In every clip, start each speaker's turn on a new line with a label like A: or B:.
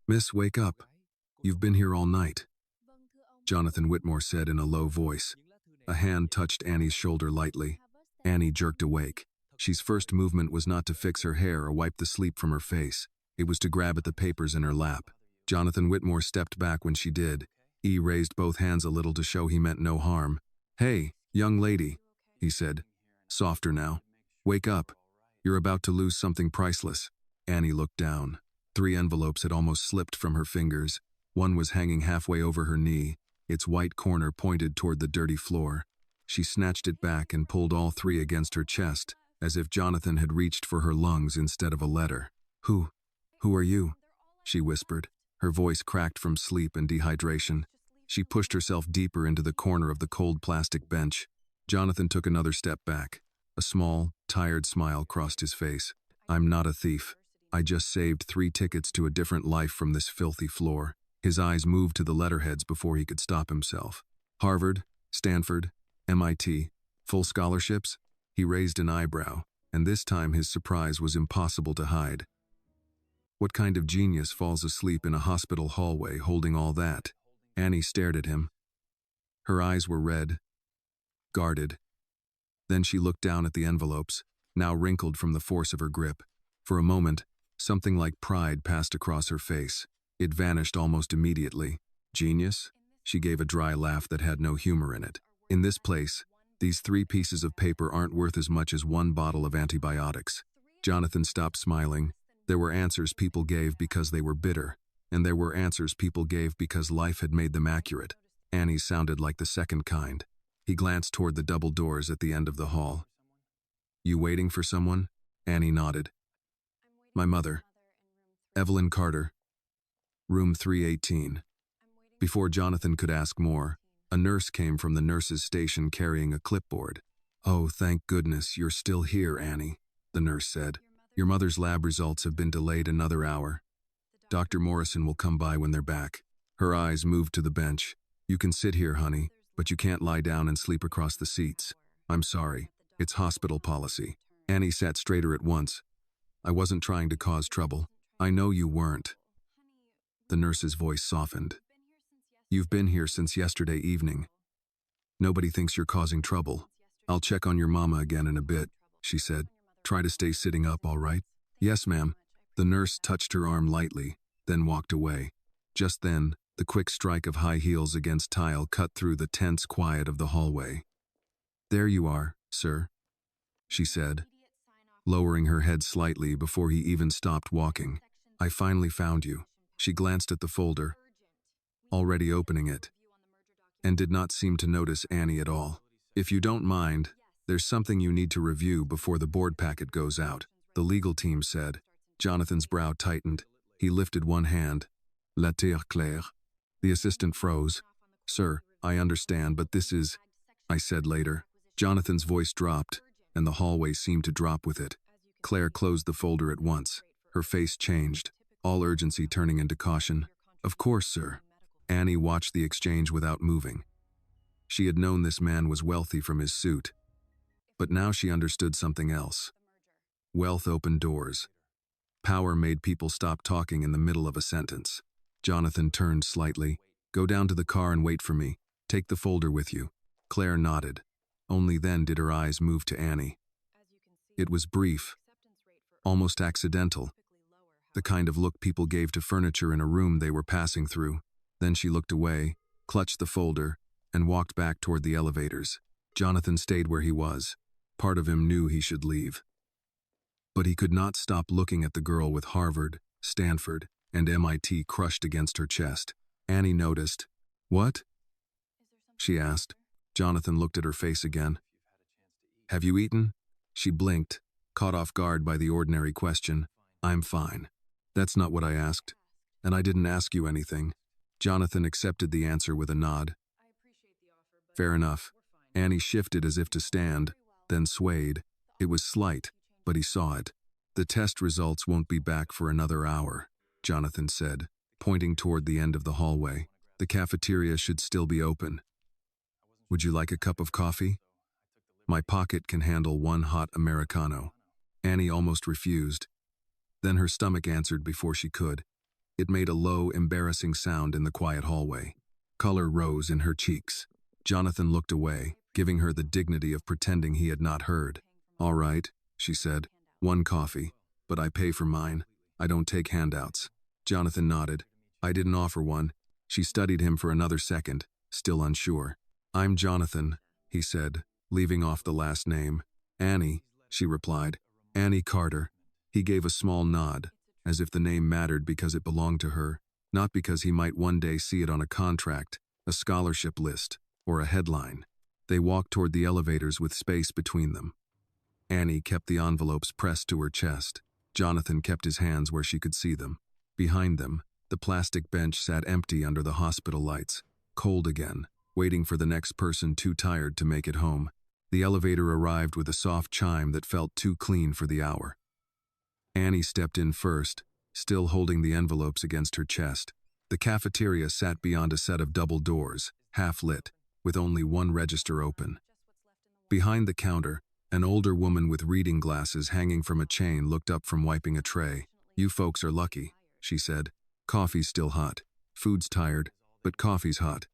A: Miss, wake up. You've been here all night, Jonathan Whitmore said in a low voice. A hand touched Annie's shoulder lightly. Annie jerked awake. She's first movement was not to fix her hair or wipe the sleep from her face. It was to grab at the papers in her lap. Jonathan Whitmore stepped back when she did. He raised both hands a little to show he meant no harm. Hey, young lady, he said. Softer now. Wake up. You're about to lose something priceless. Annie looked down. 3 envelopes had almost slipped from her fingers. One was hanging halfway over her knee, its white corner pointed toward the dirty floor. She snatched it back and pulled all 3 against her chest, as if Jonathan had reached for her lungs instead of a letter. Who are you? She whispered. Her voice cracked from sleep and dehydration. She pushed herself deeper into the corner of the cold plastic bench. Jonathan took another step back. A small, tired smile crossed his face. I'm not a thief. I just saved 3 tickets to a different life from this filthy floor. His eyes moved to the letterheads before he could stop himself. Harvard, Stanford, MIT, full scholarships? He raised an eyebrow, and this time his surprise was impossible to hide. What kind of genius falls asleep in a hospital hallway holding all that? Annie stared at him. Her eyes were red, guarded. Then she looked down at the envelopes, now wrinkled from the force of her grip. For a moment, something like pride passed across her face. It vanished almost immediately. Genius? She gave a dry laugh that had no humor in it. In this place, these 3 pieces of paper aren't worth as much as 1 bottle of antibiotics. Jonathan stopped smiling. There were answers people gave because they were bitter, and there were answers people gave because life had made them accurate. Annie's sounded like the second kind. He glanced toward the double doors at the end of the hall. You waiting for someone? Annie nodded. My mother. Evelyn Carter. Room 318. Before Jonathan could ask more, a nurse came from the nurse's station carrying a clipboard. Oh, thank goodness you're still here, Annie, the nurse said. Your mother's lab results have been delayed another hour. Dr. Morrison will come by when they're back. Her eyes moved to the bench. You can sit here, honey, but you can't lie down and sleep across the seats. I'm sorry. It's hospital policy. Annie sat straighter at once. I wasn't trying to cause trouble. I know you weren't. The nurse's voice softened. You've been here since yesterday evening. Nobody thinks you're causing trouble. I'll check on your mama again in a bit, she said. Try to stay sitting up, all right? Yes, ma'am. The nurse touched her arm lightly, then walked away. Just then, the quick strike of high heels against tile cut through the tense quiet of the hallway. There you are, sir, she said, lowering her head slightly before he even stopped walking. I finally found you. She glanced at the folder, already opening it, and did not seem to notice Annie at all. If you don't mind, there's something you need to review before the board packet goes out, the legal team said. Jonathan's brow tightened. He lifted one hand. La terre claire. The assistant froze. Sir, I understand, but this is... I said later. Jonathan's voice dropped, and the hallway seemed to drop with it. Claire closed the folder at once. Her face changed, all urgency turning into caution. Of course, sir. Annie watched the exchange without moving. She had known this man was wealthy from his suit. But now she understood something else. Wealth opened doors. Power made people stop talking in the middle of a sentence. Jonathan turned slightly. Go down to the car and wait for me. Take the folder with you. Claire nodded. Only then did her eyes move to Annie. It was brief, almost accidental, the kind of look people gave to furniture in a room they were passing through. Then she looked away, clutched the folder, and walked back toward the elevators. Jonathan stayed where he was. Part of him knew he should leave. But he could not stop looking at the girl with Harvard, Stanford, and MIT crushed against her chest. Annie noticed. What? She asked. Jonathan looked at her face again. Have you eaten? She blinked, caught off guard by the ordinary question. I'm fine. That's not what I asked. And I didn't ask you anything. Jonathan accepted the answer with a nod. Fair enough. Annie shifted as if to stand, then swayed. It was slight, but he saw it. The test results won't be back for another hour, Jonathan said, pointing toward the end of the hallway. The cafeteria should still be open. Would you like a cup of coffee? My pocket can handle 1 hot Americano. Annie almost refused. Then her stomach answered before she could. It made a low, embarrassing sound in the quiet hallway. Color rose in her cheeks. Jonathan looked away, giving her the dignity of pretending he had not heard. "All right," she said. "One coffee. But I pay for mine. I don't take handouts." Jonathan nodded. "I didn't offer one." She studied him for another second, still unsure. "I'm Jonathan," he said, leaving off the last name. "Annie," she replied. "Annie Carter." He gave a small nod, as if the name mattered because it belonged to her, not because he might one day see it on a contract, a scholarship list, or a headline. They walked toward the elevators with space between them. Annie kept the envelopes pressed to her chest. Jonathan kept his hands where she could see them. Behind them, the plastic bench sat empty under the hospital lights, cold again, waiting for the next person too tired to make it home. The elevator arrived with a soft chime that felt too clean for the hour. Annie stepped in first, still holding the envelopes against her chest. The cafeteria sat beyond a set of double doors, half lit, with only one register open. Behind the counter, an older woman with reading glasses hanging from a chain looked up from wiping a tray. "You folks are lucky," she said. "Coffee's still hot. Food's tired, but coffee's hot."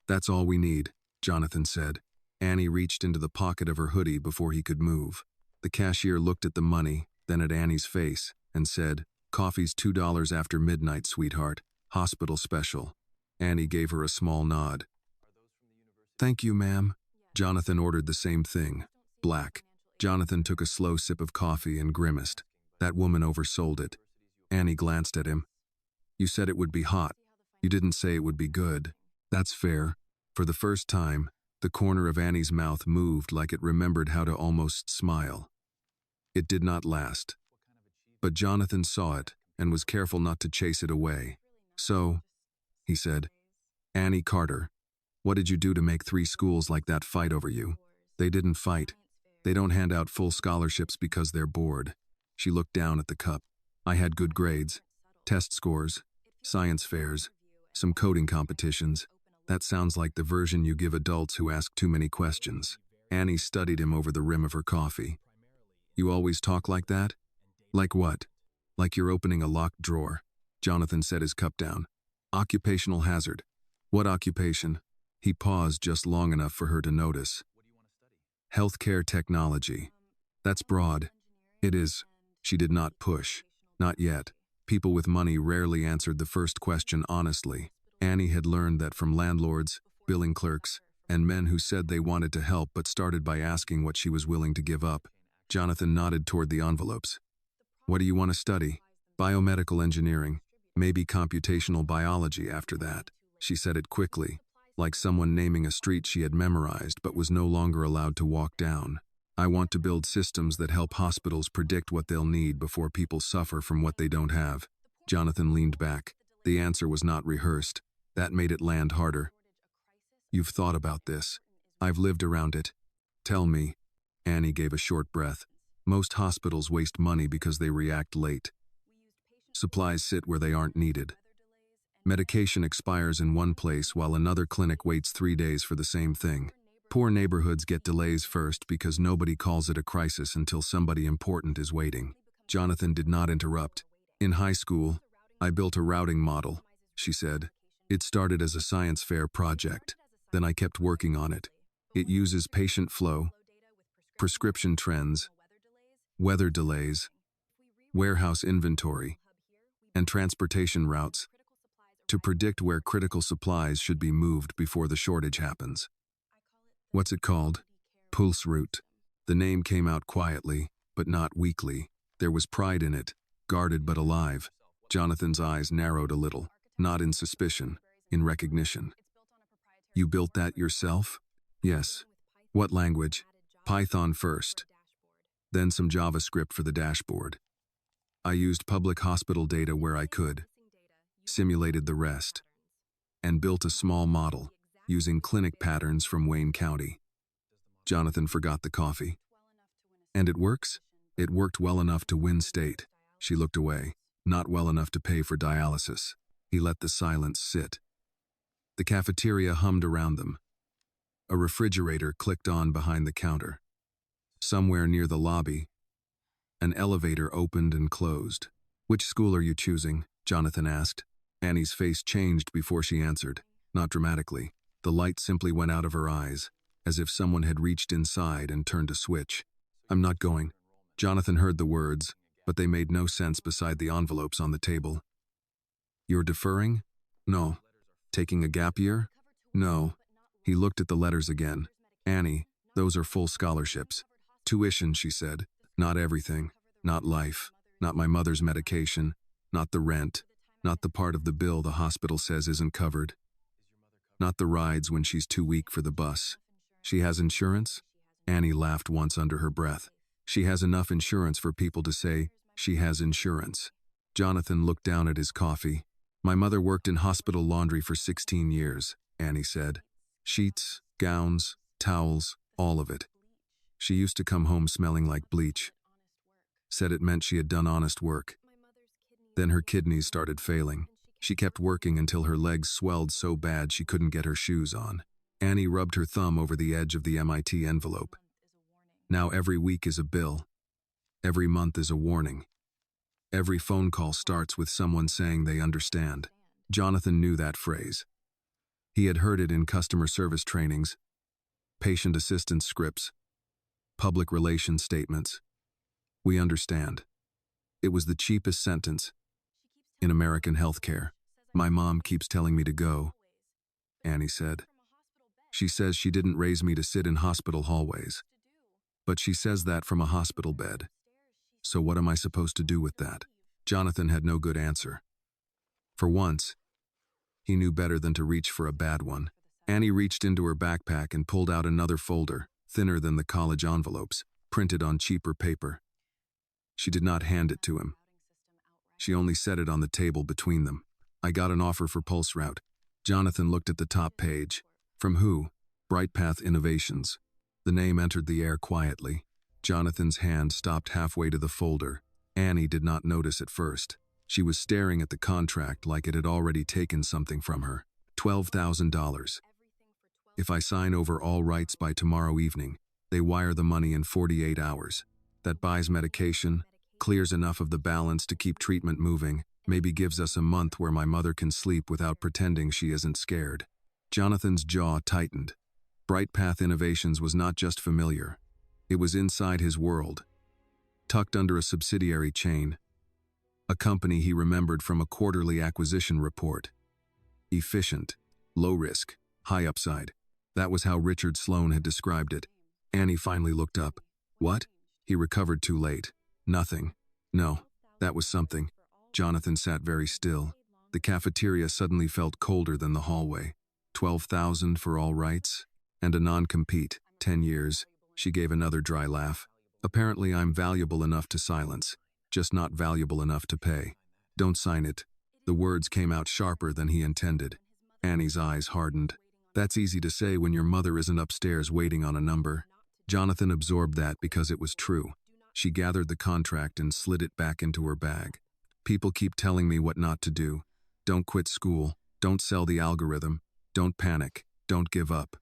A: "That's all we need," Jonathan said. Annie reached into the pocket of her hoodie before he could move. The cashier looked at the money, then at Annie's face, and said, "Coffee's $2 after midnight, sweetheart. Hospital special." Annie gave her a small nod. "Thank you, ma'am." Jonathan ordered the same thing, black. Jonathan took a slow sip of coffee and grimaced. That woman oversold it. Annie glanced at him. "You said it would be hot. You didn't say it would be good." "That's fair." For the first time, the corner of Annie's mouth moved like it remembered how to almost smile. It did not last. But Jonathan saw it and was careful not to chase it away. "So," he said, "Annie Carter, what did you do to make 3 schools like that fight over you?" "They didn't fight. They don't hand out full scholarships because they're bored." She looked down at the cup. "I had good grades, test scores, science fairs, some coding competitions. That sounds like the version you give adults who ask too many questions." Annie studied him over the rim of her coffee. "You always talk like that?" "Like what?" "Like you're opening a locked drawer." Jonathan set his cup down. "Occupational hazard." "What occupation?" He paused just long enough for her to notice. "Healthcare technology." "That's broad." "It is." She did not push. Not yet. People with money rarely answered the first question honestly. Annie had learned that from landlords, billing clerks, and men who said they wanted to help but started by asking what she was willing to give up. Jonathan nodded toward the envelopes. "What do you want to study?" "Biomedical engineering, maybe computational biology after that." She said it quickly, like someone naming a street she had memorized but was no longer allowed to walk down. "I want to build systems that help hospitals predict what they'll need before people suffer from what they don't have." Jonathan leaned back. The answer was not rehearsed. That made it land harder. "You've thought about this." "I've lived around it." "Tell me." Annie gave a short breath. "Most hospitals waste money because they react late. Supplies sit where they aren't needed. Medication expires in one place while another clinic waits 3 days for the same thing. Poor neighborhoods get delays first because nobody calls it a crisis until somebody important is waiting." Jonathan did not interrupt. "In high school, I built a routing model," she said. "It started as a science fair project. Then I kept working on it. It uses patient flow, prescription trends, weather delays, warehouse inventory, and transportation routes to predict where critical supplies should be moved before the shortage happens." "What's it called?" "Pulse route." The name came out quietly, but not weakly. There was pride in it, guarded but alive. Jonathan's eyes narrowed a little, not in suspicion, in recognition. "You built that yourself?" "Yes." "What language?" "Python first, then some JavaScript for the dashboard. I used public hospital data where I could, simulated the rest, and built a small model using clinic patterns from Wayne County." Jonathan forgot the coffee. "And it works?" "It worked well enough to win state." She looked away. "Not well enough to pay for dialysis." He let the silence sit. The cafeteria hummed around them. A refrigerator clicked on behind the counter. Somewhere near the lobby, an elevator opened and closed. "Which school are you choosing?" Jonathan asked. Annie's face changed before she answered, not dramatically. The light simply went out of her eyes, as if someone had reached inside and turned a switch. I'm not going. Jonathan heard the words, but they made no sense beside the envelopes on the table. You're deferring? No. Taking a gap year? No. He looked at the letters again. Annie, those are full scholarships. Tuition, she said. Not everything. Not life. Not my mother's medication. Not the rent. Not the part of the bill the hospital says isn't covered. Not the rides when she's too weak for the bus. She has insurance? Annie laughed once under her breath. She has enough insurance for people to say, she has insurance. Jonathan looked down at his coffee. My mother worked in hospital laundry for 16 years, Annie said. Sheets, gowns, towels, all of it. She used to come home smelling like bleach. Said it meant she had done honest work. Then her kidneys started failing. She kept working until her legs swelled so bad she couldn't get her shoes on. Annie rubbed her thumb over the edge of the MIT envelope. Now every week is a bill. Every month is a warning. Every phone call starts with someone saying they understand. Jonathan knew that phrase. He had heard it in customer service trainings, patient assistance scripts, public relations statements. We understand. It was the cheapest sentence in American healthcare. My mom keeps telling me to go, Annie said. She says she didn't raise me to sit in hospital hallways. But she says that from a hospital bed. So what am I supposed to do with that? Jonathan had no good answer. For once, he knew better than to reach for a bad one. Annie reached into her backpack and pulled out another folder, thinner than the college envelopes, printed on cheaper paper. She did not hand it to him. She only set it on the table between them. I got an offer for Pulse Route. Jonathan looked at the top page. From who? Brightpath Innovations. The name entered the air quietly. Jonathan's hand stopped halfway to the folder. Annie did not notice at first. She was staring at the contract like it had already taken something from her. $12,000. If I sign over all rights by tomorrow evening, they wire the money in 48 hours. That buys medication, clears enough of the balance to keep treatment moving, maybe gives us a month where my mother can sleep without pretending she isn't scared. Jonathan's jaw tightened. Brightpath Innovations was not just familiar. It was inside his world, tucked under a subsidiary chain, a company he remembered from a quarterly acquisition report. Efficient, low risk, high upside. That was how Richard Sloan had described it. Annie finally looked up. What? He recovered too late. Nothing. No, that was something. Jonathan sat very still. The cafeteria suddenly felt colder than the hallway. 12,000 for all rights? And a non-compete, 10 years. She gave another dry laugh. Apparently I'm valuable enough to silence, just not valuable enough to pay. Don't sign it. The words came out sharper than he intended. Annie's eyes hardened. That's easy to say when your mother isn't upstairs waiting on a number. Jonathan absorbed that because it was true. She gathered the contract and slid it back into her bag. People keep telling me what not to do. Don't quit school. Don't sell the algorithm. Don't panic. Don't give up.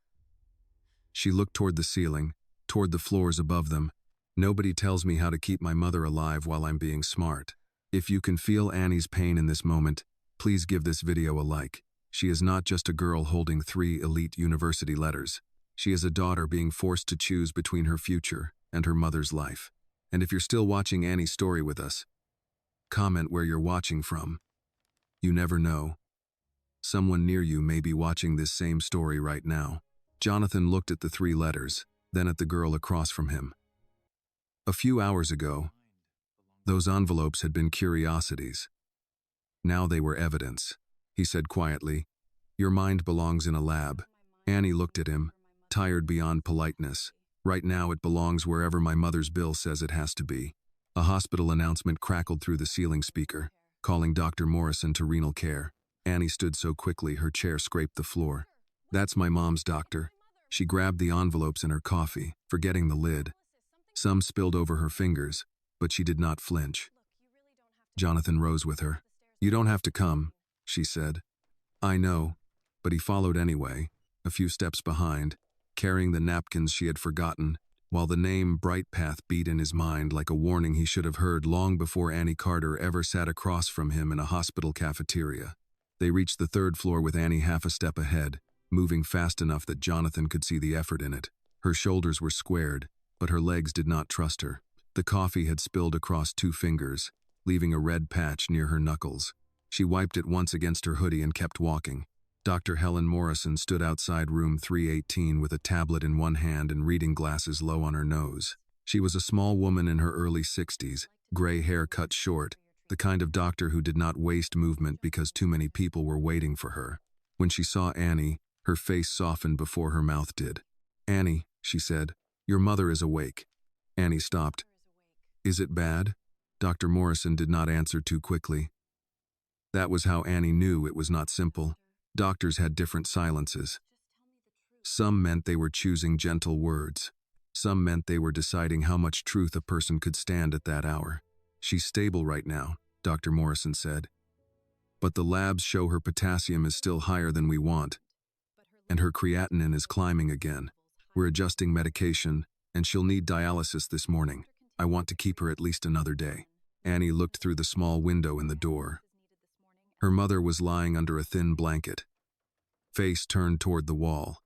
A: She looked toward the ceiling, toward the floors above them. Nobody tells me how to keep my mother alive while I'm being smart. If you can feel Annie's pain in this moment, please give this video a like. She is not just a girl holding 3 elite university letters. She is a daughter being forced to choose between her future and her mother's life. And if you're still watching Annie's story with us, comment where you're watching from. You never know. Someone near you may be watching this same story right now. Jonathan looked at the 3 letters, then at the girl across from him. A few hours ago, those envelopes had been curiosities. Now they were evidence. He said quietly, "Your mind belongs in a lab." Annie looked at him, tired beyond politeness. "Right now it belongs wherever my mother's bill says it has to be." A hospital announcement crackled through the ceiling speaker, calling Dr. Morrison to renal care. Annie stood so quickly her chair scraped the floor. "That's my mom's doctor." She grabbed the envelopes in her coffee, forgetting the lid. Some spilled over her fingers, but she did not flinch. Jonathan rose with her. "You don't have to come," she said. "I know," but he followed anyway, a few steps behind, carrying the napkins she had forgotten, while the name Brightpath beat in his mind like a warning he should have heard long before Annie Carter ever sat across from him in a hospital cafeteria. They reached the third floor with Annie half a step ahead, moving fast enough that Jonathan could see the effort in it. Her shoulders were squared, but her legs did not trust her. The coffee had spilled across 2 fingers, leaving a red patch near her knuckles. She wiped it once against her hoodie and kept walking. Dr. Helen Morrison stood outside room 318 with a tablet in one hand and reading glasses low on her nose. She was a small woman in her early 60s, gray hair cut short, the kind of doctor who did not waste movement because too many people were waiting for her. When she saw Annie, her face softened before her mouth did. "Annie," she said, "your mother is awake." Annie stopped. "Is it bad?" Dr. Morrison did not answer too quickly. That was how Annie knew it was not simple. Doctors had different silences. Some meant they were choosing gentle words. Some meant they were deciding how much truth a person could stand at that hour. "She's stable right now," Dr. Morrison said. "But the labs show her potassium is still higher than we want, and her creatinine is climbing again. We're adjusting medication, and she'll need dialysis this morning. I want to keep her at least another day." Annie looked through the small window in the door. Her mother was lying under a thin blanket, face turned toward the wall,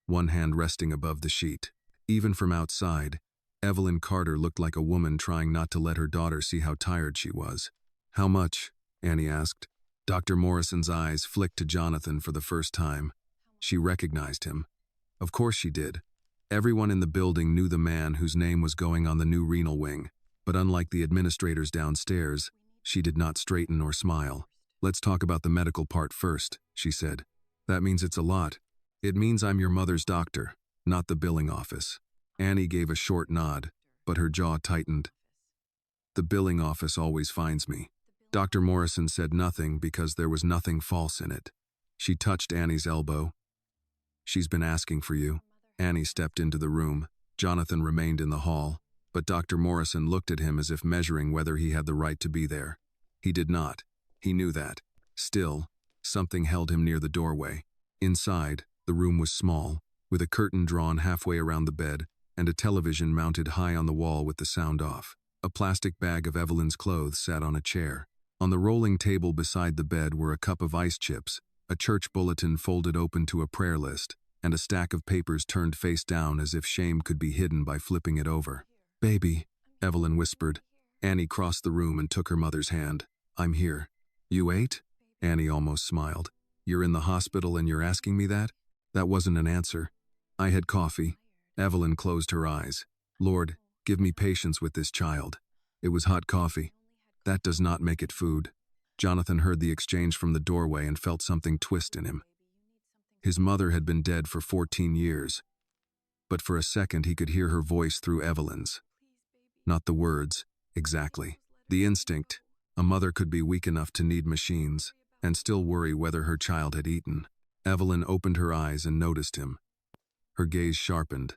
A: one hand resting above the sheet. Even from outside, Evelyn Carter looked like a woman trying not to let her daughter see how tired she was. "How much?" Annie asked. Dr. Morrison's eyes flicked to Jonathan for the first time. She recognized him. Of course she did. Everyone in the building knew the man whose name was going on the new renal wing, but unlike the administrators downstairs, she did not straighten or smile. "Let's talk about the medical part first," she said. "That means it's a lot. It means I'm your mother's doctor, not the billing office." Annie gave a short nod, but her jaw tightened. "The billing office always finds me." Dr. Morrison said nothing because there was nothing false in it. She touched Annie's elbow. "She's been asking for you." Annie stepped into the room. Jonathan remained in the hall, but Dr. Morrison looked at him as if measuring whether he had the right to be there. He did not. He knew that. Still, something held him near the doorway. Inside, the room was small, with a curtain drawn halfway around the bed and a television mounted high on the wall with the sound off. A plastic bag of Evelyn's clothes sat on a chair. On the rolling table beside the bed were a cup of ice chips, a church bulletin folded open to a prayer list, and a stack of papers turned face down as if shame could be hidden by flipping it over. "Baby," Evelyn whispered. Annie crossed the room and took her mother's hand. "I'm here." "You ate?" Annie almost smiled. "You're in the hospital and you're asking me that?" That wasn't an answer. "I had coffee." Evelyn closed her eyes. "Lord, give me patience with this child." It was hot coffee. That does not make it food. Jonathan heard the exchange from the doorway and felt something twist in him. His mother had been dead for 14 years, but for a second he could hear her voice through Evelyn's. Not the words, exactly. The instinct. A mother could be weak enough to need machines and still worry whether her child had eaten. Evelyn opened her eyes and noticed him. Her gaze sharpened.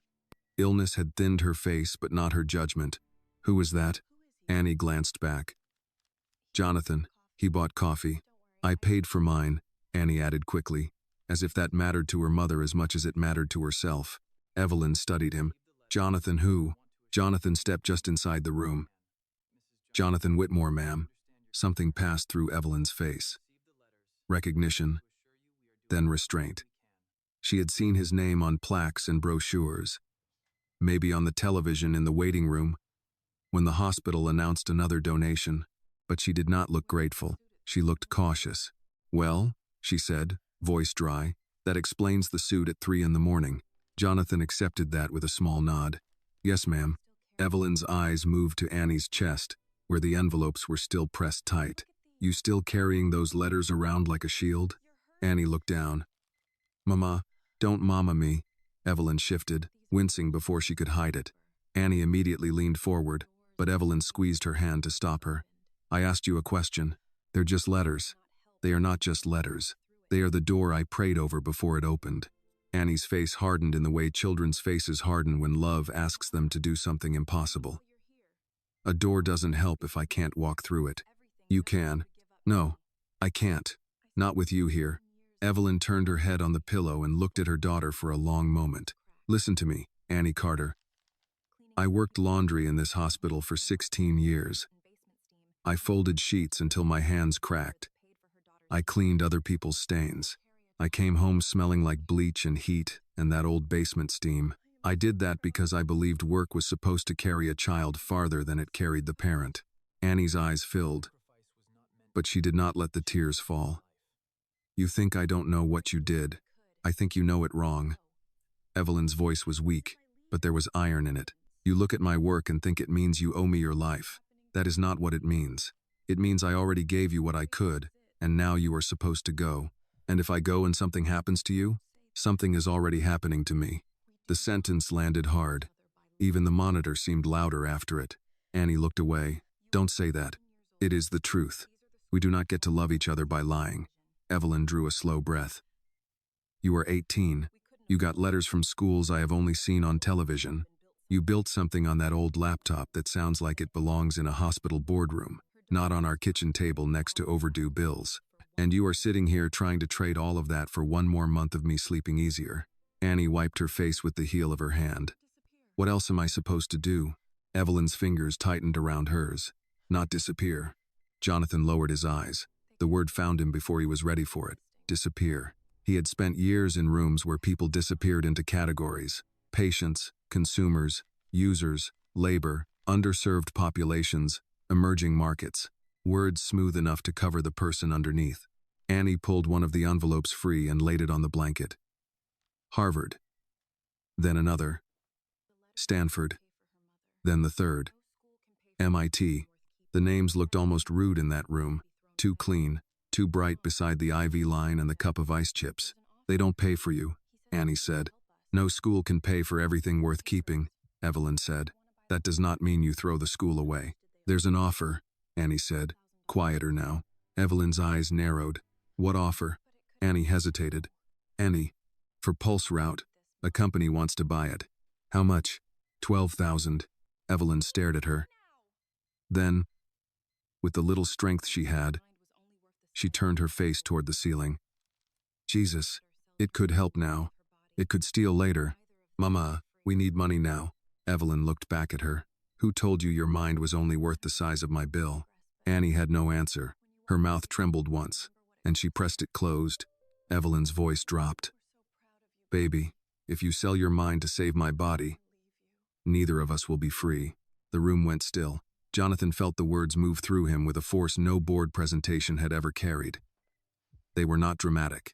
A: Illness had thinned her face, but not her judgment. "Who was that?" Annie glanced back. "Jonathan. He bought coffee. I paid for mine," Annie added quickly, as if that mattered to her mother as much as it mattered to herself. Evelyn studied him. "Jonathan who?" Jonathan stepped just inside the room. "Jonathan Whitmore, ma'am." Something passed through Evelyn's face. Recognition, then restraint. She had seen his name on plaques and brochures, maybe on the television in the waiting room, when the hospital announced another donation, but she did not look grateful. She looked cautious. "Well," she said, voice dry, "that explains the suit at 3 in the morning." Jonathan accepted that with a small nod. "Yes, ma'am." Evelyn's eyes moved to Annie's chest, where the envelopes were still pressed tight. "You still carrying those letters around like a shield?" Annie looked down. "Mama, don't mama me." Evelyn shifted, wincing before she could hide it. Annie immediately leaned forward, but Evelyn squeezed her hand to stop her. "I asked you a question. They're just letters." "They are not just letters. They are the door I prayed over before it opened." Annie's face hardened in the way children's faces harden when love asks them to do something impossible. "A door doesn't help if I can't walk through it." "You can." "No, I can't. Not with you here." Evelyn turned her head on the pillow and looked at her daughter for a long moment. "Listen to me, Annie Carter. I worked laundry in this hospital for 16 years. I folded sheets until my hands cracked. I cleaned other people's stains. I came home smelling like bleach and heat and that old basement steam. I did that because I believed work was supposed to carry a child farther than it carried the parent. Annie's eyes filled, but she did not let the tears fall. You think I don't know what you did. I think you know it wrong. Evelyn's voice was weak, but there was iron in it. You look at my work and think it means you owe me your life. That is not what it means. It means I already gave you what I could, and now you are supposed to go. And if I go and something happens to you, something is already happening to me. The sentence landed hard. Even the monitor seemed louder after it. Annie looked away. Don't say that. It is the truth. We do not get to love each other by lying. Evelyn drew a slow breath. You are 18. You got letters from schools I have only seen on television. You built something on that old laptop that sounds like it belongs in a hospital boardroom, not on our kitchen table next to overdue bills. And you are sitting here trying to trade all of that for one more month of me sleeping easier. Annie wiped her face with the heel of her hand. What else am I supposed to do? Evelyn's fingers tightened around hers. Not disappear. Jonathan lowered his eyes. The word found him before he was ready for it. Disappear. He had spent years in rooms where people disappeared into categories: patients, consumers, users, labor, underserved populations, emerging markets. Words smooth enough to cover the person underneath. Annie pulled one of the envelopes free and laid it on the blanket. Harvard. Then another. Stanford. Then the third. MIT. The names looked almost rude in that room. Too clean, too bright beside the IV line and the cup of ice chips. They don't pay for you, Annie said. No school can pay for everything worth keeping, Evelyn said. That does not mean you throw the school away. There's an offer, Annie said, quieter now. Evelyn's eyes narrowed. What offer? Annie hesitated. Annie. For Pulse Route. A company wants to buy it. How much? 12,000. Evelyn stared at her. Then, with the little strength she had, she turned her face toward the ceiling. Jesus, it could help now. It could steal later. Mama, we need money now. Evelyn looked back at her. Who told you your mind was only worth the size of my bill? Annie had no answer. Her mouth trembled once, and she pressed it closed. Evelyn's voice dropped. Baby, if you sell your mind to save my body, neither of us will be free. The room went still. Jonathan felt the words move through him with a force no board presentation had ever carried. They were not dramatic.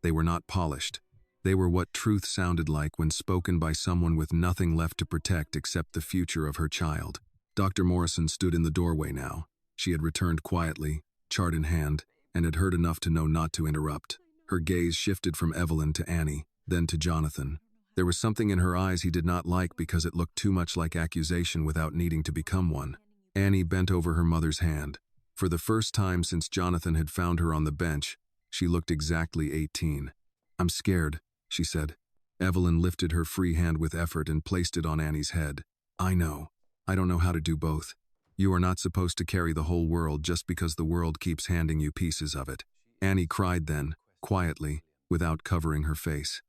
A: They were not polished. They were what truth sounded like when spoken by someone with nothing left to protect except the future of her child. Dr. Morrison stood in the doorway now. She had returned quietly, chart in hand, and had heard enough to know not to interrupt. Her gaze shifted from Evelyn to Annie, then to Jonathan. There was something in her eyes he did not like because it looked too much like accusation without needing to become one. Annie bent over her mother's hand. For the first time since Jonathan had found her on the bench, she looked exactly 18. I'm scared, she said. Evelyn lifted her free hand with effort and placed it on Annie's head. I know. I don't know how to do both. You are not supposed to carry the whole world just because the world keeps handing you pieces of it. Annie cried then, quietly, without covering her face.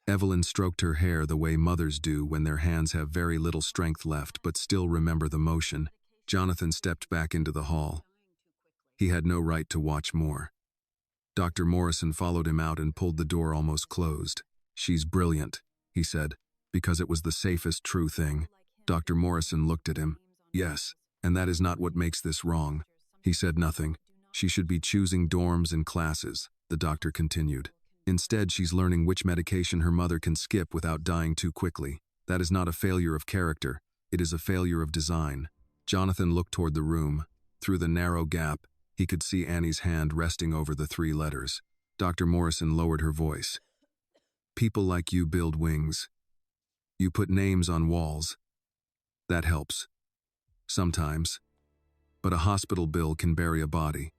A: Evelyn stroked her hair the way mothers do when their hands have very little strength left but still remember the motion. Jonathan stepped back into the hall. He had no right to watch more. Dr. Morrison followed him out and pulled the door almost closed. She's brilliant, he said, because it was the safest true thing. Dr. Morrison looked at him. Yes, and that is not what makes this wrong. He said nothing. She should be choosing dorms and classes, the doctor continued. Instead, she's learning which medication her mother can skip without dying too quickly. That is not a failure of character. It is a failure of design. Jonathan looked toward the room. Through the narrow gap, he could see Annie's hand resting over the 3 letters. Dr. Morrison lowered her voice. People like you build wings. You put names on walls. That helps. Sometimes. But a hospital bill can bury a body.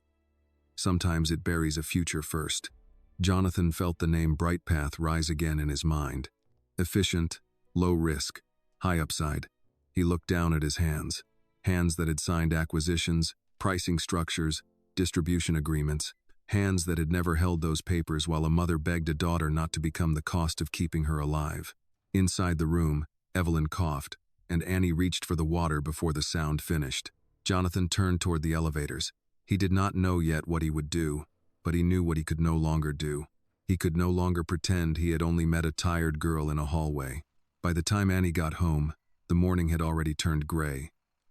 A: Sometimes it buries a future first. Jonathan felt the name Brightpath rise again in his mind. Efficient, low risk, high upside. He looked down at his hands. Hands that had signed acquisitions, pricing structures, distribution agreements. Hands that had never held those papers while a mother begged a daughter not to become the cost of keeping her alive. Inside the room, Evelyn coughed, and Annie reached for the water before the sound finished. Jonathan turned toward the elevators. He did not know yet what he would do, but he knew what he could no longer do. He could no longer pretend he had only met a tired girl in a hallway. By the time Annie got home, the morning had already turned gray.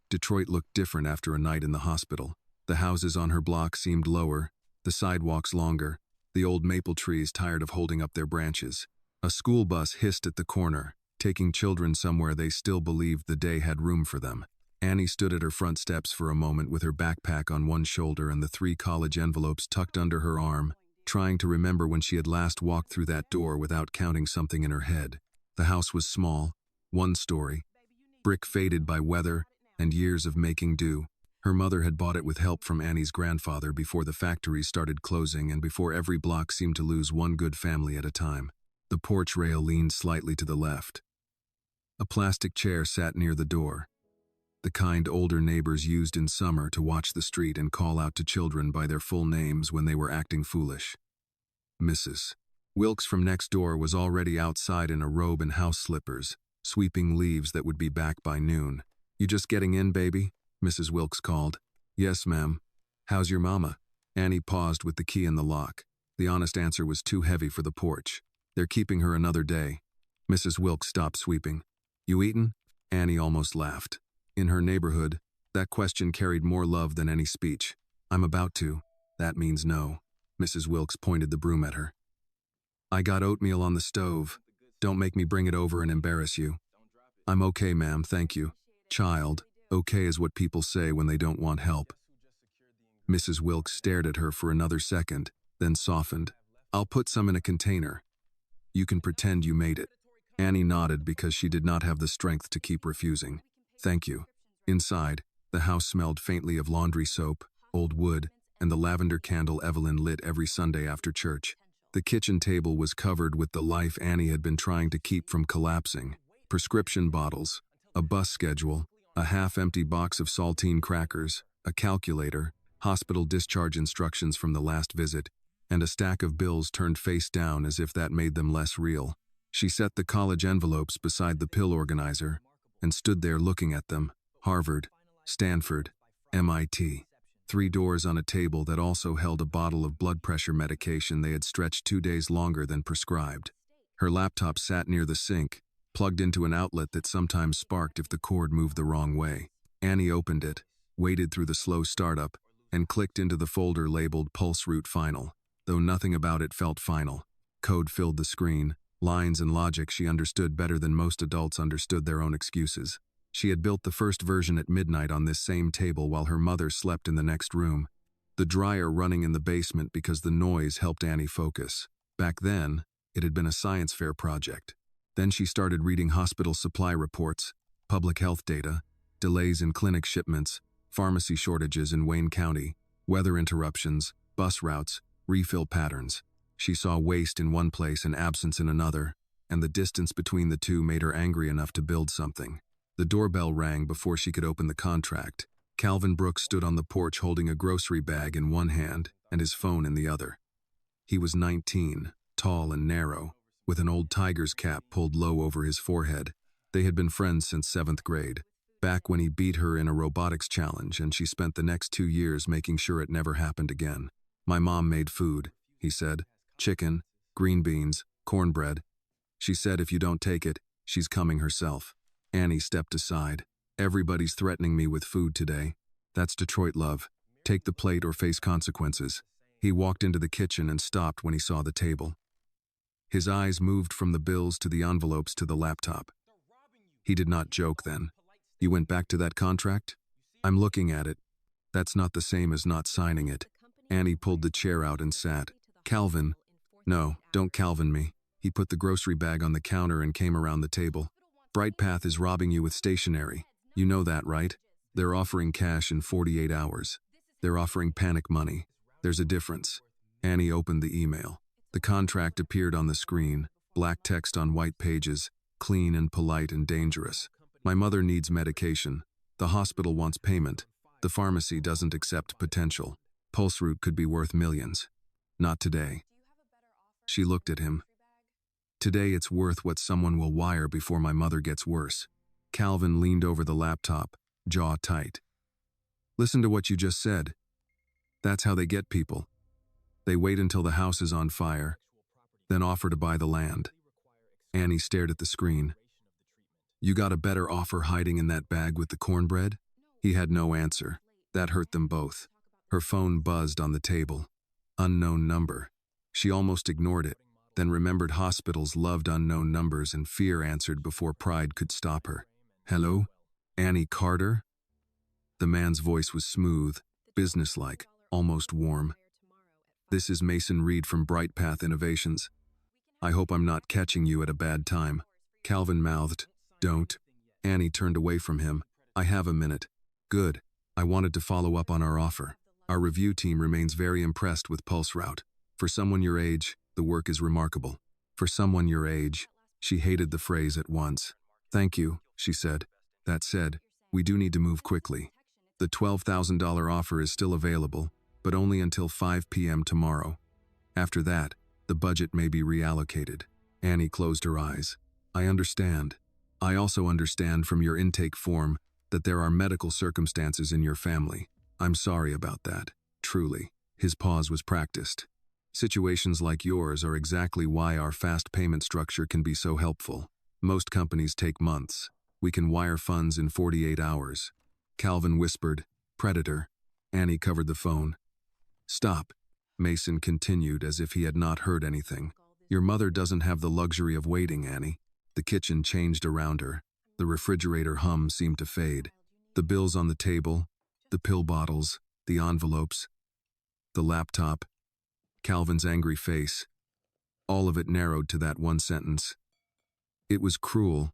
A: Detroit looked different after a night in the hospital. The houses on her block seemed lower, the sidewalks longer, the old maple trees tired of holding up their branches. A school bus hissed at the corner, taking children somewhere they still believed the day had room for them. Annie stood at her front steps for a moment with her backpack on one shoulder and the 3 college envelopes tucked under her arm, trying to remember when she had last walked through that door without counting something in her head. The house was small, 1 story, brick faded by weather and years of making do. Her mother had bought it with help from Annie's grandfather before the factories started closing and before every block seemed to lose one good family at a time. The porch rail leaned slightly to the left. A plastic chair sat near the door, the kind older neighbors used in summer to watch the street and call out to children by their full names when they were acting foolish. Mrs. Wilkes from next door was already outside in a robe and house slippers, sweeping leaves that would be back by noon. "You just getting in, baby?" Mrs. Wilkes called. "Yes, ma'am." "How's your mama?" Annie paused with the key in the lock. The honest answer was too heavy for the porch. "They're keeping her another day." Mrs. Wilkes stopped sweeping. "You eatin'?" Annie almost laughed. In her neighborhood, that question carried more love than any speech. "I'm about to." "That means no." Mrs. Wilkes pointed the broom at her. "I got oatmeal on the stove. Don't make me bring it over and embarrass you." "I'm okay, ma'am, thank you." "Child, okay is what people say when they don't want help." Mrs. Wilkes stared at her for another second, then softened. "I'll put some in a container. You can pretend you made it." Annie nodded because she did not have the strength to keep refusing. "Thank you." Inside, the house smelled faintly of laundry soap, old wood, and the lavender candle Evelyn lit every Sunday after church. The kitchen table was covered with the life Annie had been trying to keep from collapsing. Prescription bottles, a bus schedule, a half-empty box of saltine crackers, a calculator, hospital discharge instructions from the last visit, and a stack of bills turned face down as if that made them less real. She set the college envelopes beside the pill organizer and stood there looking at them. Harvard, Stanford, MIT. 3 doors on a table that also held a bottle of blood pressure medication they had stretched 2 days longer than prescribed. Her laptop sat near the sink, plugged into an outlet that sometimes sparked if the cord moved the wrong way. Annie opened it, waded through the slow startup, and clicked into the folder labeled Pulse Route Final, though nothing about it felt final. Code filled the screen, lines and logic she understood better than most adults understood their own excuses. She had built the first version at midnight on this same table while her mother slept in the next room, the dryer running in the basement because the noise helped Annie focus. Back then, it had been a science fair project. Then she started reading hospital supply reports, public health data, delays in clinic shipments, pharmacy shortages in Wayne County, weather interruptions, bus routes, refill patterns. She saw waste in one place and absence in another, and the distance between the two made her angry enough to build something. The doorbell rang before she could open the contract. Calvin Brooks stood on the porch holding a grocery bag in one hand and his phone in the other. He was 19, tall and narrow, with an old tiger's cap pulled low over his forehead. They had been friends since 7th grade, back when he beat her in a robotics challenge, and she spent the next 2 years making sure it never happened again. "My mom made food," he said. "Chicken, green beans, cornbread. She said if you don't take it, she's coming herself." Annie stepped aside. "Everybody's threatening me with food today. That's Detroit love. Take the plate or face consequences." He walked into the kitchen and stopped when he saw the table. His eyes moved from the bills to the envelopes to the laptop. He did not joke then. "You went back to that contract?" "I'm looking at it. That's not the same as not signing it." Annie pulled the chair out and sat. "Calvin." "No, don't Calvin me." He put the grocery bag on the counter and came around the table. "Bright Path is robbing you with stationery. You know that, right? They're offering cash in 48 hours. They're offering panic money. There's a difference." Annie opened the email. The contract appeared on the screen, black text on white pages, clean and polite and dangerous. "My mother needs medication. The hospital wants payment. The pharmacy doesn't accept potential. Pulse Route could be worth millions. Not today." She looked at him. "Today it's worth what someone will wire before my mother gets worse." Calvin leaned over the laptop, jaw tight. "Listen to what you just said." That's how they get people. They wait until the house is on fire, then offer to buy the land. Annie stared at the screen. You got a better offer hiding in that bag with the cornbread? He had no answer. That hurt them both. Her phone buzzed on the table. Unknown number. She almost ignored it, then remembered hospitals loved unknown numbers and fear answered before pride could stop her. Hello? Annie Carter? The man's voice was smooth, businesslike, almost warm. This is Mason Reed from Bright Path Innovations. I hope I'm not catching you at a bad time. Calvin mouthed. Don't. Annie turned away from him. I have a minute. Good. I wanted to follow up on our offer. Our review team remains very impressed with Pulse Route. For someone your age, the work is remarkable. For someone your age, she hated the phrase at once. Thank you, she said. That said, we do need to move quickly. The $12,000 offer is still available, but only until 5 p.m. tomorrow. After that, the budget may be reallocated. Annie closed her eyes. I understand. I also understand from your intake form that there are medical circumstances in your family. I'm sorry about that, truly. His pause was practiced. Situations like yours are exactly why our fast payment structure can be so helpful. Most companies take months. We can wire funds in 48 hours. Calvin whispered, Predator. Annie covered the phone. Stop. Mason continued as if he had not heard anything. Your mother doesn't have the luxury of waiting, Annie. The kitchen changed around her. The refrigerator hum seemed to fade. The bills on the table, the pill bottles, the envelopes, the laptop, Calvin's angry face. All of it narrowed to that one sentence. It was cruel,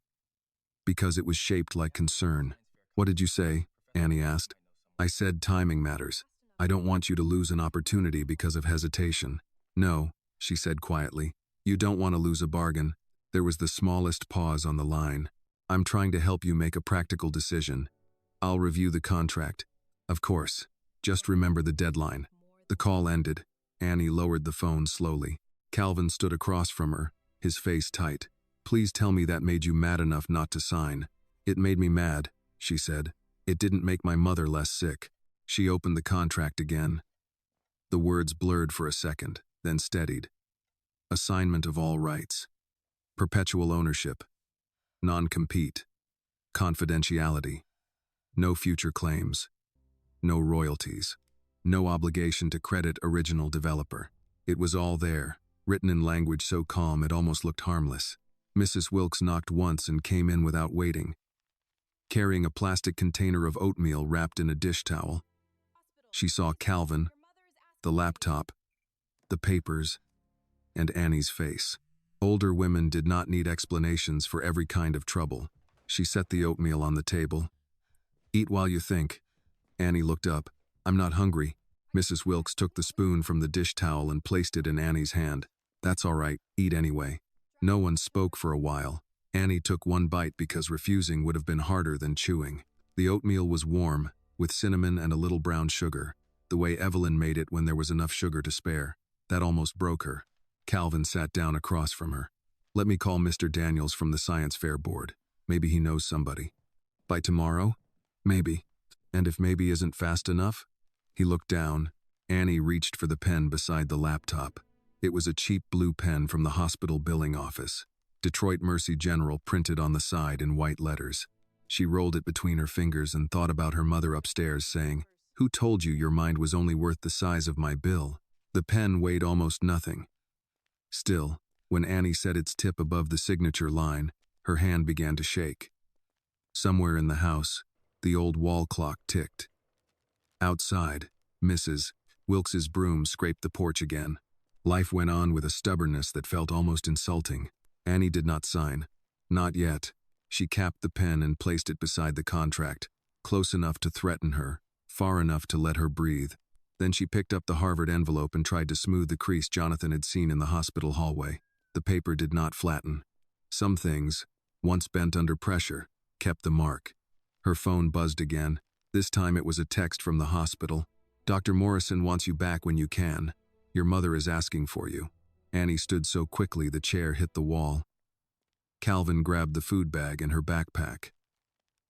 A: because it was shaped like concern. What did you say? Annie asked. I said timing matters. I don't want you to lose an opportunity because of hesitation. No, she said quietly. You don't want to lose a bargain. There was the smallest pause on the line. I'm trying to help you make a practical decision. I'll review the contract. Of course. Just remember the deadline. The call ended. Annie lowered the phone slowly. Calvin stood across from her, his face tight. Please tell me that made you mad enough not to sign. It made me mad, she said. It didn't make my mother less sick. She opened the contract again. The words blurred for a second, then steadied. Assignment of all rights. Perpetual ownership. Non-compete. Confidentiality. No future claims. No royalties. No obligation to credit original developer. It was all there, written in language so calm it almost looked harmless. Mrs. Wilkes knocked once and came in without waiting, carrying a plastic container of oatmeal wrapped in a dish towel. She saw Calvin, the laptop, the papers, and Annie's face. Older women did not need explanations for every kind of trouble. She set the oatmeal on the table. Eat while you think. Annie looked up. I'm not hungry. Mrs. Wilkes took the spoon from the dish towel and placed it in Annie's hand. That's all right, eat anyway. No one spoke for a while. Annie took one bite because refusing would have been harder than chewing. The oatmeal was warm, with cinnamon and a little brown sugar, the way Evelyn made it when there was enough sugar to spare. That almost broke her. Calvin sat down across from her. Let me call Mr. Daniels from the science fair board. Maybe he knows somebody. By tomorrow? Maybe. And if maybe isn't fast enough? He looked down. Annie reached for the pen beside the laptop. It was a cheap blue pen from the hospital billing office. Detroit Mercy General printed on the side in white letters. She rolled it between her fingers and thought about her mother upstairs saying, Who told you your mind was only worth the size of my bill? The pen weighed almost nothing. Still, when Annie set its tip above the signature line, her hand began to shake. Somewhere in the house, the old wall clock ticked. Outside, Mrs. Wilkes's broom scraped the porch again. Life went on with a stubbornness that felt almost insulting. Annie did not sign. Not yet. She capped the pen and placed it beside the contract, close enough to threaten her, far enough to let her breathe. Then she picked up the Harvard envelope and tried to smooth the crease Jonathan had seen in the hospital hallway. The paper did not flatten. Some things, once bent under pressure, kept the mark. Her phone buzzed again. This time it was a text from the hospital. Dr. Morrison wants you back when you can. Your mother is asking for you. Annie stood so quickly the chair hit the wall. Calvin grabbed the food bag and her backpack.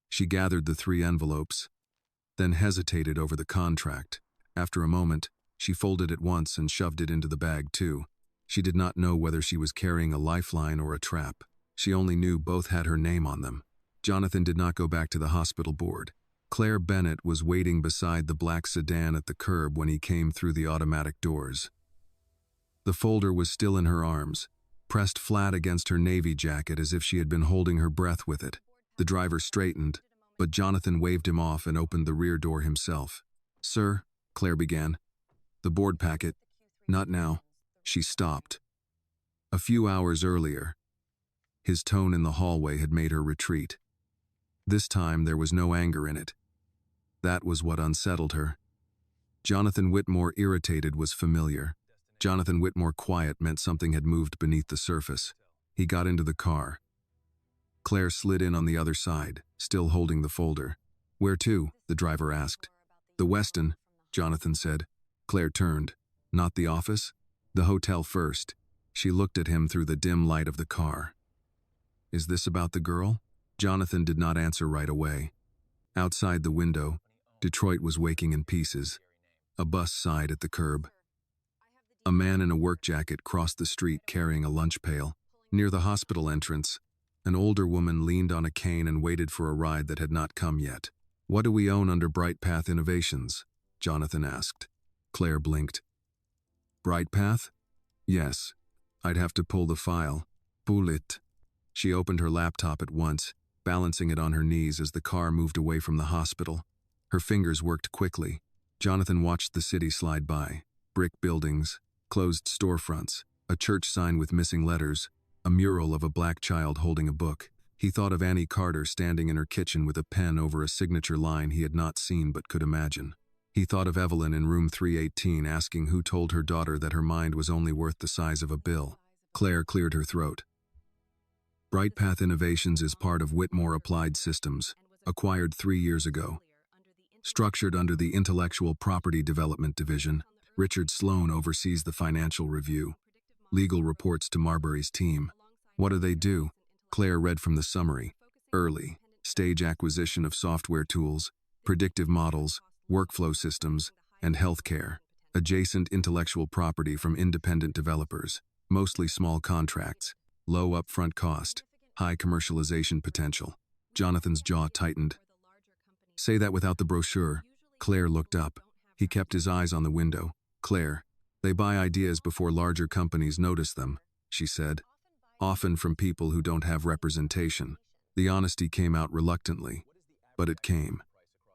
A: She gathered the 3 envelopes, then hesitated over the contract. After a moment, She folded it once and shoved it into the bag too. She did not know whether she was carrying a lifeline or a trap. She only knew both had her name on them. Jonathan did not go back to the hospital board. Claire Bennett was waiting beside the black sedan at the curb when he came through the automatic doors. The folder was still in her arms, pressed flat against her navy jacket as if she had been holding her breath with it. The driver straightened, but Jonathan waved him off and opened the rear door himself. "Sir," Claire began. "The board packet." "Not now." She stopped. A few hours earlier, his tone in the hallway had made her retreat. This time there was no anger in it. That was what unsettled her. Jonathan Whitmore irritated was familiar. Jonathan Whitmore quiet meant something had moved beneath the surface. He got into the car. Claire slid in on the other side, still holding the folder. "Where to?" the driver asked. "The Westin," Jonathan said. Claire turned. "Not the office?" "The hotel first." She looked at him through the dim light of the car. "Is this about the girl?" Jonathan did not answer right away. Outside the window, Detroit was waking in pieces. A bus sighed at the curb. A man in a work jacket crossed the street carrying a lunch pail. Near the hospital entrance, an older woman leaned on a cane and waited for a ride that had not come yet. "What do we own under Bright Path Innovations?" Jonathan asked. Claire blinked. "Bright Path?" "Yes. I'd have to pull the file." "Pull it." She opened her laptop at once, balancing it on her knees as the car moved away from the hospital. Her fingers worked quickly. Jonathan watched the city slide by. Brick buildings, closed storefronts, a church sign with missing letters, a mural of a black child holding a book. He thought of Annie Carter standing in her kitchen with a pen over a signature line he had not seen but could imagine. He thought of Evelyn in room 318 asking who told her daughter that her mind was only worth the size of a bill. Claire cleared her throat. Bright Path Innovations is part of Whitmore Applied Systems, acquired 3 years ago. Structured under the Intellectual Property Development Division, Richard Sloan oversees the financial review. Legal reports to Marbury's team. What do they do? Claire read from the summary. Early stage acquisition of software tools, predictive models, workflow systems, and healthcare. Adjacent intellectual property from independent developers. Mostly small contracts. Low upfront cost. High commercialization potential. Jonathan's jaw tightened. Say that without the brochure. Claire looked up. He kept his eyes on the window. Claire, they buy ideas before larger companies notice them, she said. Often from people who don't have representation. The honesty came out reluctantly, but it came.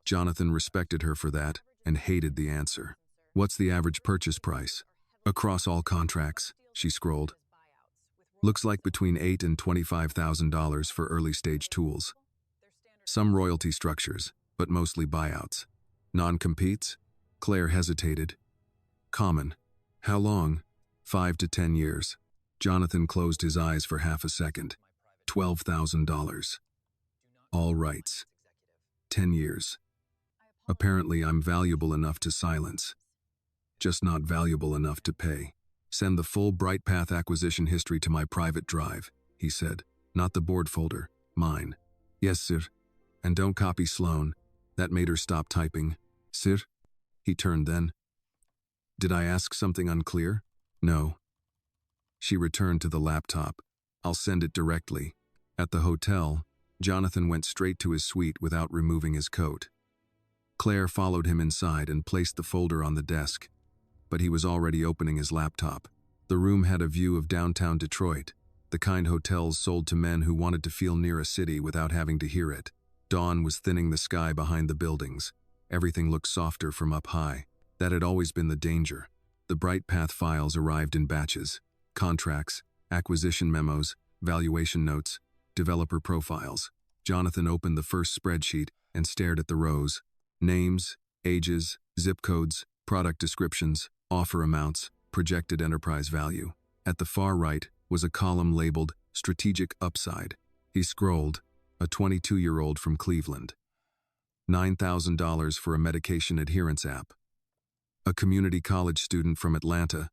A: Jonathan respected her for that and hated the answer. What's the average purchase price? Across all contracts, she scrolled. Looks like between $8,000 and $25,000 for early-stage tools. Some royalty structures, but mostly buyouts. Non-competes? Claire hesitated. Common. How long? 5 to 10 years. Jonathan closed his eyes for half a second. $12,000. All rights. 10 years. Apparently I'm valuable enough to silence. Just not valuable enough to pay. Send the full Bright Path acquisition history to my private drive, he said. Not the board folder. Mine. Yes, sir. And don't copy Sloan. That made her stop typing. Sir? He turned then. Did I ask something unclear? No. She returned to the laptop. I'll send it directly. At the hotel, Jonathan went straight to his suite without removing his coat. Claire followed him inside and placed the folder on the desk, but he was already opening his laptop. The room had a view of downtown Detroit, the kind hotels sold to men who wanted to feel near a city without having to hear it. Dawn was thinning the sky behind the buildings. Everything looked softer from up high. That had always been the danger. The Bright Path files arrived in batches. Contracts, acquisition memos, valuation notes, developer profiles. Jonathan opened the first spreadsheet and stared at the rows. Names, ages, zip codes, product descriptions, offer amounts, projected enterprise value. At the far right was a column labeled Strategic Upside. He scrolled. A 22-year-old from Cleveland. $9,000 for a medication adherence app. A community college student from Atlanta.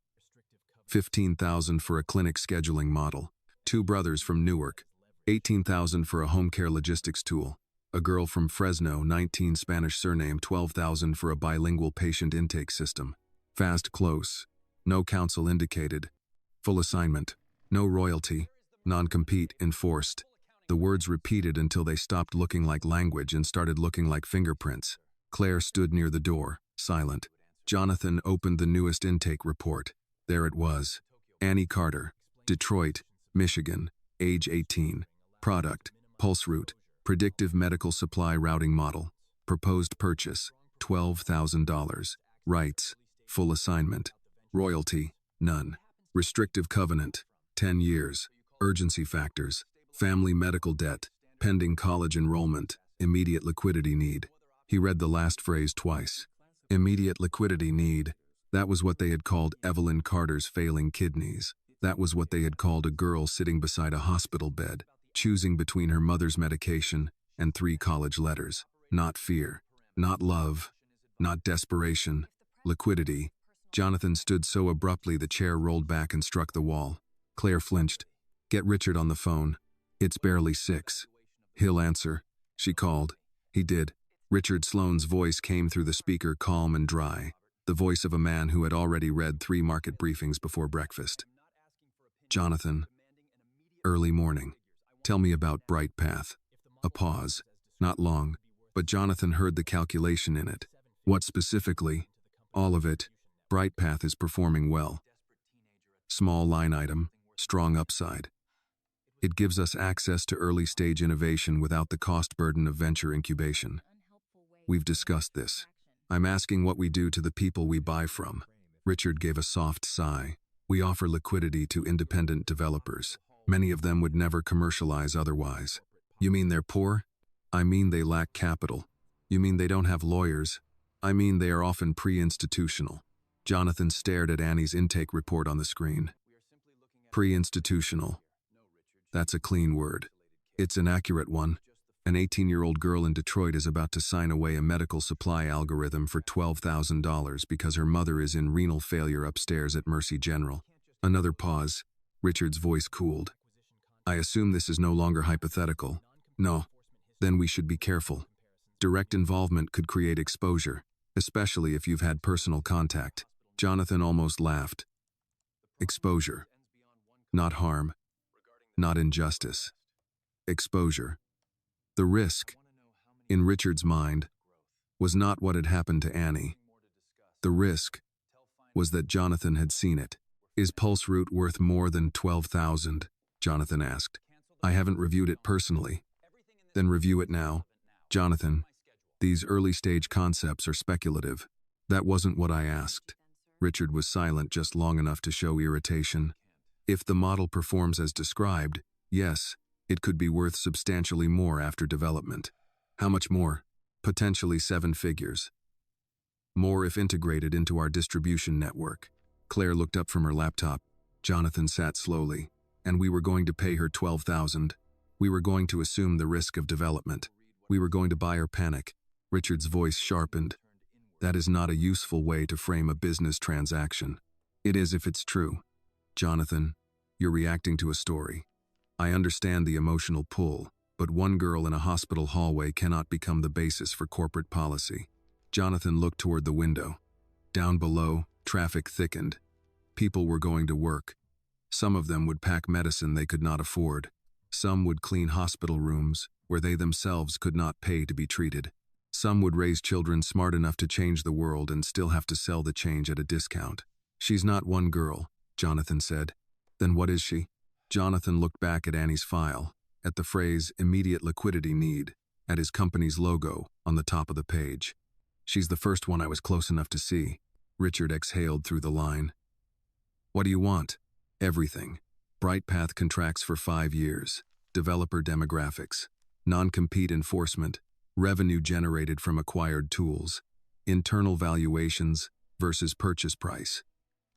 A: $15,000 for a clinic scheduling model. 2 brothers from Newark. $18,000 for a home care logistics tool. A girl from Fresno, 19 Spanish surname, $12,000 for a bilingual patient intake system. Fast close. No counsel indicated. Full assignment. No royalty. Non-compete enforced. The words repeated until they stopped looking like language and started looking like fingerprints. Claire stood near the door, silent. Jonathan opened the newest intake report. There it was. Annie Carter, Detroit, Michigan, age 18. Product, pulse route, predictive medical supply routing model. Proposed purchase, $12,000. Rights, full assignment. Royalty, none. Restrictive covenant, 10 years. Urgency factors, family medical debt, pending college enrollment, immediate liquidity need. He read the last phrase twice. Immediate liquidity need. That was what they had called Evelyn Carter's failing kidneys. That was what they had called a girl sitting beside a hospital bed, choosing between her mother's medication and 3 college letters. Not fear, not love, not desperation. Liquidity. Jonathan stood so abruptly the chair rolled back and struck the wall. Claire flinched. Get Richard on the phone. It's barely 6. He'll answer. She called. He did. Richard Sloane's voice came through the speaker, calm and dry, the voice of a man who had already read 3 market briefings before breakfast. Jonathan. Early morning. Tell me about Bright Path. A pause. Not long, but Jonathan heard the calculation in it. What specifically? All of it. Bright Path is performing well. Small line item, strong upside. It gives us access to early-stage innovation without the cost burden of venture incubation. We've discussed this. I'm asking what we do to the people we buy from. Richard gave a soft sigh. We offer liquidity to independent developers. Many of them would never commercialize otherwise. You mean they're poor? I mean they lack capital. You mean they don't have lawyers? I mean they are often pre-institutional. Jonathan stared at Annie's intake report on the screen. Pre-institutional. That's a clean word. It's an accurate one. An 18-year-old girl in Detroit is about to sign away a medical supply algorithm for $12,000 because her mother is in renal failure upstairs at Mercy General. Another pause. Richard's voice cooled. I assume this is no longer hypothetical. No. Then we should be careful. Direct involvement could create exposure, especially if you've had personal contact. Jonathan almost laughed. Exposure. Not harm. Not injustice. Exposure. The risk, in Richard's mind, was not what had happened to Annie. The risk was that Jonathan had seen it. Is Pulse Route worth more than $12,000? Jonathan asked. I haven't reviewed it personally. Then review it now. Jonathan, these early-stage concepts are speculative. That wasn't what I asked. Richard was silent just long enough to show irritation. If the model performs as described, yes, it could be worth substantially more after development. How much more? Potentially 7 figures. More if integrated into our distribution network. Claire looked up from her laptop. Jonathan sat slowly. And we were going to pay her $12,000. We were going to assume the risk of development. We were going to buy her panic. Richard's voice sharpened. That is not a useful way to frame a business transaction. It is if it's true. Jonathan, you're reacting to a story. I understand the emotional pull, but one girl in a hospital hallway cannot become the basis for corporate policy. Jonathan looked toward the window. Down below, traffic thickened. People were going to work. Some of them would pack medicine they could not afford. Some would clean hospital rooms where they themselves could not pay to be treated. Some would raise children smart enough to change the world and still have to sell the change at a discount. She's not one girl, Jonathan said. Then what is she? Jonathan looked back at Annie's file, at the phrase immediate liquidity need, at his company's logo on the top of the page. She's the first one I was close enough to see. Richard exhaled through the line. What do you want? Everything. Bright Path contracts for 5 years. Developer demographics. Non-compete enforcement. Revenue generated from acquired tools. Internal valuations versus purchase price.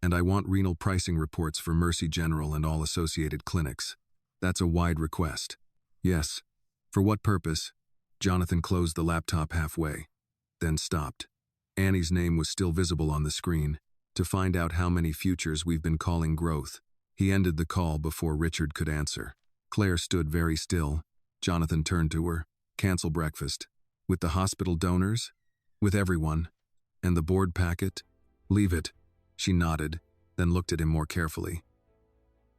A: And I want renal pricing reports for Mercy General and all associated clinics. That's a wide request. Yes. For what purpose? Jonathan closed the laptop halfway, then stopped. Annie's name was still visible on the screen. To find out how many futures we've been calling growth. He ended the call before Richard could answer. Claire stood very still. Jonathan turned to her. Cancel breakfast. With the hospital donors? With everyone. And the board packet? Leave it. She nodded, then looked at him more carefully.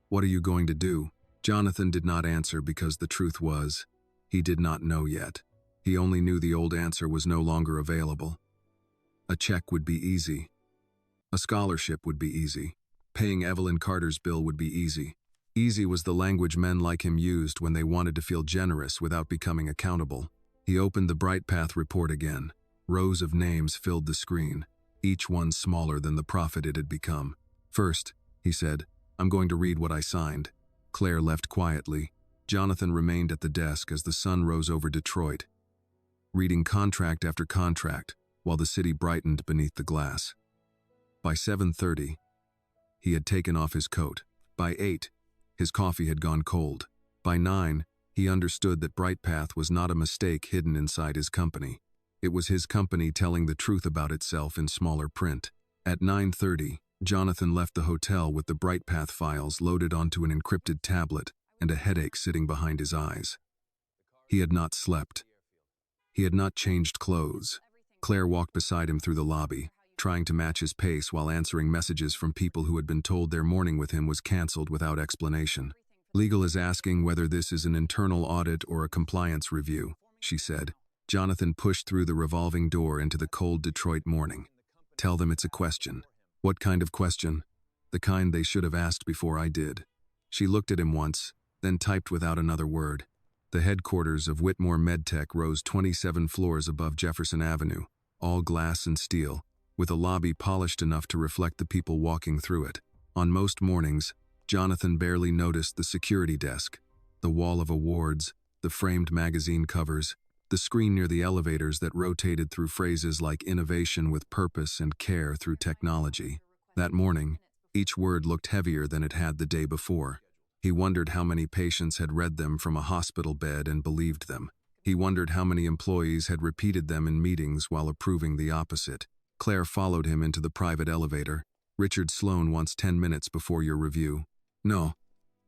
A: "What are you going to do?" Jonathan did not answer because the truth was, he did not know yet. He only knew the old answer was no longer available. A check would be easy. A scholarship would be easy. Paying Evelyn Carter's bill would be easy. Easy was the language men like him used when they wanted to feel generous without becoming accountable. He opened the Bright Path report again. Rows of names filled the screen, each one smaller than the profit it had become. "First," he said, "I'm going to read what I signed." Claire left quietly. Jonathan remained at the desk as the sun rose over Detroit, reading contract after contract while the city brightened beneath the glass. By 7:30, he had taken off his coat. By 8, his coffee had gone cold. By 9, he understood that Bright Path was not a mistake hidden inside his company. It was his company telling the truth about itself in smaller print. At 9:30, Jonathan left the hotel with the Bright Path files loaded onto an encrypted tablet and a headache sitting behind his eyes. He had not slept. He had not changed clothes. Claire walked beside him through the lobby, trying to match his pace while answering messages from people who had been told their morning with him was canceled without explanation. "Legal is asking whether this is an internal audit or a compliance review," she said. Jonathan pushed through the revolving door into the cold Detroit morning. "Tell them it's a question." "What kind of question?" "The kind they should have asked before I did." She looked at him once, then typed without another word. The headquarters of Whitmore MedTech rose 27 floors above Jefferson Avenue, all glass and steel, with a lobby polished enough to reflect the people walking through it. On most mornings, Jonathan barely noticed the security desk, the wall of awards, the framed magazine covers, the screen near the elevators that rotated through phrases like innovation with purpose and care through technology. That morning, each word looked heavier than it had the day before. He wondered how many patients had read them from a hospital bed and believed them. He wondered how many employees had repeated them in meetings while approving the opposite. Claire followed him into the private elevator. "Richard Sloan wants 10 minutes before your review." "No."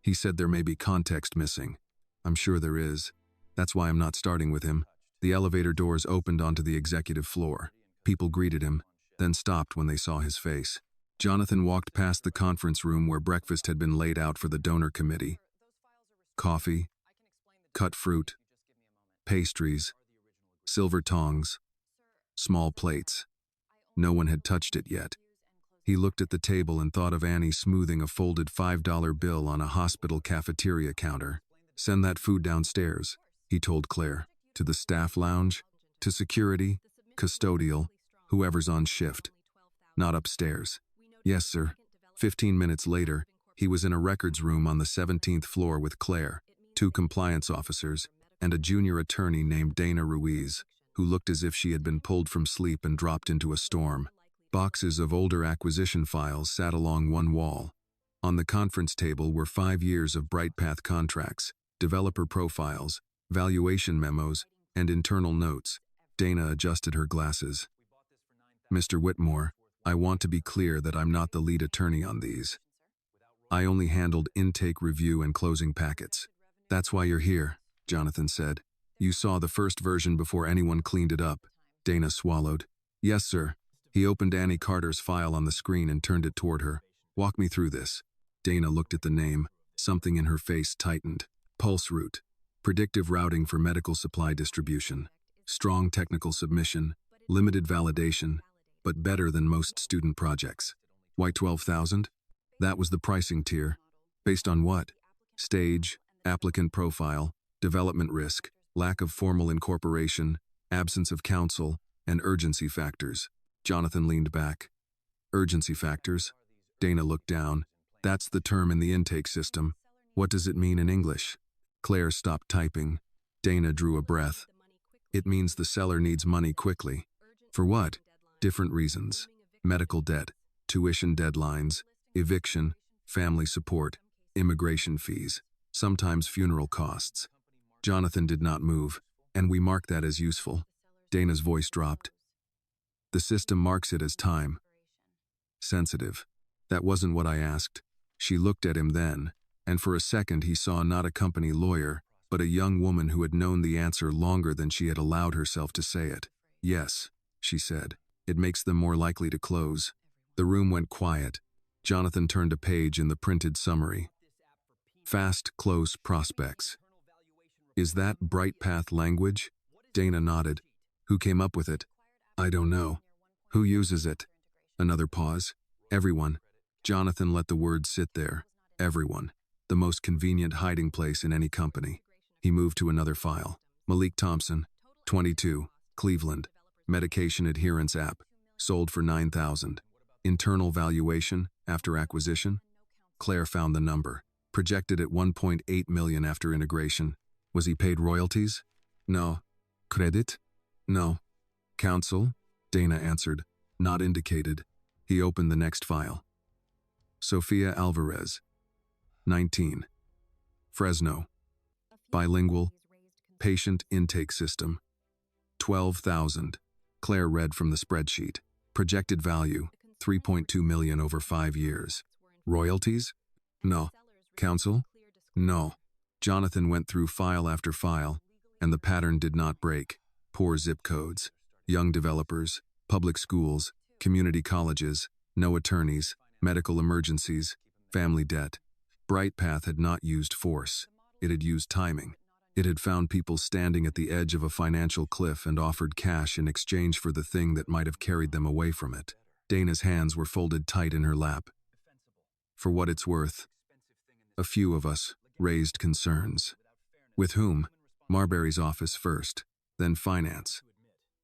A: He said, "There may be context missing." "I'm sure there is. That's why I'm not starting with him." The elevator doors opened onto the executive floor. People greeted him, then stopped when they saw his face. Jonathan walked past the conference room where breakfast had been laid out for the donor committee. Coffee, cut fruit, pastries, silver tongs, small plates. No one had touched it yet. He looked at the table and thought of Annie smoothing a folded $5 bill on a hospital cafeteria counter. "Send that food downstairs," he told Claire. "To the staff lounge, to security, custodial, whoever's on shift. Not upstairs." "Yes, sir." 15 minutes later, he was in a records room on the 17th floor with Claire, 2 compliance officers, and a junior attorney named Dana Ruiz, who looked as if she had been pulled from sleep and dropped into a storm. Boxes of older acquisition files sat along one wall. On the conference table were 5 years of Bright Path contracts, developer profiles, valuation memos, and internal notes. Dana adjusted her glasses. "Mr. Whitmore, I want to be clear that I'm not the lead attorney on these. I only handled intake review and closing packets." "That's why you're here," Jonathan said. "You saw the first version before anyone cleaned it up." Dana swallowed. "Yes, sir." He opened Annie Carter's file on the screen and turned it toward her. "Walk me through this." Dana looked at the name. Something in her face tightened. "Pulse route. Predictive routing for medical supply distribution. Strong technical submission. Limited validation, but better than most student projects. Why 12,000? That was the pricing tier. Based on what? Stage, applicant profile, development risk, lack of formal incorporation, absence of counsel, and urgency factors. Jonathan leaned back. "Urgency factors?" Dana looked down. "That's the term in the intake system. What does it mean in English?" Claire stopped typing. Dana drew a breath. "It means the seller needs money quickly." "For what?" "Different reasons. Medical debt, tuition deadlines, eviction, family support, immigration fees, sometimes funeral costs." Jonathan did not move, "And we mark that as useful." Dana's voice dropped. "The system marks it as time. Sensitive." "That wasn't what I asked." She looked at him then, and for a second he saw not a company lawyer, but a young woman who had known the answer longer than she had allowed herself to say it. "Yes," she said. "It makes them more likely to close." The room went quiet. Jonathan turned a page in the printed summary. Fast, close prospects. Is that bright path language? Dana nodded. Who came up with it? I don't know. Who uses it? Another pause. Everyone. Jonathan let the word sit there. Everyone. The most convenient hiding place in any company. He moved to another file. Malik Thompson, 22, Cleveland. Medication adherence app. Sold for $9,000. Internal valuation after acquisition? Claire found the number. Projected at $1.8 million after integration. Was he paid royalties? No. Credit? No. Counsel? Dana answered. Not indicated. He opened the next file. Sofia Alvarez, 19. Fresno. Bilingual. Patient intake system. 12,000. Claire read from the spreadsheet. Projected value, 3.2 million over 5 years. Royalties? No. Counsel? No. Jonathan went through file after file, and the pattern did not break. Poor zip codes. Young developers. Public schools. Community colleges. No attorneys. Medical emergencies. Family debt. Brightpath had not used force. It had used timing. It had found people standing at the edge of a financial cliff and offered cash in exchange for the thing that might have carried them away from it. Dana's hands were folded tight in her lap. For what it's worth, a few of us raised concerns. With whom? Marbury's office first, then finance.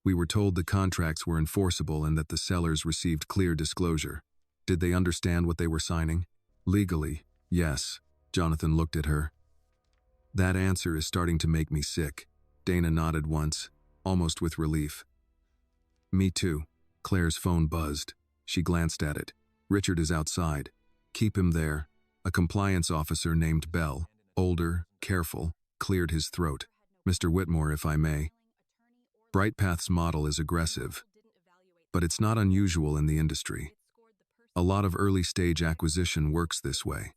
A: We were told the contracts were enforceable and that the sellers received clear disclosure. Did they understand what they were signing? Legally, yes. Jonathan looked at her. That answer is starting to make me sick. Dana nodded once, almost with relief. Me too. Claire's phone buzzed. She glanced at it. Richard is outside. Keep him there. A compliance officer named Bell, older, careful, cleared his throat. Mr. Whitmore, if I may. Brightpath's model is aggressive, but it's not unusual in the industry. A lot of early-stage acquisition works this way.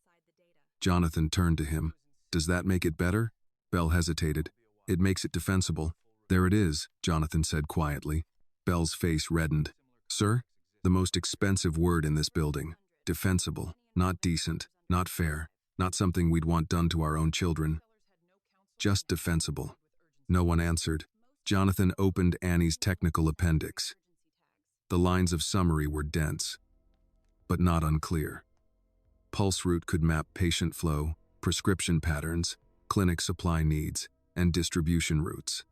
A: Jonathan turned to him. Does that make it better? Bell hesitated. It makes it defensible. There it is, Jonathan said quietly. Bell's face reddened. Sir? The most expensive word in this building. Defensible. Not decent. Not fair. Not something we'd want done to our own children. Just defensible. No one answered. Jonathan opened Annie's technical appendix. The lines of summary were dense, but not unclear. Pulse route could map patient flow, prescription patterns, clinic supply needs, and distribution routes.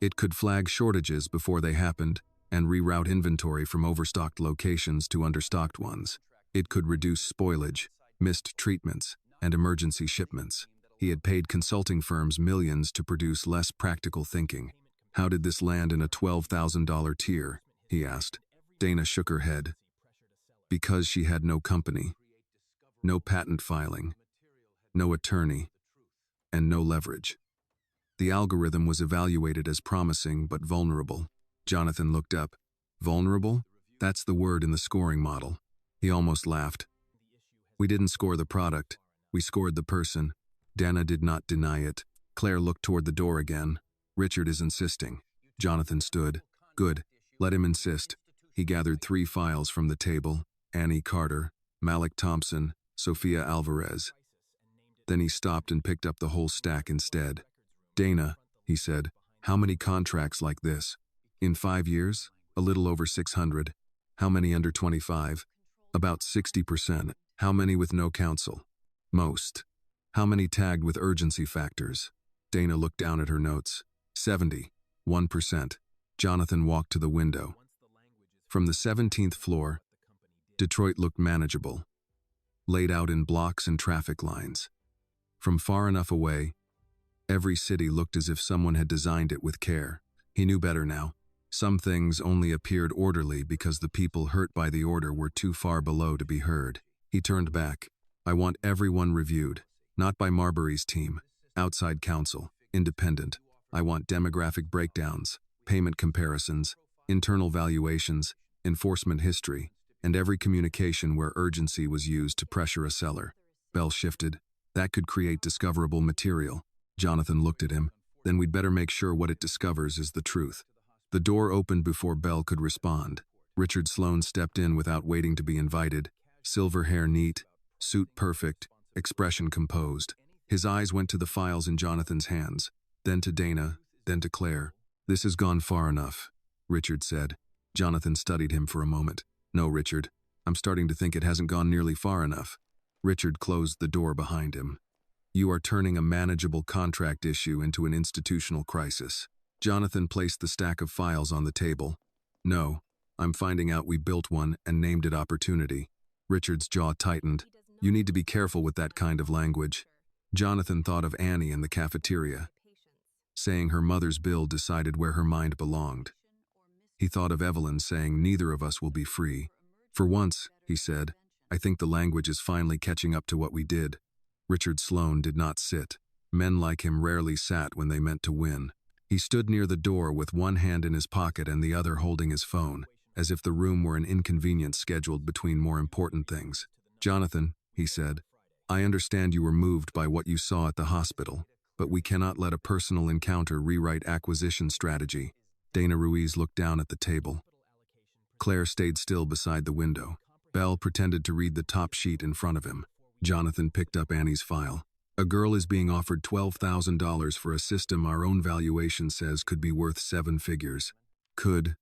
A: It could flag shortages before they happened and reroute inventory from overstocked locations to understocked ones. It could reduce spoilage, missed treatments, and emergency shipments. He had paid consulting firms millions to produce less practical thinking. How did this land in a $12,000 tier? He asked. Dana shook her head. Because she had no company, no patent filing, no attorney, and no leverage. The algorithm was evaluated as promising but vulnerable. Jonathan looked up. Vulnerable? That's the word in the scoring model. He almost laughed. We didn't score the product. We scored the person. Dana did not deny it. Claire looked toward the door again. Richard is insisting. Jonathan stood. Good. Let him insist. He gathered 3 files from the table. Annie Carter, Malik Thompson, Sofia Alvarez. Then he stopped and picked up the whole stack instead. Dana, he said, how many contracts like this? In 5 years? A little over 600. How many under 25? About 60%. How many with no counsel? Most. How many tagged with urgency factors? Dana looked down at her notes. 70. 1%. Jonathan walked to the window. From the 17th floor, Detroit looked manageable, laid out in blocks and traffic lines. From far enough away, every city looked as if someone had designed it with care. He knew better now. Some things only appeared orderly because the people hurt by the order were too far below to be heard. He turned back. I want everyone reviewed, not by Marbury's team, outside counsel, independent. I want demographic breakdowns, payment comparisons, internal valuations, enforcement history, and every communication where urgency was used to pressure a seller. Bell shifted. That could create discoverable material. Jonathan looked at him. Then we'd better make sure what it discovers is the truth. The door opened before Bell could respond. Richard Sloane stepped in without waiting to be invited, silver hair neat, suit perfect, expression composed. His eyes went to the files in Jonathan's hands, then to Dana, then to Claire. "This has gone far enough," Richard said. Jonathan studied him for a moment. "No, Richard, I'm starting to think it hasn't gone nearly far enough." Richard closed the door behind him. "You are turning a manageable contract issue into an institutional crisis." Jonathan placed the stack of files on the table. "No, I'm finding out we built one and named it Opportunity." Richard's jaw tightened. "You need to be careful with that kind of language." Jonathan thought of Annie in the cafeteria, saying her mother's bill decided where her mind belonged. He thought of Evelyn saying neither of us will be free. "For once," he said, "I think the language is finally catching up to what we did." Richard Sloane did not sit. Men like him rarely sat when they meant to win. He stood near the door with one hand in his pocket and the other holding his phone, as if the room were an inconvenience scheduled between more important things. "Jonathan," he said, "I understand you were moved by what you saw at the hospital, but we cannot let a personal encounter rewrite acquisition strategy." Dana Ruiz looked down at the table. Claire stayed still beside the window. Bell pretended to read the top sheet in front of him. Jonathan picked up Annie's file. "A girl is being offered $12,000 for a system our own valuation says could be worth 7 figures. Could,"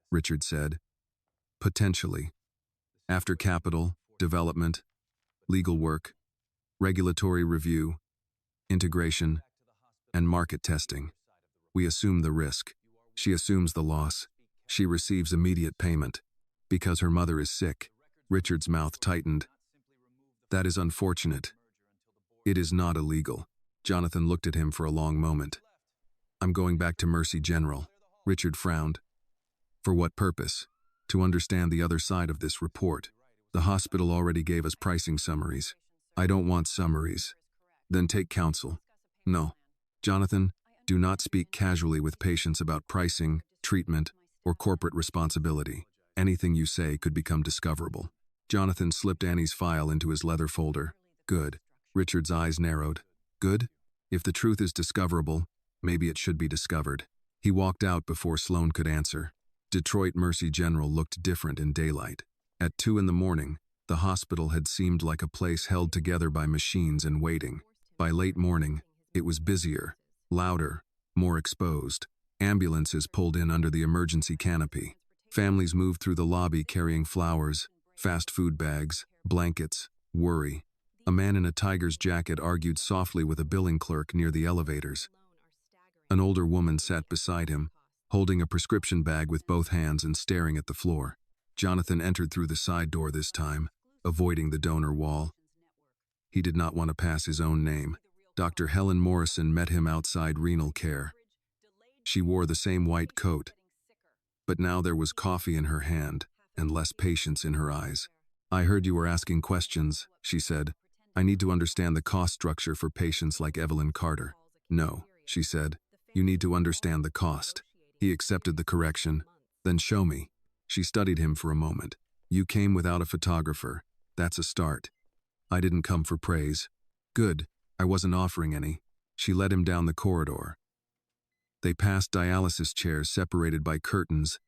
A: Richard said. "Potentially. After capital, development, legal work, regulatory review, integration, and market testing. We assume the risk. She assumes the loss. She receives immediate payment. Because her mother is sick." Richard's mouth tightened. "That is unfortunate. It is not illegal." Jonathan looked at him for a long moment. "I'm going back to Mercy General." Richard frowned. "For what purpose?" "To understand the other side of this report. The hospital already gave us pricing summaries." "I don't want summaries." "Then take counsel." "No. Jonathan, do not speak casually with patients about pricing, treatment, or corporate responsibility. Anything you say could become discoverable." Jonathan slipped Annie's file into his leather folder. "Good." Richard's eyes narrowed. "Good? If the truth is discoverable, maybe it should be discovered." He walked out before Sloane could answer. Detroit Mercy General looked different in daylight. At 2 a.m, the hospital had seemed like a place held together by machines and waiting. By late morning, it was busier, louder, more exposed. Ambulances pulled in under the emergency canopy. Families moved through the lobby carrying flowers, fast food bags, blankets, worry. A man in a tiger's jacket argued softly with a billing clerk near the elevators. An older woman sat beside him, holding a prescription bag with both hands and staring at the floor. Jonathan entered through the side door this time, avoiding the donor wall. He did not want to pass his own name. Dr. Helen Morrison met him outside renal care. She wore the same white coat, but now there was coffee in her hand and less patience in her eyes. "I heard you were asking questions," she said. "I need to understand the cost structure for patients like Evelyn Carter." "No," she said. "You need to understand the cost." He accepted the correction. "Then show me." She studied him for a moment. "You came without a photographer. That's a start." "I didn't come for praise." "Good. I wasn't offering any." She led him down the corridor. They passed dialysis chairs separated by curtains,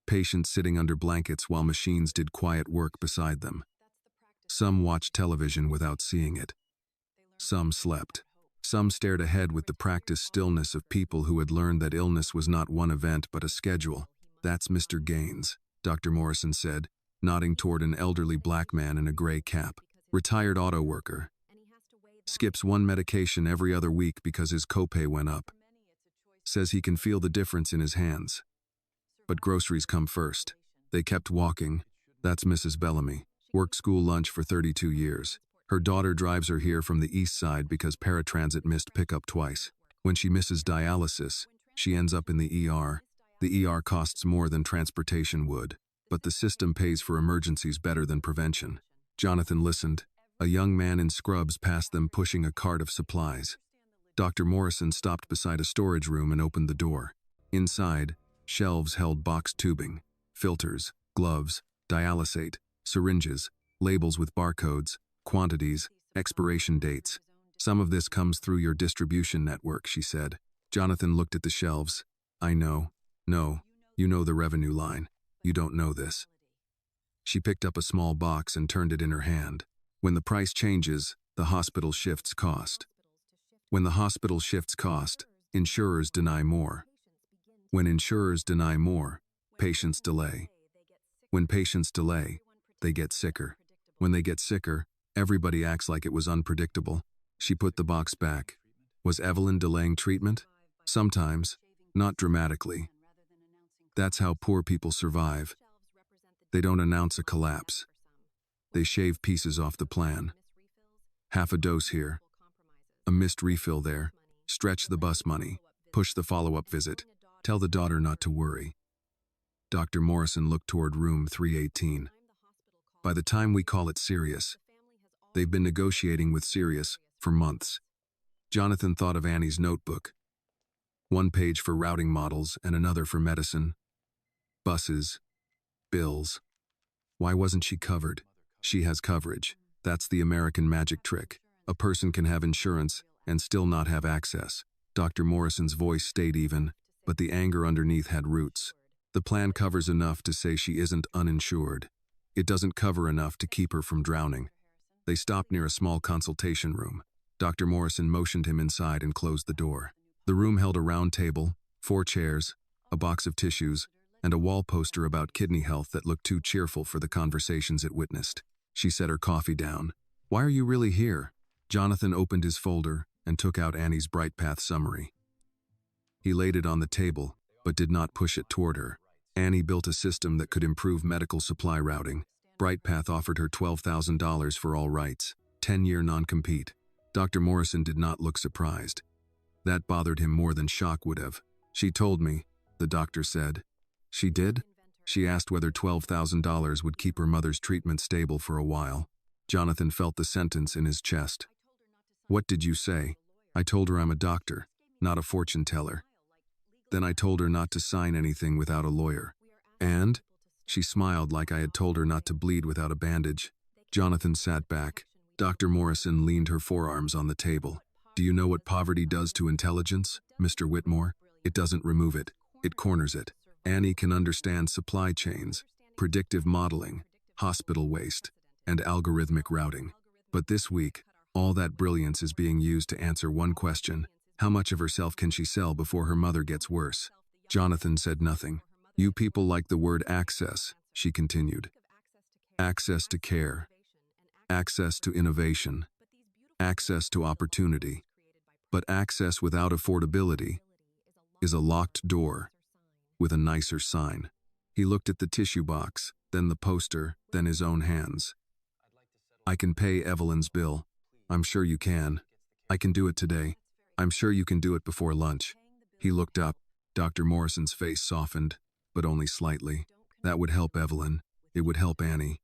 A: patients sitting under blankets while machines did quiet work beside them. Some watched television without seeing it. Some slept. Some stared ahead with the practiced stillness of people who had learned that illness was not one event but a schedule. "That's Mr. Gaines," Dr. Morrison said, nodding toward an elderly black man in a gray cap. "Retired auto worker. Skips one medication every other week because his copay went up. Says he can feel the difference in his hands. But groceries come first." They kept walking. "That's Mrs. Bellamy. Worked school lunch for 32 years. Her daughter drives her here from the east side because paratransit missed pickup twice. When she misses dialysis, she ends up in the ER. The ER costs more than transportation would, but the system pays for emergencies better than prevention." Jonathan listened. A young man in scrubs passed them pushing a cart of supplies. Dr. Morrison stopped beside a storage room and opened the door. Inside, shelves held box tubing, filters, gloves, dialysate, syringes, labels with barcodes, quantities, expiration dates. "Some of this comes through your distribution network," she said. Jonathan looked at the shelves. "I know. No, you know the revenue line. You don't know this. She picked up a small box and turned it in her hand. When the price changes, the hospital shifts cost. When the hospital shifts cost, insurers deny more. When insurers deny more, patients delay. When patients delay, they get sicker. When they get sicker, everybody acts like it was unpredictable. She put the box back. Was Evelyn delaying treatment? Sometimes, not dramatically. That's how poor people survive. They don't announce a collapse. They shave pieces off the plan. Half a dose here, a missed refill there, stretch the bus money, push the follow-up visit, tell the daughter not to worry. Dr. Morrison looked toward room 318. By the time we call it serious, they've been negotiating with Sirius for months. Jonathan thought of Annie's notebook. One page for routing models and another for medicine. Buses. Bills. Why wasn't she covered? She has coverage. That's the American magic trick. A person can have insurance and still not have access. Dr. Morrison's voice stayed even, but the anger underneath had roots. The plan covers enough to say she isn't uninsured. It doesn't cover enough to keep her from drowning. They stopped near a small consultation room. Dr. Morrison motioned him inside and closed the door. The room held a round table, 4 chairs, a box of tissues, and a wall poster about kidney health that looked too cheerful for the conversations it witnessed. She set her coffee down. "Why are you really here?" Jonathan opened his folder and took out Annie's BrightPath summary. He laid it on the table, but did not push it toward her. Annie built a system that could improve medical supply routing. BrightPath offered her $12,000 for all rights, 10-year non-compete. Dr. Morrison did not look surprised. That bothered him more than shock would have. "She told me," the doctor said. "She did?" She asked whether $12,000 would keep her mother's treatment stable for a while. Jonathan felt the sentence in his chest. "What did you say?" "I told her I'm a doctor, not a fortune teller. Then I told her not to sign anything without a lawyer." "And?" She smiled like I had told her not to bleed without a bandage. Jonathan sat back. Dr. Morrison leaned her forearms on the table. "Do you know what poverty does to intelligence, Mr. Whitmore? It doesn't remove it. It corners it. Annie can understand supply chains, predictive modeling, hospital waste, and algorithmic routing. But this week, all that brilliance is being used to answer one question: how much of herself can she sell before her mother gets worse?" Jonathan said nothing. "You people like the word access," she continued. "Access to care, access to innovation, access to opportunity. But access without affordability is a locked door with a nicer sign." He looked at the tissue box, then the poster, then his own hands. "I can pay Evelyn's bill. I'm sure you can. I can do it today. I'm sure you can do it before lunch." He looked up. Dr. Morrison's face softened, but only slightly. "That would help Evelyn. It would help Annie.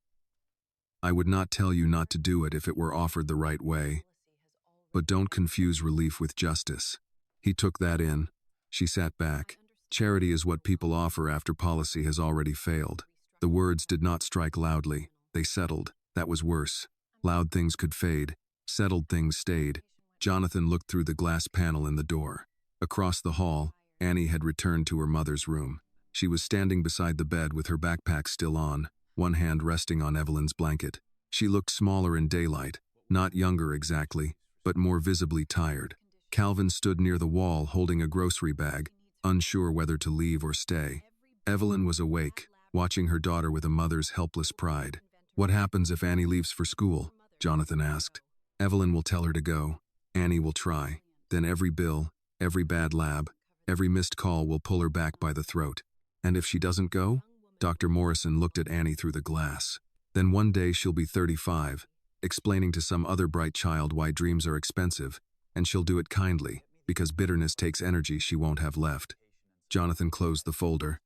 A: I would not tell you not to do it if it were offered the right way. But don't confuse relief with justice." He took that in. She sat back. "Charity is what people offer after policy has already failed." The words did not strike loudly. They settled. That was worse. Loud things could fade. Settled things stayed. Jonathan looked through the glass panel in the door. Across the hall, Annie had returned to her mother's room. She was standing beside the bed with her backpack still on, one hand resting on Evelyn's blanket. She looked smaller in daylight, not younger exactly, but more visibly tired. Calvin stood near the wall holding a grocery bag, unsure whether to leave or stay. Evelyn was awake, watching her daughter with a mother's helpless pride. "What happens if Annie leaves for school?" Jonathan asked. "Evelyn will tell her to go. Annie will try. Then every bill, every bad lab, every missed call will pull her back by the throat. And if she doesn't go?" Dr. Morrison looked at Annie through the glass. "Then one day she'll be 35, explaining to some other bright child why dreams are expensive, and she'll do it kindly, because bitterness takes energy she won't have left." Jonathan closed the folder.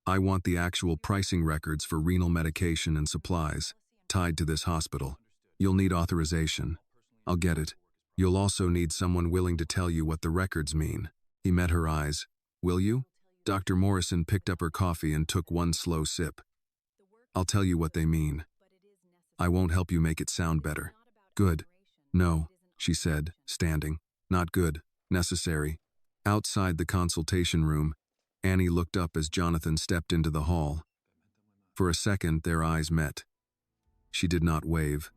A: "I want the actual pricing records for renal medication and supplies tied to this hospital. You'll need authorization. I'll get it. You'll also need someone willing to tell you what the records mean." He met her eyes. "Will you?" Dr. Morrison picked up her coffee and took one slow sip. "I'll tell you what they mean. I won't help you make it sound better." "Good." "No," she said, standing. "Not good. Necessary." Outside the consultation room, Annie looked up as Jonathan stepped into the hall. For a second, their eyes met. She did not wave.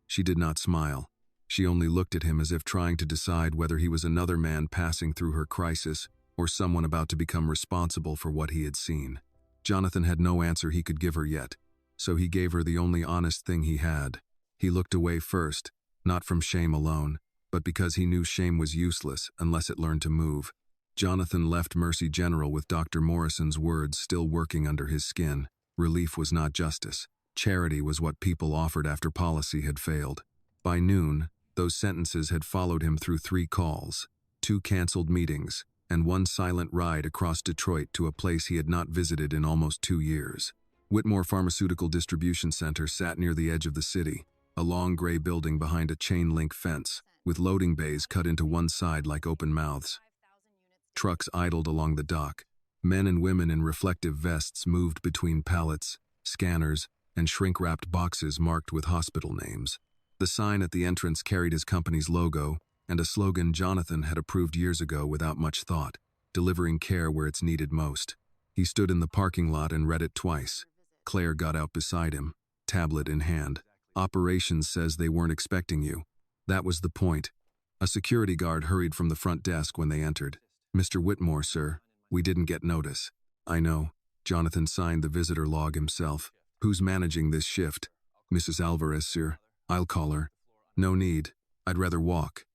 A: She did not smile. She only looked at him as if trying to decide whether he was another man passing through her crisis or someone about to become responsible for what he had seen. Jonathan had no answer he could give her yet, so he gave her the only honest thing he had. He looked away first, not from shame alone, but because he knew shame was useless unless it learned to move. Jonathan left Mercy General with Dr. Morrison's words still working under his skin. Relief was not justice. Charity was what people offered after policy had failed. By noon, those sentences had followed him through 3 calls, 2 canceled meetings, and 1 silent ride across Detroit to a place he had not visited in almost 2 years. Whitmore Pharmaceutical Distribution Center sat near the edge of the city, a long gray building behind a chain-link fence, with loading bays cut into one side like open mouths. Trucks idled along the dock. Men and women in reflective vests moved between pallets, scanners, and shrink-wrapped boxes marked with hospital names. The sign at the entrance carried his company's logo and a slogan Jonathan had approved years ago without much thought, delivering care where it's needed most. He stood in the parking lot and read it twice. Claire got out beside him, tablet in hand. Operations says they weren't expecting you. That was the point. A security guard hurried from the front desk when they entered. Mr. Whitmore, sir. We didn't get notice. I know. Jonathan signed the visitor log himself. Who's managing this shift? Mrs. Alvarez, sir. I'll call her. No need. I'd rather walk.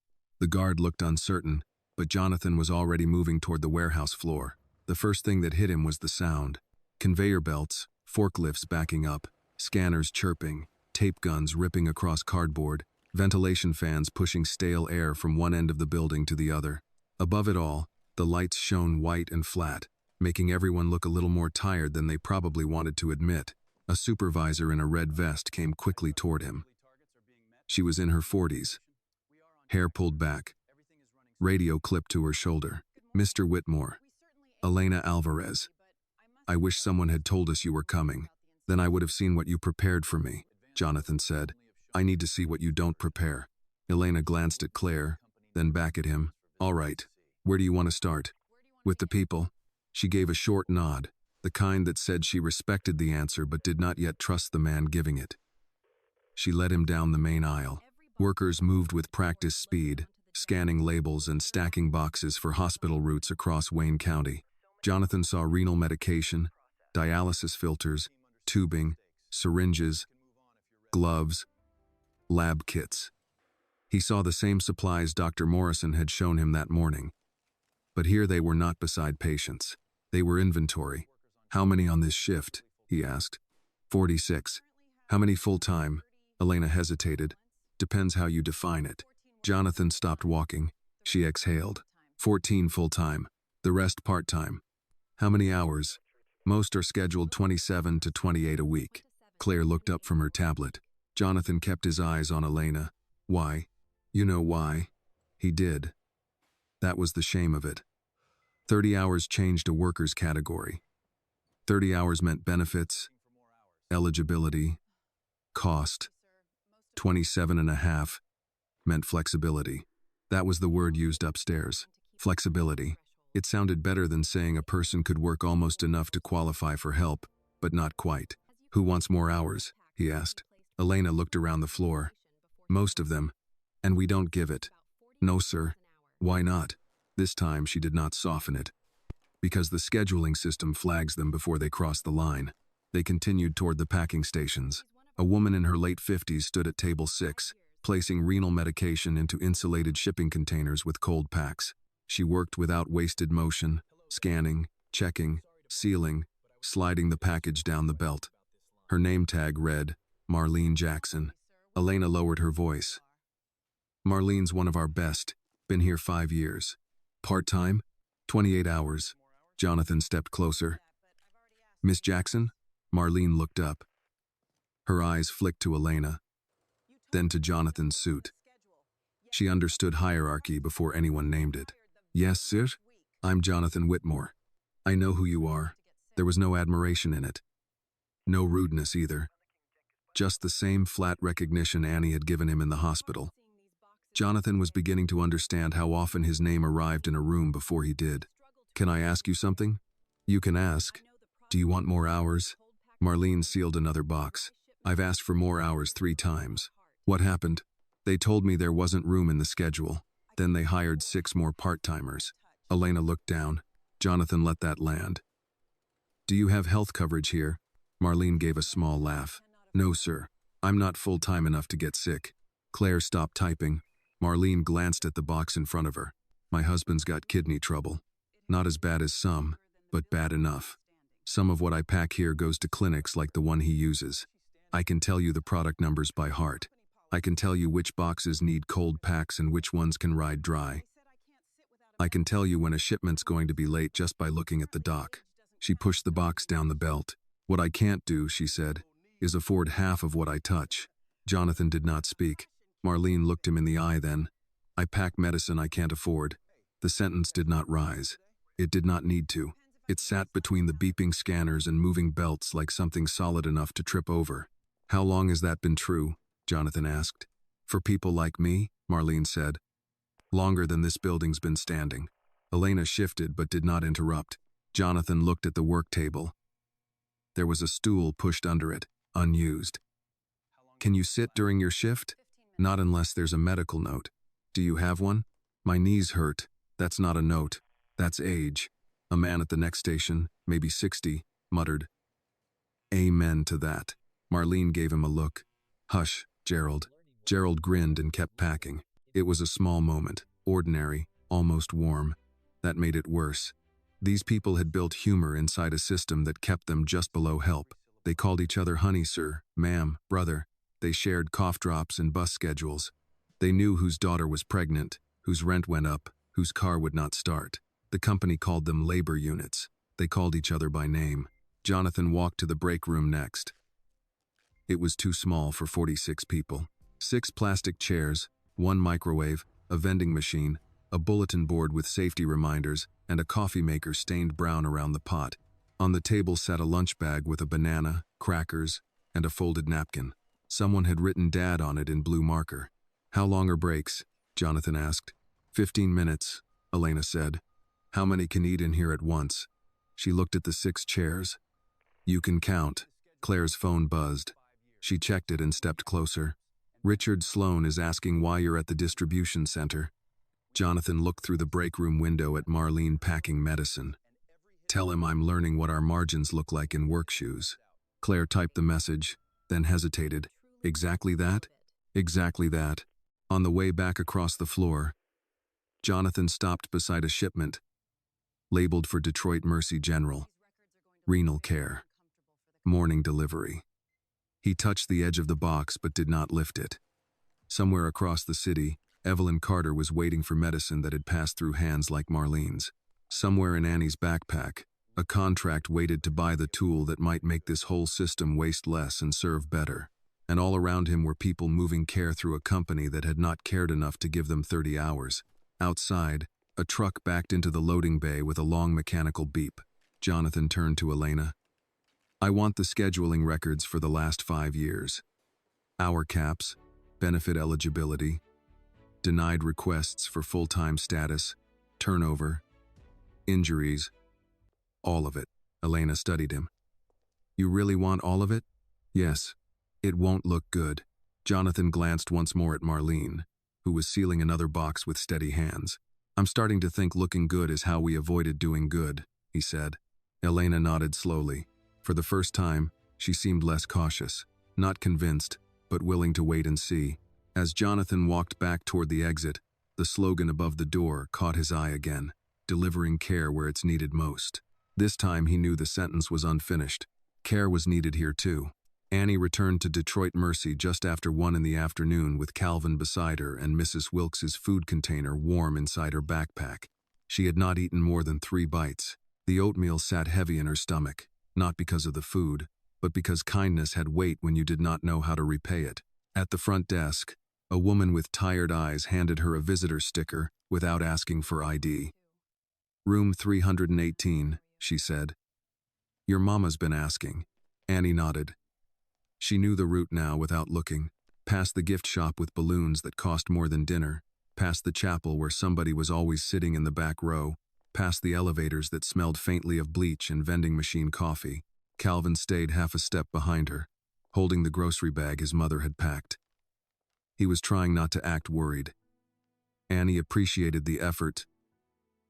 A: The guard looked uncertain, but Jonathan was already moving toward the warehouse floor. The first thing that hit him was the sound. Conveyor belts, forklifts backing up, scanners chirping, tape guns ripping across cardboard, ventilation fans pushing stale air from one end of the building to the other. Above it all, the lights shone white and flat, making everyone look a little more tired than they probably wanted to admit. A supervisor in a red vest came quickly toward him. She was in her 40s. Hair pulled back. Radio clipped to her shoulder. Mr. Whitmore. Elena Alvarez. I wish someone had told us you were coming. Then I would have seen what you prepared for me, Jonathan said. I need to see what you don't prepare. Elena glanced at Claire, then back at him. All right. Where do you want to start? With the people? She gave a short nod, the kind that said she respected the answer but did not yet trust the man giving it. She led him down the main aisle. Workers moved with practiced speed, scanning labels and stacking boxes for hospital routes across Wayne County. Jonathan saw renal medication, dialysis filters, tubing, syringes, gloves, lab kits. He saw the same supplies Dr. Morrison had shown him that morning. But here they were not beside patients. They were inventory. How many on this shift? He asked. 46. How many full-time? Elena hesitated. Depends how you define it. Jonathan stopped walking. She exhaled. 14 full-time. The rest part-time. How many hours? Most are scheduled 27 to 28 a week. Claire looked up from her tablet. Jonathan kept his eyes on Elena. Why? You know why? He did. That was the shame of it. 30 hours changed a worker's category. 30 hours meant benefits, eligibility, cost. 27.5 meant flexibility. That was the word used upstairs. Flexibility. It sounded better than saying a person could work almost enough to qualify for help, but not quite. Who wants more hours? He asked. Elena looked around the floor. Most of them. And we don't give it. No, sir. Why not? This time she did not soften it. Because the scheduling system flags them before they cross the line. They continued toward the packing stations. A woman in her late 50s stood at table 6, placing renal medication into insulated shipping containers with cold packs. She worked without wasted motion, scanning, checking, sealing, sliding the package down the belt. Her name tag read, Marlene Jackson. Elena lowered her voice. Marlene's one of our best. Been here 5 years. Part-time? 28 hours. Jonathan stepped closer. Miss Jackson? Marlene looked up. Her eyes flicked to Elena, then to Jonathan's suit. She understood hierarchy before anyone named it. Yes, sir? I'm Jonathan Whitmore. I know who you are. There was no admiration in it. No rudeness either. Just the same flat recognition Annie had given him in the hospital. Jonathan was beginning to understand how often his name arrived in a room before he did. Can I ask you something? You can ask. Do you want more hours? Marlene sealed another box. I've asked for more hours 3 times. What happened? They told me there wasn't room in the schedule. Then they hired 6 more part-timers. Elena looked down. Jonathan let that land. Do you have health coverage here? Marlene gave a small laugh. No, sir. I'm not full-time enough to get sick. Claire stopped typing. Marlene glanced at the box in front of her. My husband's got kidney trouble. Not as bad as some, but bad enough. Some of what I pack here goes to clinics like the one he uses. I can tell you the product numbers by heart. I can tell you which boxes need cold packs and which ones can ride dry. I can tell you when a shipment's going to be late just by looking at the dock. She pushed the box down the belt. What I can't do, she said, is afford half of what I touch. Jonathan did not speak. Marlene looked him in the eye then. I pack medicine I can't afford. The sentence did not rise. It did not need to. It sat between the beeping scanners and moving belts like something solid enough to trip over. How long has that been true? Jonathan asked. For people like me, Marlene said. Longer than this building's been standing. Elena shifted but did not interrupt. Jonathan looked at the work table. There was a stool pushed under it, unused. Can you sit during your shift? Not unless there's a medical note. Do you have one? My knees hurt. That's not a note. That's age. A man at the next station, maybe 60, muttered. Amen to that. Marlene gave him a look. Hush, Gerald. Gerald grinned and kept packing. It was a small moment, ordinary, almost warm. That made it worse. These people had built humor inside a system that kept them just below help. They called each other honey, sir, ma'am, brother. They shared cough drops and bus schedules. They knew whose daughter was pregnant, whose rent went up, whose car would not start. The company called them labor units. They called each other by name. Jonathan walked to the break room next. It was too small for 46 people. 6 plastic chairs, 1 microwave, a vending machine, a bulletin board with safety reminders, and a coffee maker stained brown around the pot. On the table sat a lunch bag with a banana, crackers, and a folded napkin. Someone had written Dad on it in blue marker. How long are breaks? Jonathan asked. 15 minutes, Elena said. How many can eat in here at once? She looked at the 6 chairs. You can count. Claire's phone buzzed. She checked it and stepped closer. Richard Sloan is asking why you're at the distribution center. Jonathan looked through the break room window at Marlene packing medicine. Tell him I'm learning what our margins look like in work shoes. Claire typed the message, then hesitated. Exactly that? Exactly that. On the way back across the floor, Jonathan stopped beside a shipment, labeled for Detroit Mercy General. Renal care. Morning delivery. He touched the edge of the box but did not lift it. Somewhere across the city, Evelyn Carter was waiting for medicine that had passed through hands like Marlene's. Somewhere in Annie's backpack, a contract waited to buy the tool that might make this whole system waste less and serve better. And all around him were people moving care through a company that had not cared enough to give them 30 hours. Outside, a truck backed into the loading bay with a long mechanical beep. Jonathan turned to Elena. I want the scheduling records for the last 5 years. Hour caps, benefit eligibility, denied requests for full-time status, turnover, injuries, all of it. Elena studied him. You really want all of it? Yes. It won't look good. Jonathan glanced once more at Marlene, who was sealing another box with steady hands. I'm starting to think looking good is how we avoided doing good, he said. Elena nodded slowly. For the first time, she seemed less cautious, not convinced, but willing to wait and see. As Jonathan walked back toward the exit, the slogan above the door caught his eye again, delivering care where it's needed most. This time he knew the sentence was unfinished. Care was needed here too. Annie returned to Detroit Mercy just after 1 in the afternoon with Calvin beside her and Mrs. Wilkes's food container warm inside her backpack. She had not eaten more than 3 bites. The oatmeal sat heavy in her stomach, not because of the food, but because kindness had weight when you did not know how to repay it. At the front desk, a woman with tired eyes handed her a visitor sticker without asking for ID. Room 318, she said. Your mama's been asking. Annie nodded. She knew the route now without looking, past the gift shop with balloons that cost more than dinner, past the chapel where somebody was always sitting in the back row, past the elevators that smelled faintly of bleach and vending machine coffee. Calvin stayed half a step behind her, holding the grocery bag his mother had packed. He was trying not to act worried. Annie appreciated the effort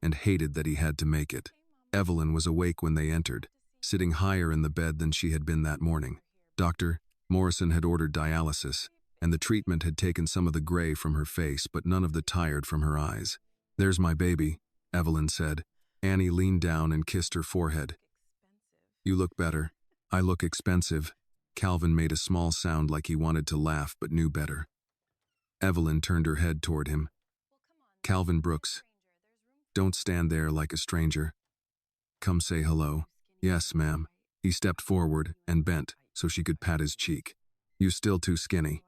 A: and hated that he had to make it. Evelyn was awake when they entered, sitting higher in the bed than she had been that morning. Dr. Morrison had ordered dialysis, and the treatment had taken some of the gray from her face but none of the tired from her eyes. "There's my baby," Evelyn said. Annie leaned down and kissed her forehead. "You look better." "I look expensive." Calvin made a small sound like he wanted to laugh but knew better. Evelyn turned her head toward him. "Calvin Brooks, don't stand there like a stranger. Come say hello." "Yes, ma'am." He stepped forward and bent so she could pat his cheek. "You still too skinny."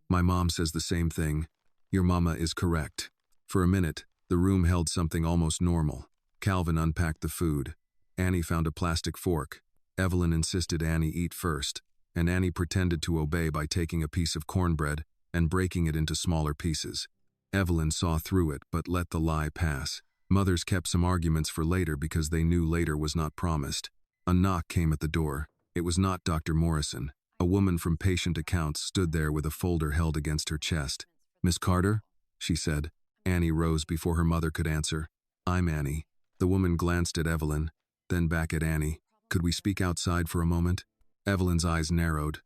A: "My mom says the same thing." "Your mama is correct." For a minute, the room held something almost normal. Calvin unpacked the food. Annie found a plastic fork. Evelyn insisted Annie eat first, and Annie pretended to obey by taking a piece of cornbread and breaking it into smaller pieces. Evelyn saw through it but let the lie pass. Mothers kept some arguments for later because they knew later was not promised. A knock came at the door. It was not Dr. Morrison. A woman from patient accounts stood there with a folder held against her chest. "Miss Carter?" she said. Annie rose before her mother could answer. "I'm Annie." The woman glanced at Evelyn, then back at Annie. "Could we speak outside for a moment?" Evelyn's eyes narrowed.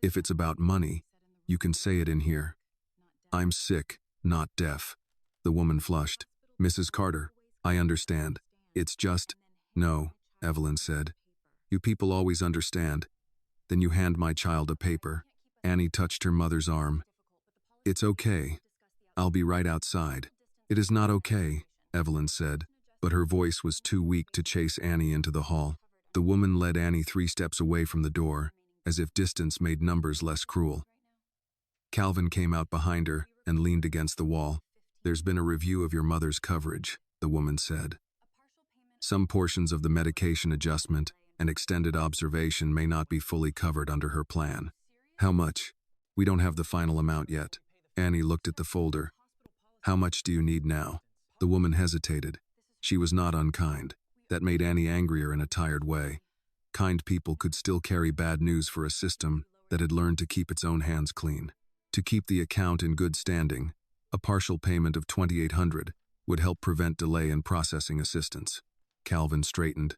A: "If it's about money, you can say it in here." "I'm sick, not deaf." The woman flushed. "Mrs. Carter, I understand. It's just—" "No," Evelyn said. "You people always understand. Then you hand my child a paper." Annie touched her mother's arm. "It's okay. I'll be right outside." "It is not okay," Evelyn said, but her voice was too weak to chase Annie into the hall. The woman led Annie 3 steps away from the door, as if distance made numbers less cruel. Calvin came out behind her and leaned against the wall. "There's been a review of your mother's coverage," the woman said. "Some portions of the medication adjustment and extended observation may not be fully covered under her plan." "How much?" "We don't have the final amount yet." Annie looked at the folder. "How much do you need now?" The woman hesitated. She was not unkind. That made Annie angrier in a tired way. Kind people could still carry bad news for a system that had learned to keep its own hands clean. To keep the account in good standing, a partial payment of $2,800 would help prevent delay in processing assistance. Calvin straightened.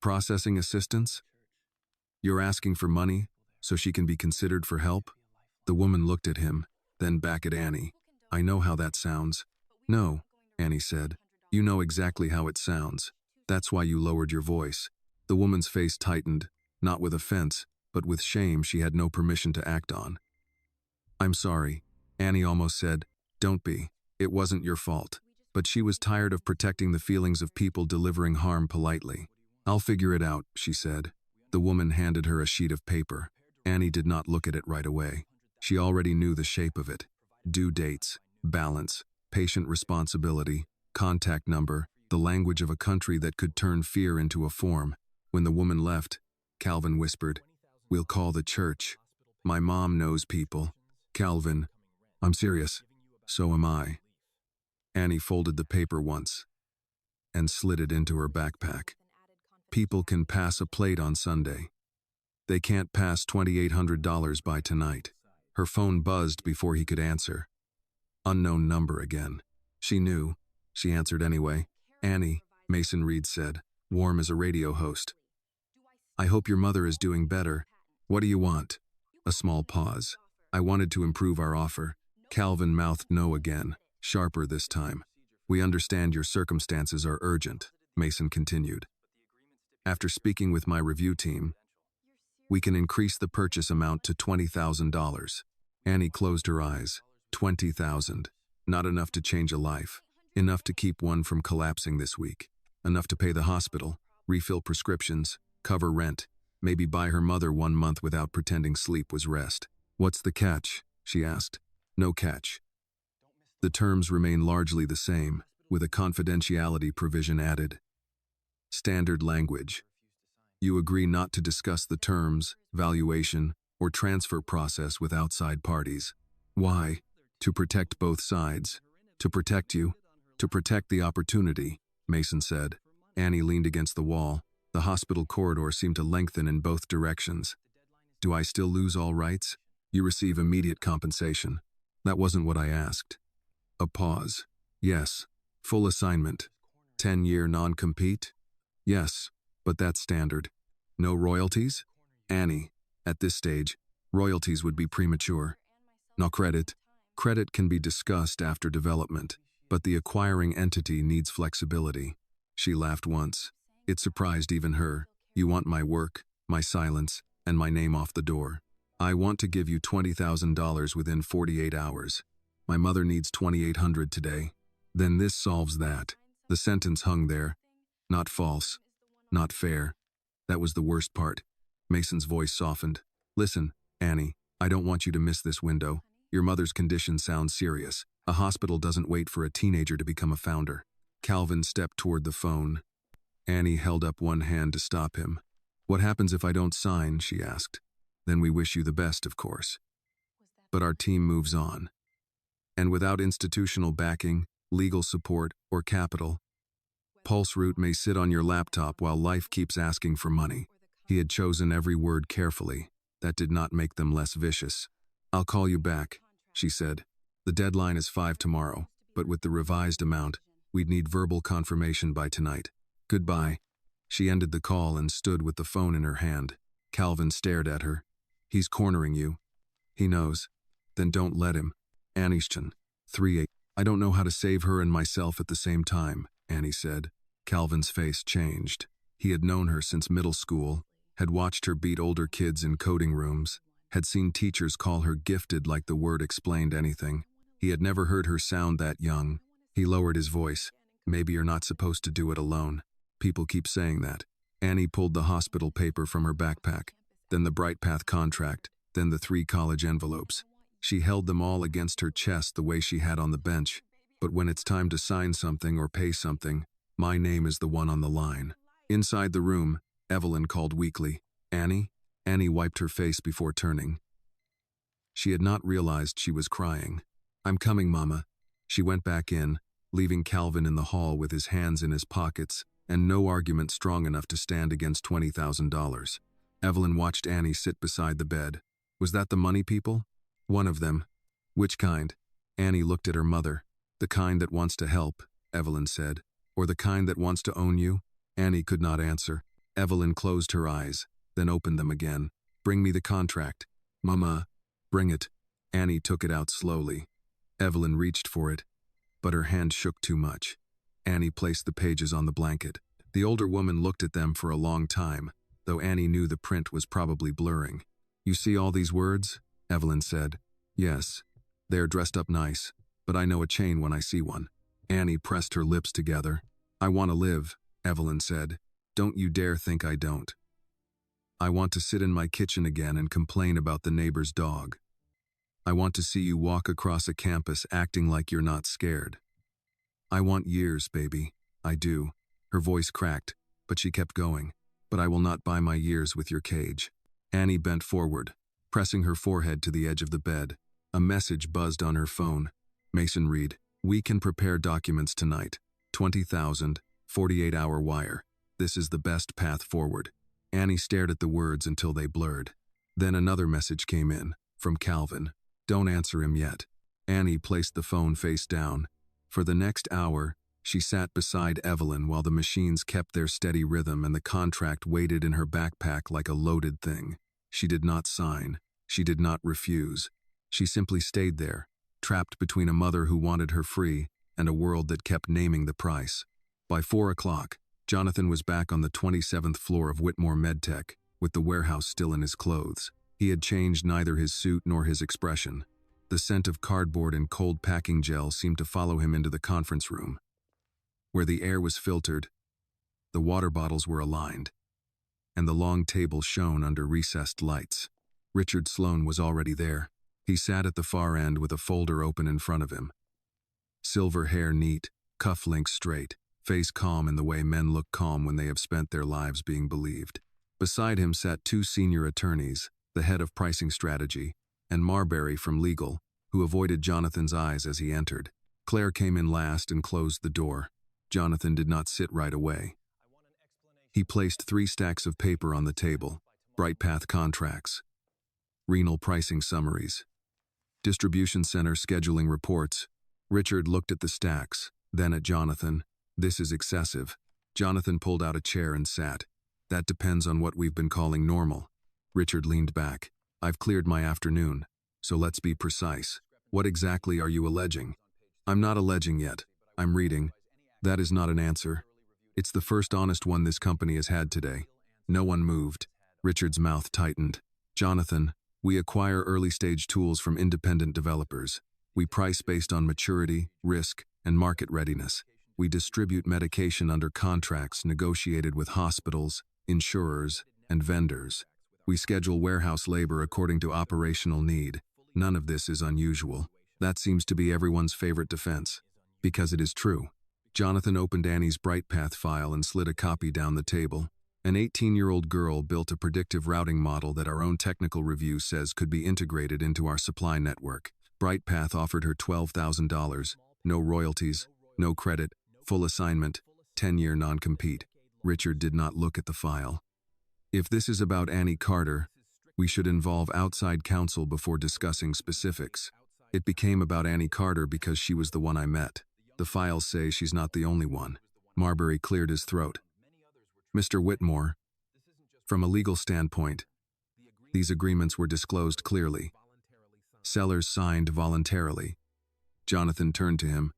A: "Processing assistance? You're asking for money so she can be considered for help?" The woman looked at him, then back at Annie. "I know how that sounds." "No," Annie said. "You know exactly how it sounds. That's why you lowered your voice." The woman's face tightened, not with offense, but with shame she had no permission to act on. "I'm sorry," Annie almost said. "Don't be. It wasn't your fault." But she was tired of protecting the feelings of people delivering harm politely. "I'll figure it out," she said. The woman handed her a sheet of paper. Annie did not look at it right away. She already knew the shape of it. Due dates, balance, patient responsibility, contact number, the language of a country that could turn fear into a form. When the woman left, Calvin whispered, "We'll call the church. My mom knows people." "Calvin, I'm serious." "So am I." Annie folded the paper once and slid it into her backpack. "People can pass a plate on Sunday. They can't pass $2,800 by tonight." Her phone buzzed before he could answer. Unknown number again. She knew. She answered anyway. "Annie," Mason Reed said, warm as a radio host. "I hope your mother is doing better. What do you want?" A small pause. "I wanted to improve our offer." Calvin mouthed no again, sharper this time. "We understand your circumstances are urgent," Mason continued. "After speaking with my review team, we can increase the purchase amount to $20,000. Annie closed her eyes. $20,000. Not enough to change a life. Enough to keep one from collapsing this week. Enough to pay the hospital, refill prescriptions, cover rent, maybe buy her mother 1 month without pretending sleep was rest. "What's the catch?" she asked. "No catch. The terms remain largely the same, with a confidentiality provision added. Standard language. You agree not to discuss the terms, valuation, or transfer process with outside parties. Why? To protect both sides. To protect you. To protect the opportunity," Mason said. Annie leaned against the wall. The hospital corridor seemed to lengthen in both directions. Do I still lose all rights? You receive immediate compensation. That wasn't what I asked. A pause. Yes. Full assignment. 10-year non-compete? Yes, but that's standard. No royalties? Annie, at this stage, royalties would be premature. No credit. Credit can be discussed after development, but the acquiring entity needs flexibility. She laughed once. It surprised even her. You want my work, my silence, and my name off the door. I want to give you $20,000 within 48 hours. My mother needs $2,800 today. Then this solves that. The sentence hung there. Not false. Not fair. That was the worst part. Mason's voice softened. Listen, Annie, I don't want you to miss this window. Your mother's condition sounds serious. A hospital doesn't wait for a teenager to become a founder. Calvin stepped toward the phone. Annie held up one hand to stop him. What happens if I don't sign? She asked. Then we wish you the best, of course. But our team moves on. And without institutional backing, legal support, or capital, Pulseroot may sit on your laptop while life keeps asking for money. He had chosen every word carefully. That did not make them less vicious. I'll call you back, she said. The deadline is 5 tomorrow, but with the revised amount, we'd need verbal confirmation by tonight. Goodbye. She ended the call and stood with the phone in her hand. Calvin stared at her. He's cornering you. He knows. Then don't let him. Anishchan. 3-8. I don't know how to save her and myself at the same time, Annie said. Calvin's face changed. He had known her since middle school, had watched her beat older kids in coding rooms, had seen teachers call her gifted like the word explained anything. He had never heard her sound that young. He lowered his voice. Maybe you're not supposed to do it alone. People keep saying that. Annie pulled the hospital paper from her backpack, then the Bright Path contract, then the 3 college envelopes. She held them all against her chest the way she had on the bench. But when it's time to sign something or pay something, my name is the one on the line. Inside the room, Evelyn called weakly, Annie? Annie wiped her face before turning. She had not realized she was crying. I'm coming, Mama. She went back in, leaving Calvin in the hall with his hands in his pockets and no argument strong enough to stand against $20,000. Evelyn watched Annie sit beside the bed. Was that the money people? One of them. Which kind? Annie looked at her mother. The kind that wants to help, Evelyn said. Or the kind that wants to own you? Annie could not answer. Evelyn closed her eyes, then opened them again. Bring me the contract. Mama, bring it. Annie took it out slowly. Evelyn reached for it, but her hand shook too much. Annie placed the pages on the blanket. The older woman looked at them for a long time, though Annie knew the print was probably blurring. You see all these words? Evelyn said. Yes. They're dressed up nice, but I know a chain when I see one. Annie pressed her lips together. I want to live, Evelyn said. Don't you dare think I don't. I want to sit in my kitchen again and complain about the neighbor's dog. I want to see you walk across a campus acting like you're not scared. I want years, baby. I do. Her voice cracked, but she kept going. But I will not buy my years with your cage. Annie bent forward, pressing her forehead to the edge of the bed. A message buzzed on her phone. Mason read, we can prepare documents tonight. 20,000, 48-hour wire. This is the best path forward. Annie stared at the words until they blurred. Then another message came in, from Calvin. Don't answer him yet. Annie placed the phone face down. For the next hour, she sat beside Evelyn while the machines kept their steady rhythm and the contract waited in her backpack like a loaded thing. She did not sign. She did not refuse. She simply stayed there, trapped between a mother who wanted her free and a world that kept naming the price. By 4 o'clock, Jonathan was back on the 27th floor of Whitmore MedTech, with the warehouse still in his clothes. He had changed neither his suit nor his expression. The scent of cardboard and cold packing gel seemed to follow him into the conference room. Where the air was filtered, the water bottles were aligned, and the long table shone under recessed lights. Richard Sloan was already there. He sat at the far end with a folder open in front of him. Silver hair neat, cufflinks straight, face calm in the way men look calm when they have spent their lives being believed. Beside him sat 2 senior attorneys, the head of pricing strategy, and Marbury from legal, who avoided Jonathan's eyes as he entered. Claire came in last and closed the door. Jonathan did not sit right away. He placed 3 stacks of paper on the table. BrightPath contracts, renal pricing summaries, distribution center scheduling reports. Richard looked at the stacks, then at Jonathan. This is excessive. Jonathan pulled out a chair and sat. That depends on what we've been calling normal. Richard leaned back. I've cleared my afternoon, so let's be precise. What exactly are you alleging? I'm not alleging yet. I'm reading. That is not an answer. It's the first honest one this company has had today. No one moved. Richard's mouth tightened. Jonathan, we acquire early-stage tools from independent developers. We price based on maturity, risk, and market readiness. We distribute medication under contracts negotiated with hospitals, insurers, and vendors. We schedule warehouse labor according to operational need. None of this is unusual. That seems to be everyone's favorite defense. Because it is true. Jonathan opened Annie's BrightPath file and slid a copy down the table. An 18-year-old girl built a predictive routing model that our own technical review says could be integrated into our supply network. BrightPath offered her $12,000, no royalties, no credit, full assignment, 10-year non-compete. Richard did not look at the file. If this is about Annie Carter, we should involve outside counsel before discussing specifics. It became about Annie Carter because she was the one I met. The files say she's not the only one. Marbury cleared his throat. Mr. Whitmore, from a legal standpoint, these agreements were disclosed clearly. Sellers signed voluntarily. Jonathan turned to him.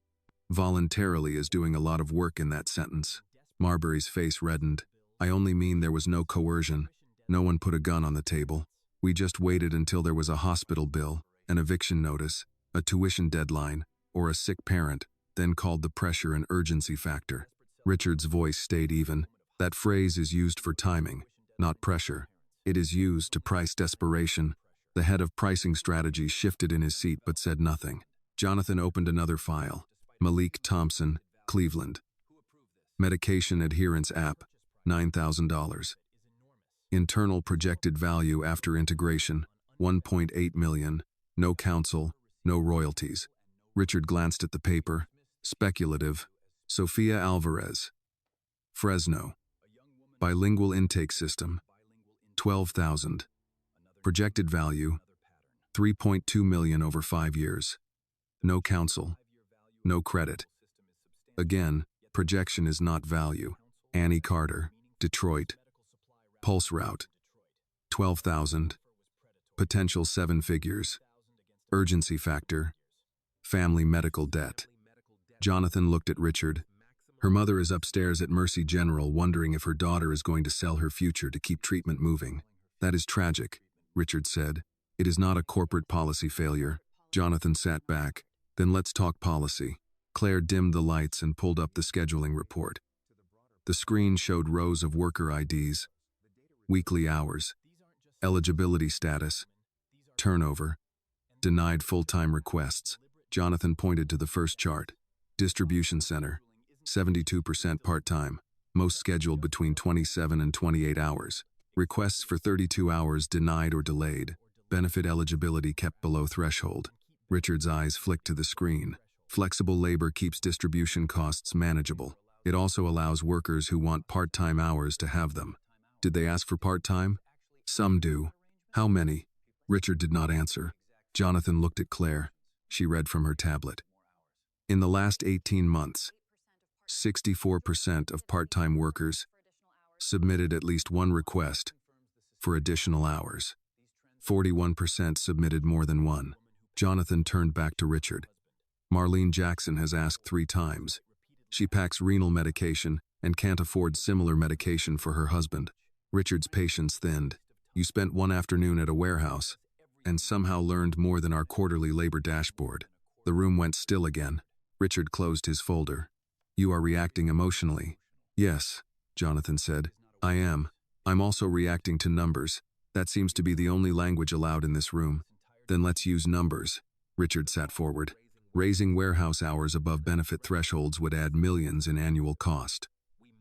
A: Voluntarily is doing a lot of work in that sentence. Marbury's face reddened. I only mean there was no coercion. No one put a gun on the table. We just waited until there was a hospital bill, an eviction notice, a tuition deadline, or a sick parent, then called the pressure and urgency factor. Richard's voice stayed even. That phrase is used for timing, not pressure. It is used to price desperation. The head of pricing strategy shifted in his seat but said nothing. Jonathan opened another file. Malik Thompson, Cleveland. Medication adherence app, $9,000. Internal projected value after integration, $1.8 million. No counsel, no royalties. Richard glanced at the paper. Speculative. Sophia Alvarez. Fresno. Bilingual intake system, $12,000. Projected value, $3.2 million over 5 years. No counsel, no credit. Again, projection is not value. Annie Carter, Detroit. Pulse route, $12,000. Potential 7 figures. Urgency factor, family medical debt. Jonathan looked at Richard. Her mother is upstairs at Mercy General wondering if her daughter is going to sell her future to keep treatment moving. That is tragic, Richard said. It is not a corporate policy failure. Jonathan sat back. Then let's talk policy. Claire dimmed the lights and pulled up the scheduling report. The screen showed rows of worker IDs, weekly hours, eligibility status, turnover, denied full-time requests. Jonathan pointed to the first chart. Distribution center. 72% part-time, most scheduled between 27 and 28 hours. Requests for 32 hours denied or delayed. Benefit eligibility kept below threshold. Richard's eyes flicked to the screen. Flexible labor keeps distribution costs manageable. It also allows workers who want part-time hours to have them. Did they ask for part-time? Some do. How many? Richard did not answer. Jonathan looked at Claire. She read from her tablet. In the last 18 months, 64% of part-time workers submitted at least one request for additional hours. 41% submitted more than one. Jonathan turned back to Richard. Marlene Jackson has asked 3 times. She packs renal medication and can't afford similar medication for her husband. Richard's patience thinned. You spent one afternoon at a warehouse and somehow learned more than our quarterly labor dashboard. The room went still again. Richard closed his folder. You are reacting emotionally. Yes, Jonathan said. I am. I'm also reacting to numbers. That seems to be the only language allowed in this room. Then let's use numbers. Richard sat forward. Raising warehouse hours above benefit thresholds would add millions in annual cost.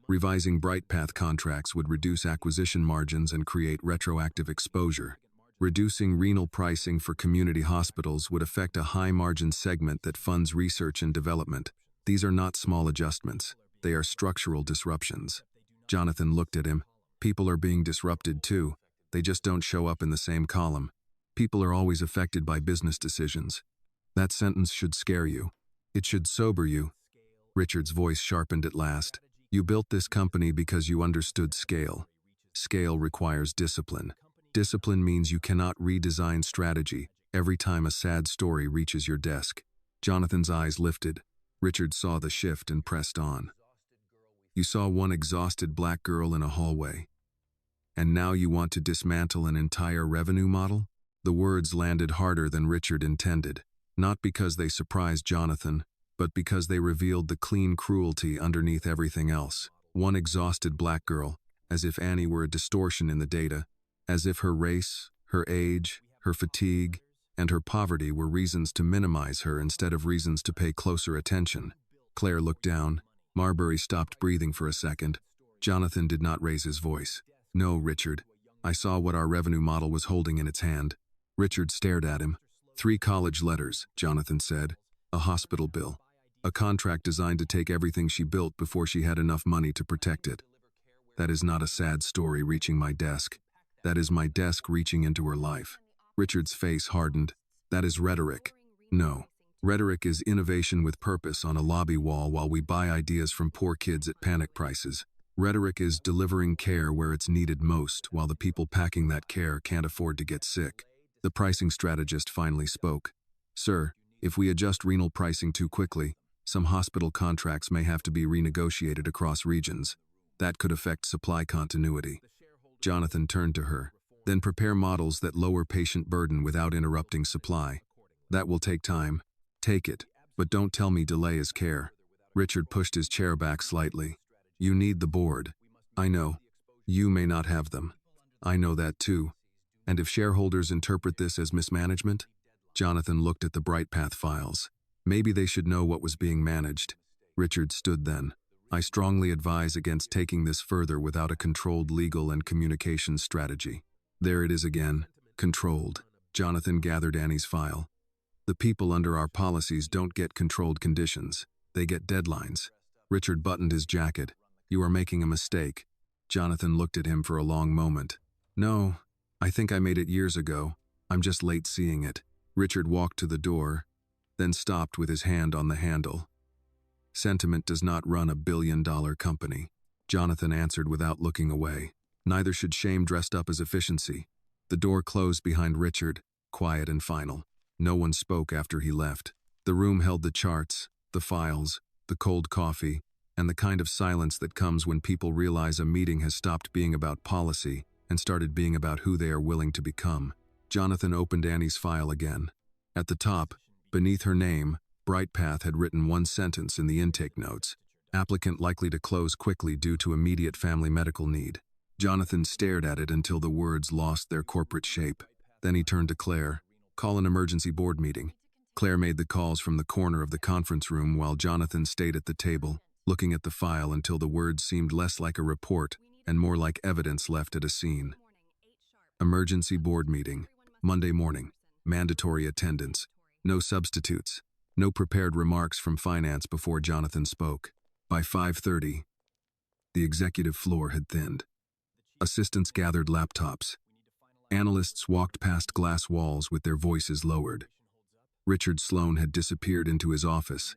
A: Revising BrightPath contracts would reduce acquisition margins and create retroactive exposure. Reducing renal pricing for community hospitals would affect a high-margin segment that funds research and development. These are not small adjustments. They are structural disruptions. Jonathan looked at him. People are being disrupted too. They just don't show up in the same column. People are always affected by business decisions. That sentence should scare you. It should sober you. Richard's voice sharpened at last. You built this company because you understood scale. Scale requires discipline. Discipline means you cannot redesign strategy every time a sad story reaches your desk. Jonathan's eyes lifted. Richard saw the shift and pressed on. You saw one exhausted black girl in a hallway. And now you want to dismantle an entire revenue model? The words landed harder than Richard intended, not because they surprised Jonathan, but because they revealed the clean cruelty underneath everything else. One exhausted black girl, as if Annie were a distortion in the data, as if her race, her age, her fatigue, and her poverty were reasons to minimize her instead of reasons to pay closer attention. Claire looked down. Marbury stopped breathing for a second. Jonathan did not raise his voice. No, Richard. I saw what our revenue model was holding in its hand. Richard stared at him. 3 college letters, Jonathan said. A hospital bill. A contract designed to take everything she built before she had enough money to protect it. That is not a sad story reaching my desk. That is my desk reaching into her life. Richard's face hardened. That is rhetoric. No. Rhetoric is innovation with purpose on a lobby wall while we buy ideas from poor kids at panic prices. Rhetoric is delivering care where it's needed most while the people packing that care can't afford to get sick. The pricing strategist finally spoke. Sir, if we adjust renal pricing too quickly, some hospital contracts may have to be renegotiated across regions. That could affect supply continuity. Jonathan turned to her. Then prepare models that lower patient burden without interrupting supply. That will take time. Take it, but don't tell me delay is care. Richard pushed his chair back slightly. You need the board. I know. You may not have them. I know that too. And if shareholders interpret this as mismanagement? Jonathan looked at the BrightPath files. Maybe they should know what was being managed. Richard stood then. I strongly advise against taking this further without a controlled legal and communications strategy. There it is again. Controlled. Jonathan gathered Annie's file. The people under our policies don't get controlled conditions. They get deadlines. Richard buttoned his jacket. You are making a mistake. Jonathan looked at him for a long moment. No, I think I made it years ago. I'm just late seeing it. Richard walked to the door, then stopped with his hand on the handle. Sentiment does not run a billion-dollar company. Jonathan answered without looking away. Neither should shame dressed up as efficiency. The door closed behind Richard, quiet and final. No one spoke after he left. The room held the charts, the files, the cold coffee, and the kind of silence that comes when people realize a meeting has stopped being about policy and started being about who they are willing to become. Jonathan opened Annie's file again. At the top, beneath her name, BrightPath had written one sentence in the intake notes. Applicant likely to close quickly due to immediate family medical need. Jonathan stared at it until the words lost their corporate shape. Then he turned to Claire. Call an emergency board meeting. Claire made the calls from the corner of the conference room while Jonathan stayed at the table, looking at the file until the words seemed less like a report and more like evidence left at a scene. Emergency board meeting. Monday morning. Mandatory attendance. No substitutes. No prepared remarks from finance before Jonathan spoke. By 5:30, the executive floor had thinned. Assistants gathered laptops. Analysts walked past glass walls with their voices lowered. Richard Sloan had disappeared into his office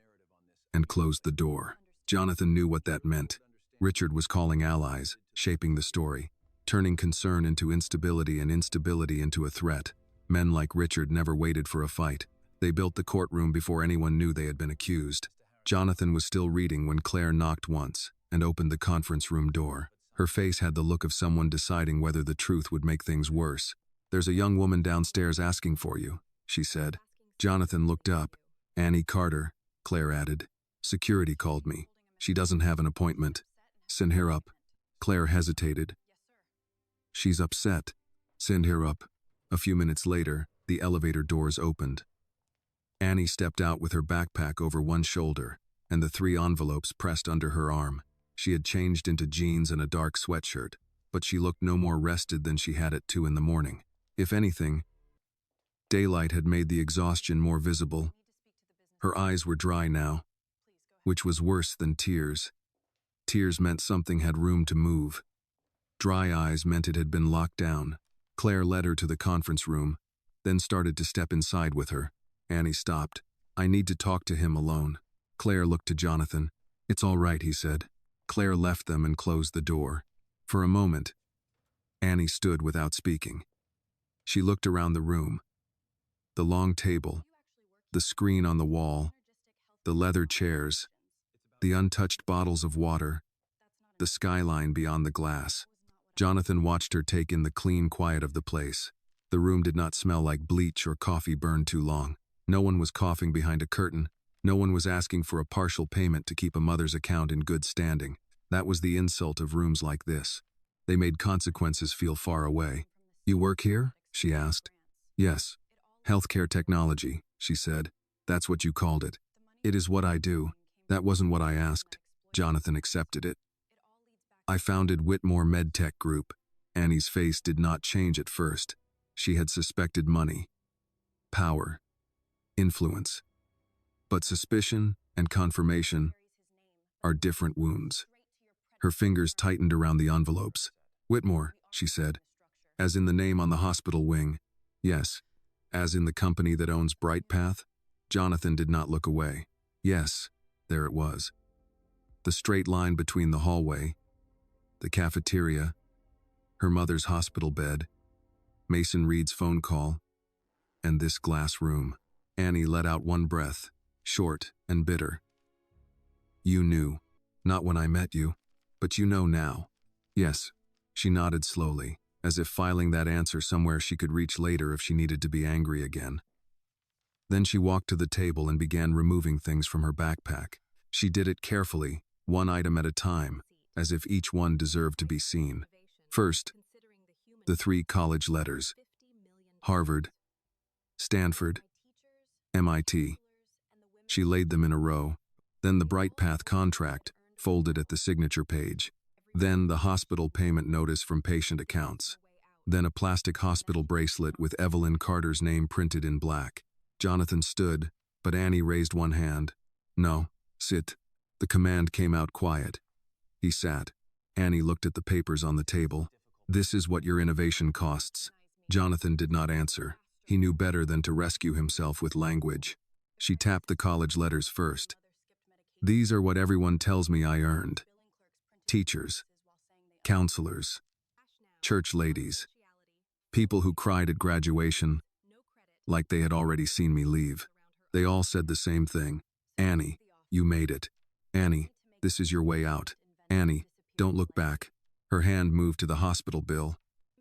A: and closed the door. Jonathan knew what that meant. Richard was calling allies, shaping the story, turning concern into instability and instability into a threat. Men like Richard never waited for a fight. They built the courtroom before anyone knew they had been accused. Jonathan was still reading when Claire knocked once and opened the conference room door. Her face had the look of someone deciding whether the truth would make things worse. There's a young woman downstairs asking for you, she said. Jonathan looked up. Annie Carter, Claire added. Security called me. She doesn't have an appointment. Send her up. Claire hesitated. She's upset. Send her up. A few minutes later, the elevator doors opened. Annie stepped out with her backpack over one shoulder and the 3 envelopes pressed under her arm. She had changed into jeans and a dark sweatshirt, but she looked no more rested than she had at 2 in the morning. If anything, daylight had made the exhaustion more visible. Her eyes were dry now, which was worse than tears. Tears meant something had room to move. Dry eyes meant it had been locked down. Claire led her to the conference room, then started to step inside with her. Annie stopped. "I need to talk to him alone." Claire looked to Jonathan. "It's all right," he said. Claire left them and closed the door. For a moment, Annie stood without speaking. She looked around the room. The long table, the screen on the wall, the leather chairs, the untouched bottles of water, the skyline beyond the glass. Jonathan watched her take in the clean quiet of the place. The room did not smell like bleach or coffee burned too long. No one was coughing behind a curtain. No one was asking for a partial payment to keep a mother's account in good standing. That was the insult of rooms like this. They made consequences feel far away. "You work here?" she asked. "Yes. Healthcare technology," she said. "That's what you called it." "It is what I do." "That wasn't what I asked." Jonathan accepted it. "I founded Whitmore MedTech Group." Annie's face did not change at first. She had suspected money, power, influence. But suspicion and confirmation are different wounds. Her fingers tightened around the envelopes. "Whitmore," she said. "As in the name on the hospital wing?" "Yes." "As in the company that owns BrightPath?" Jonathan did not look away. "Yes." There it was. The straight line between the hallway, the cafeteria, her mother's hospital bed, Mason Reed's phone call, and this glass room. Annie let out one breath, short and bitter. "You knew. Not when I met you. But you know now." "Yes." She nodded slowly, as if filing that answer somewhere she could reach later if she needed to be angry again. Then she walked to the table and began removing things from her backpack. She did it carefully, one item at a time, as if each one deserved to be seen. First, the 3 college letters: Harvard, Stanford, MIT. She laid them in a row. Then the BrightPath contract, folded at the signature page. Then the hospital payment notice from patient accounts. Then a plastic hospital bracelet with Evelyn Carter's name printed in black. Jonathan stood, but Annie raised one hand. "No, sit." The command came out quiet. He sat. Annie looked at the papers on the table. "This is what your innovation costs." Jonathan did not answer. He knew better than to rescue himself with language. She tapped the college letters first. "These are what everyone tells me I earned. Teachers, counselors, church ladies, people who cried at graduation, like they had already seen me leave. They all said the same thing. Annie, you made it. Annie, this is your way out. Annie, don't look back." Her hand moved to the hospital bill.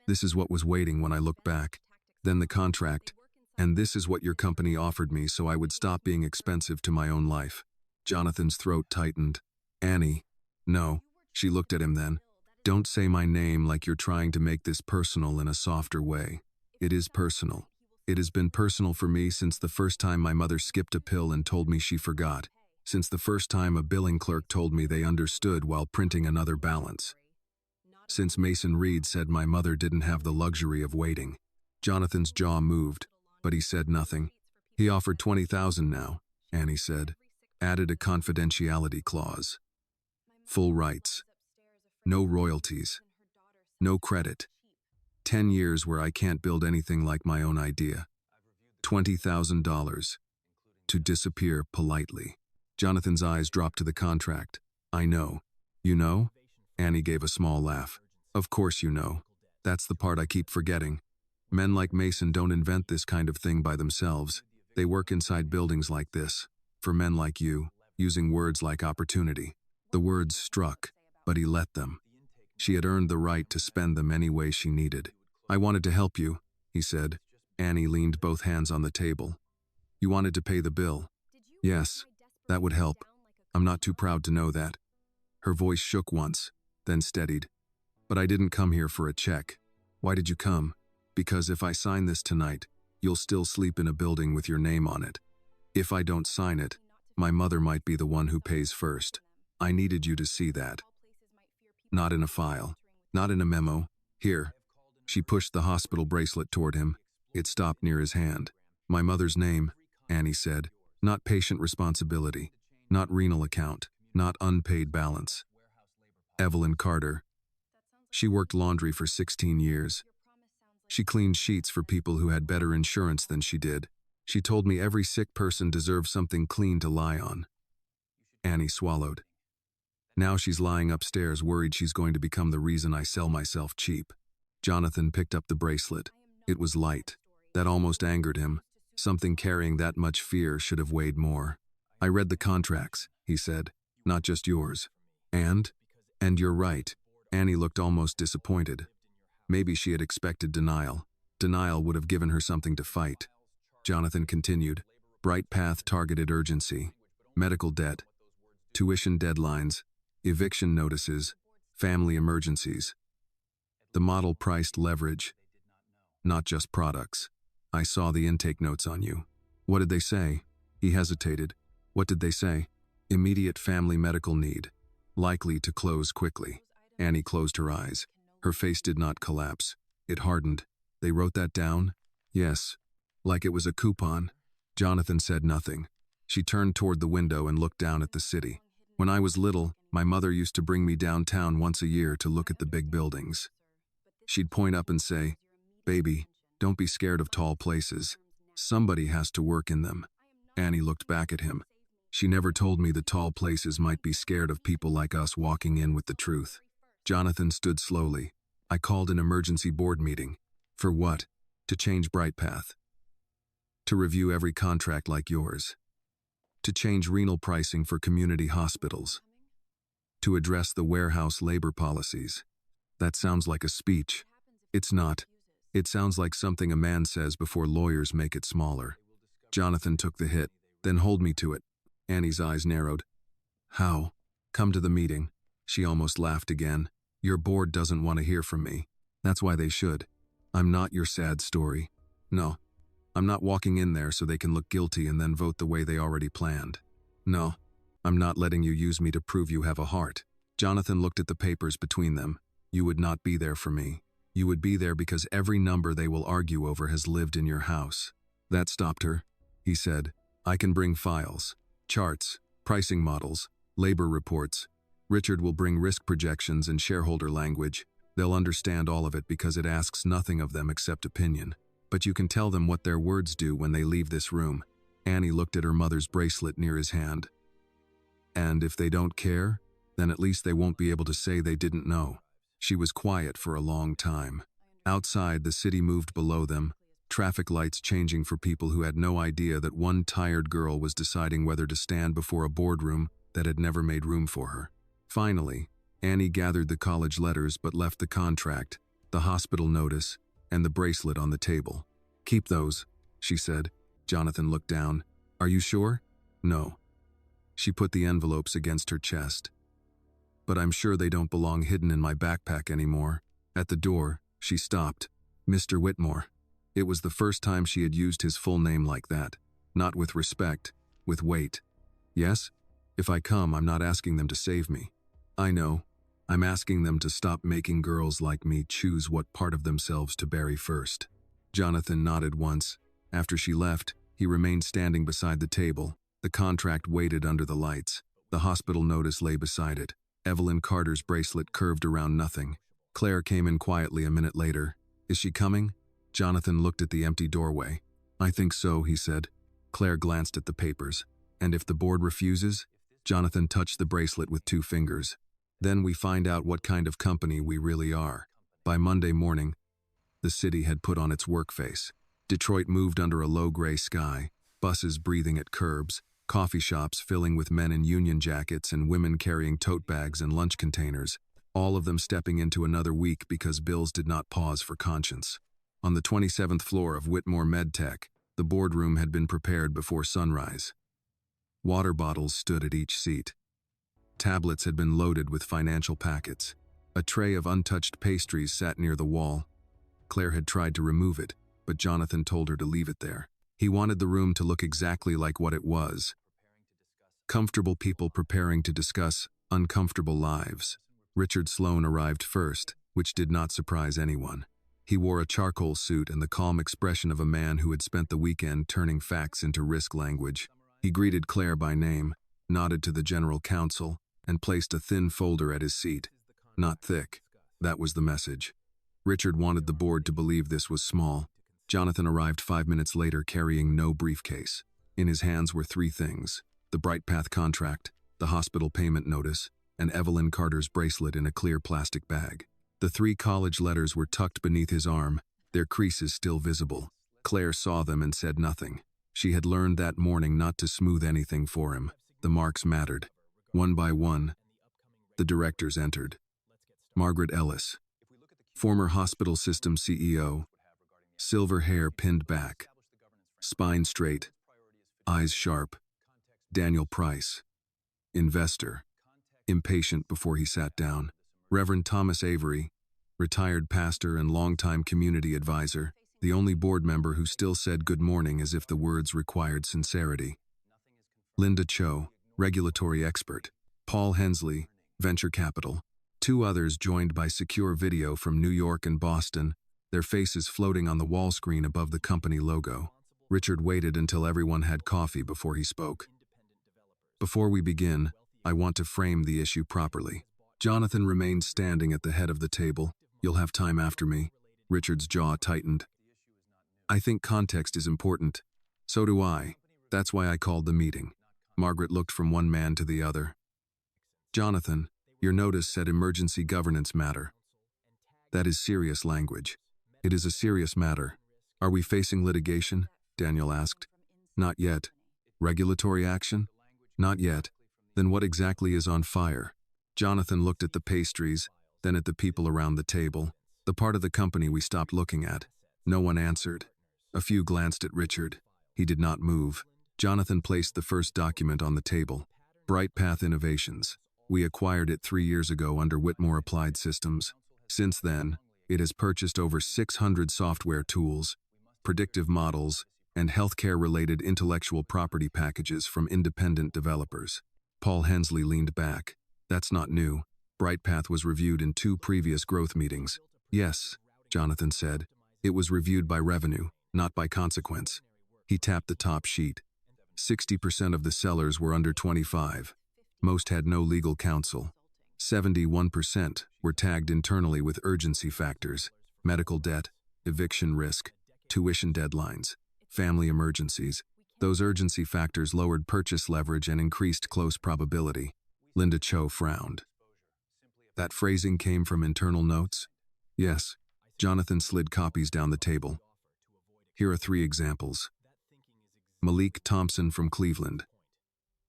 A: "This is what was waiting when I looked back. Then the contract. And this is what your company offered me so I would stop being expensive to my own life." Jonathan's throat tightened. "Annie, no." She looked at him then. "Don't say my name like you're trying to make this personal in a softer way. It is personal. It has been personal for me since the first time my mother skipped a pill and told me she forgot. Since the first time a billing clerk told me they understood while printing another balance. Since Mason Reed said my mother didn't have the luxury of waiting." Jonathan's jaw moved, but he said nothing. "He offered $20,000 now," Annie said. "Added a confidentiality clause. Full rights. No royalties. No credit. 10 years where I can't build anything like my own idea. $20,000. To disappear politely." Jonathan's eyes dropped to the contract. "I know." "You know?" Annie gave a small laugh. "Of course you know. That's the part I keep forgetting. Men like Mason don't invent this kind of thing by themselves. They work inside buildings like this. For men like you, using words like opportunity." The words struck, but he let them. She had earned the right to spend them any way she needed. "I wanted to help you," he said. Annie leaned both hands on the table. "You wanted to pay the bill." "Yes, that would help. I'm not too proud to know that." Her voice shook once, then steadied. "But I didn't come here for a check." "Why did you come?" "Because if I sign this tonight, you'll still sleep in a building with your name on it. If I don't sign it, my mother might be the one who pays first. I needed you to see that. Not in a file, not in a memo. Here." She pushed the hospital bracelet toward him. It stopped near his hand. "My mother's name," Annie said. "Not patient responsibility, not renal account, not unpaid balance. Evelyn Carter. She worked laundry for 16 years. She cleaned sheets for people who had better insurance than she did. She told me every sick person deserved something clean to lie on. Annie swallowed. Now she's lying upstairs worried she's going to become the reason I sell myself cheap. Jonathan picked up the bracelet. It was light. That almost angered him. Something carrying that much fear should have weighed more. I read the contracts, he said, not just yours. And you're right. Annie looked almost disappointed. Maybe she had expected denial. Denial would have given her something to fight. Jonathan continued. Bright path targeted urgency. Medical debt. Tuition deadlines. Eviction notices. Family emergencies. The model priced leverage. Not just products. I saw the intake notes on you. What did they say? He hesitated. What did they say? Immediate family medical need. Likely to close quickly. Annie closed her eyes. Her face did not collapse. It hardened. They wrote that down? Yes. Like it was a coupon. Jonathan said nothing. She turned toward the window and looked down at the city. When I was little, my mother used to bring me downtown once a year to look at the big buildings. She'd point up and say, "Baby, don't be scared of tall places. Somebody has to work in them." Annie looked back at him. She never told me the tall places might be scared of people like us walking in with the truth. Jonathan stood slowly. I called an emergency board meeting. For what? To change Brightpath. To review every contract like yours. To change renal pricing for community hospitals. To address the warehouse labor policies. That sounds like a speech. It's not. It sounds like something a man says before lawyers make it smaller. Jonathan took the hit, then hold me to it. Annie's eyes narrowed. How? Come to the meeting. She almost laughed again. Your board doesn't want to hear from me. That's why they should. I'm not your sad story. No. I'm not walking in there so they can look guilty and then vote the way they already planned. No. I'm not letting you use me to prove you have a heart. Jonathan looked at the papers between them. You would not be there for me. You would be there because every number they will argue over has lived in your house. That stopped her. He said, I can bring files, charts, pricing models, labor reports. Richard will bring risk projections and shareholder language. They'll understand all of it because it asks nothing of them except opinion. But you can tell them what their words do when they leave this room. Annie looked at her mother's bracelet near his hand. And if they don't care, then at least they won't be able to say they didn't know. She was quiet for a long time. Outside, the city moved below them, traffic lights changing for people who had no idea that one tired girl was deciding whether to stand before a boardroom that had never made room for her. Finally, Annie gathered the college letters but left the contract, the hospital notice, and the bracelet on the table. Keep those, she said. Jonathan looked down. Are you sure? No. She put the envelopes against her chest. But I'm sure they don't belong hidden in my backpack anymore. At the door, she stopped. Mr. Whitmore. It was the first time she had used his full name like that. Not with respect, with weight. Yes? If I come, I'm not asking them to save me. I know. I'm asking them to stop making girls like me choose what part of themselves to bury first. Jonathan nodded once. After she left, he remained standing beside the table. The contract waited under the lights. The hospital notice lay beside it. Evelyn Carter's bracelet curved around nothing. Claire came in quietly a minute later. Is she coming? Jonathan looked at the empty doorway. I think so, he said. Claire glanced at the papers. And if the board refuses? Jonathan touched the bracelet with 2 fingers. Then we find out what kind of company we really are. By Monday morning, the city had put on its work face. Detroit moved under a low gray sky, buses breathing at curbs, coffee shops filling with men in union jackets and women carrying tote bags and lunch containers, all of them stepping into another week because bills did not pause for conscience. On the 27th floor of Whitmore MedTech, the boardroom had been prepared before sunrise. Water bottles stood at each seat. Tablets had been loaded with financial packets. A tray of untouched pastries sat near the wall. Claire had tried to remove it, but Jonathan told her to leave it there. He wanted the room to look exactly like what it was. Comfortable people preparing to discuss uncomfortable lives. Richard Sloan arrived first, which did not surprise anyone. He wore a charcoal suit and the calm expression of a man who had spent the weekend turning facts into risk language. He greeted Claire by name, nodded to the general counsel, and placed a thin folder at his seat. not thick. That was the message. Richard wanted the board to believe this was small. Jonathan arrived 5 minutes later carrying no briefcase. In his hands were three things: the BrightPath contract, the hospital payment notice, and Evelyn Carter's bracelet in a clear plastic bag. The three college letters were tucked beneath his arm, their creases still visible. Claire saw them and said nothing. She had learned that morning not to smooth anything for him. The marks mattered. One by one, the directors entered. Margaret Ellis, former hospital system CEO, silver hair pinned back, spine straight, eyes sharp. Daniel Price, investor, impatient before he sat down. Reverend Thomas Avery, retired pastor and longtime community advisor, the only board member who still said good morning as if the words required sincerity. Linda Cho, regulatory expert. Paul Hensley, venture capital. Two others joined by secure video from New York and Boston, their faces floating on the wall screen above the company logo. Richard waited until everyone had coffee before he spoke. Before we begin, I want to frame the issue properly. Jonathan remained standing at the head of the table. You'll have time after me. Richard's jaw tightened. I think context is important. So do I. That's why I called the meeting. Margaret looked from one man to the other. Jonathan, your notice said emergency governance matter. That is serious language. It is a serious matter. Are we facing litigation? Daniel asked. Not yet. Regulatory action? Not yet. Then what exactly is on fire? Jonathan looked at the pastries, then at the people around the table, the part of the company we stopped looking at. No one answered. A few glanced at Richard. He did not move. Jonathan placed the first document on the table. BrightPath Innovations. We acquired it 3 years ago under Whitmore Applied Systems. Since then, it has purchased over 600 software tools, predictive models, and healthcare-related intellectual property packages from independent developers. Paul Hensley leaned back. That's not new. BrightPath was reviewed in 2 previous growth meetings. Yes, Jonathan said. It was reviewed by revenue, not by consequence. He tapped the top sheet. 60% of the sellers were under 25. Most had no legal counsel. 71% were tagged internally with urgency factors: medical debt, eviction risk, tuition deadlines, family emergencies. Those urgency factors lowered purchase leverage and increased close probability. Linda Cho frowned. That phrasing came from internal notes? Yes. Jonathan slid copies down the table. Here are 3 examples. Malik Thompson from Cleveland,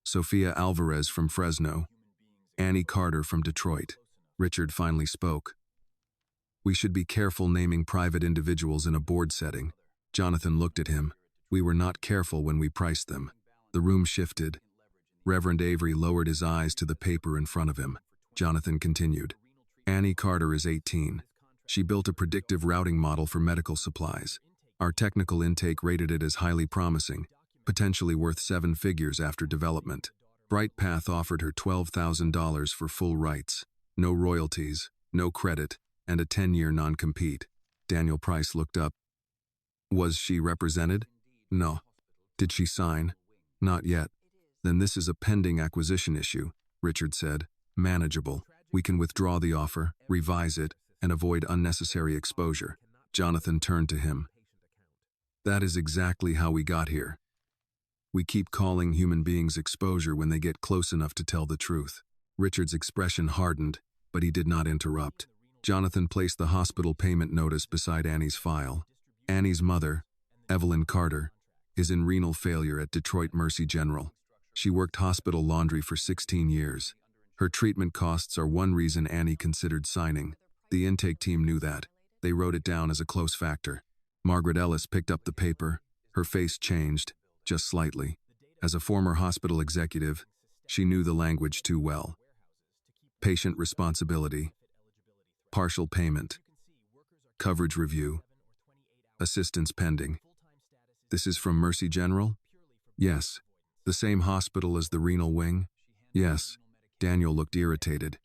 A: Sophia Alvarez from Fresno, Annie Carter from Detroit. Richard finally spoke. We should be careful naming private individuals in a board setting. Jonathan looked at him. We were not careful when we priced them. The room shifted. Reverend Avery lowered his eyes to the paper in front of him. Jonathan continued. Annie Carter is 18. She built a predictive routing model for medical supplies. Our technical intake rated it as highly promising, potentially worth 7 figures after development. BrightPath offered her $12,000 for full rights, no royalties, no credit, and a 10-year non-compete. Daniel Price looked up. Was she represented? No. Did she sign? Not yet. Then this is a pending acquisition issue, Richard said. Manageable. We can withdraw the offer, revise it, and avoid unnecessary exposure. Jonathan turned to him. That is exactly how we got here. We keep calling human beings exposure when they get close enough to tell the truth. Richard's expression hardened, but he did not interrupt. Jonathan placed the hospital payment notice beside Annie's file. Annie's mother, Evelyn Carter, is in renal failure at Detroit Mercy General. She worked hospital laundry for 16 years. Her treatment costs are one reason Annie considered signing. The intake team knew that. They wrote it down as a close factor. Margaret Ellis picked up the paper. Her face changed, just slightly. As a former hospital executive, she knew the language too well. Patient responsibility, partial payment, coverage review, assistance pending. This is from Mercy General? Yes. The same hospital as the renal wing? Yes. Daniel looked irritated.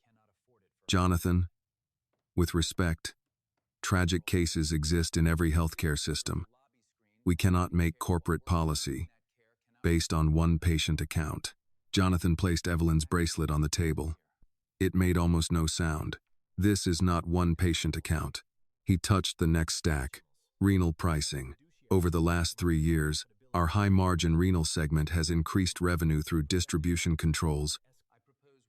A: Jonathan, with respect, tragic cases exist in every healthcare system. We cannot make corporate policy based on one patient account. Jonathan placed Evelyn's bracelet on the table. It made almost no sound. This is not one patient account. He touched the next stack. Renal pricing. Over the last 3 years, our high-margin renal segment has increased revenue through distribution controls,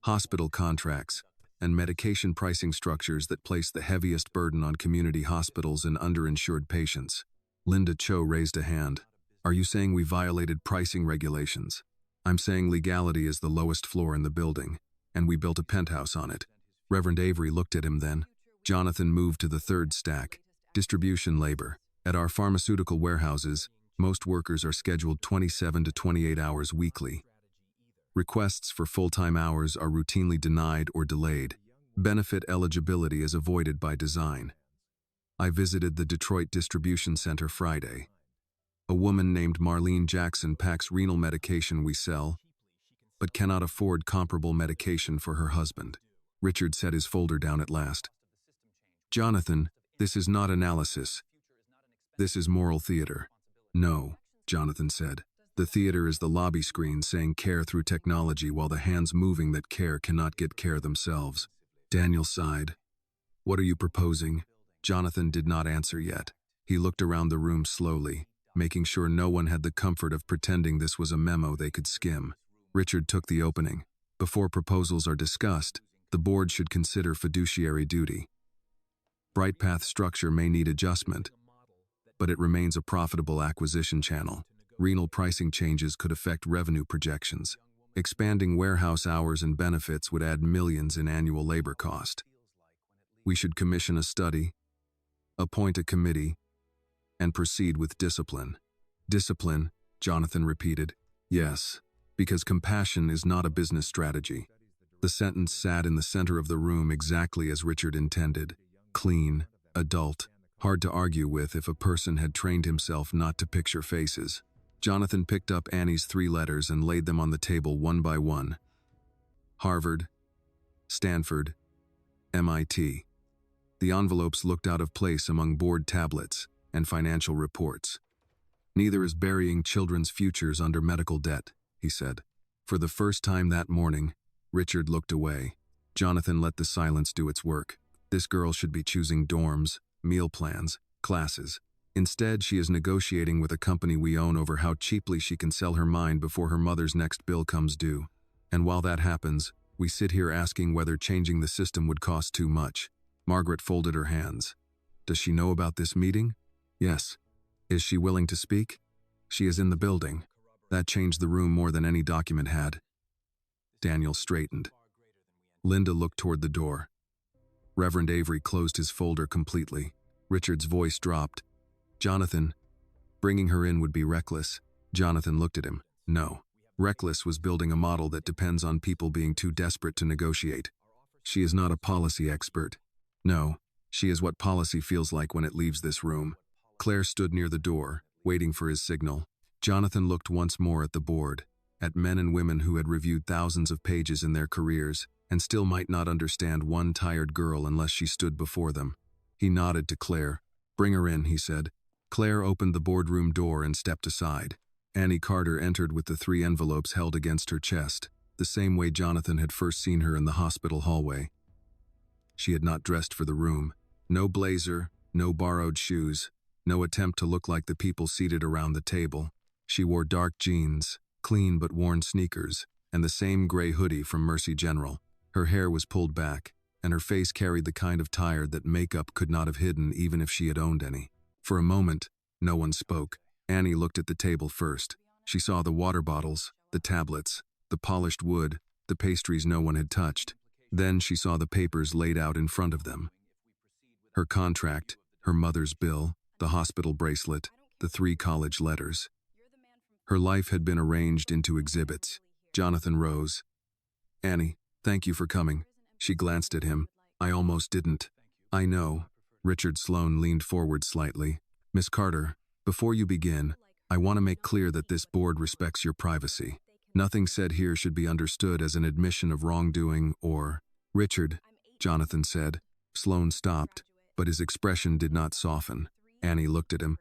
A: hospital contracts, and medication pricing structures that place the heaviest burden on community hospitals and underinsured patients. Linda Cho raised a hand. Are you saying we violated pricing regulations? I'm saying legality is the lowest floor in the building, and we built a penthouse on it. Reverend Avery looked at him then. Jonathan moved to the third stack. Distribution labor. At our pharmaceutical warehouses, most workers are scheduled 27 to 28 hours weekly. Requests for full-time hours are routinely denied or delayed. Benefit eligibility is avoided by design. I visited the Detroit Distribution Center Friday. A woman named Marlene Jackson packs renal medication we sell, but cannot afford comparable medication for her husband. Richard set his folder down at last. Jonathan, this is not analysis. This is moral theater. No, Jonathan said. The theater is the lobby screen saying care through technology while the hands moving that care cannot get care themselves. Daniel sighed. What are you proposing? Jonathan did not answer yet. He looked around the room slowly, making sure no one had the comfort of pretending this was a memo they could skim. Richard took the opening. Before proposals are discussed, the board should consider fiduciary duty. BrightPath structure may need adjustment, but it remains a profitable acquisition channel. Renal pricing changes could affect revenue projections. Expanding warehouse hours and benefits would add millions in annual labor cost. We should commission a study, appoint a committee, and proceed with discipline. Discipline, Jonathan repeated. Yes, because compassion is not a business strategy. The sentence sat in the center of the room exactly as Richard intended. Clean, adult, hard to argue with if a person had trained himself not to picture faces. Jonathan picked up Annie's 3 letters and laid them on the table one by one. Harvard, Stanford, MIT. The envelopes looked out of place among board tablets and financial reports. Neither is burying children's futures under medical debt, he said. For the first time that morning, Richard looked away. Jonathan let the silence do its work. This girl should be choosing dorms, meal plans, classes. Instead, she is negotiating with a company we own over how cheaply she can sell her mind before her mother's next bill comes due. And while that happens, we sit here asking whether changing the system would cost too much. Margaret folded her hands. Does she know about this meeting? Yes. Is she willing to speak? She is in the building. That changed the room more than any document had. Daniel straightened. Linda looked toward the door. Reverend Avery closed his folder completely. Richard's voice dropped. Jonathan, bringing her in would be reckless. Jonathan looked at him. No. Reckless was building a model that depends on people being too desperate to negotiate. She is not a policy expert. No, she is what policy feels like when it leaves this room. Claire stood near the door, waiting for his signal. Jonathan looked once more at the board, at men and women who had reviewed thousands of pages in their careers and still might not understand one tired girl unless she stood before them. He nodded to Claire. Bring her in, he said. Claire opened the boardroom door and stepped aside. Annie Carter entered with the 3 envelopes held against her chest, the same way Jonathan had first seen her in the hospital hallway. She had not dressed for the room. No blazer, no borrowed shoes, no attempt to look like the people seated around the table. She wore dark jeans, clean but worn sneakers, and the same gray hoodie from Mercy General. Her hair was pulled back, and her face carried the kind of tired that makeup could not have hidden even if she had owned any. For a moment, no one spoke. Annie looked at the table first. She saw the water bottles, the tablets, the polished wood, the pastries no one had touched. Then she saw the papers laid out in front of them. Her contract, her mother's bill, the hospital bracelet, the 3 college letters. Her life had been arranged into exhibits. Jonathan rose. Annie, thank you for coming. She glanced at him. I almost didn't. I know. Richard Sloane leaned forward slightly. Miss Carter, before you begin, I want to make clear that this board respects your privacy. Nothing said here should be understood as an admission of wrongdoing or... Richard, Jonathan said. Sloane stopped, but his expression did not soften. Annie looked at him.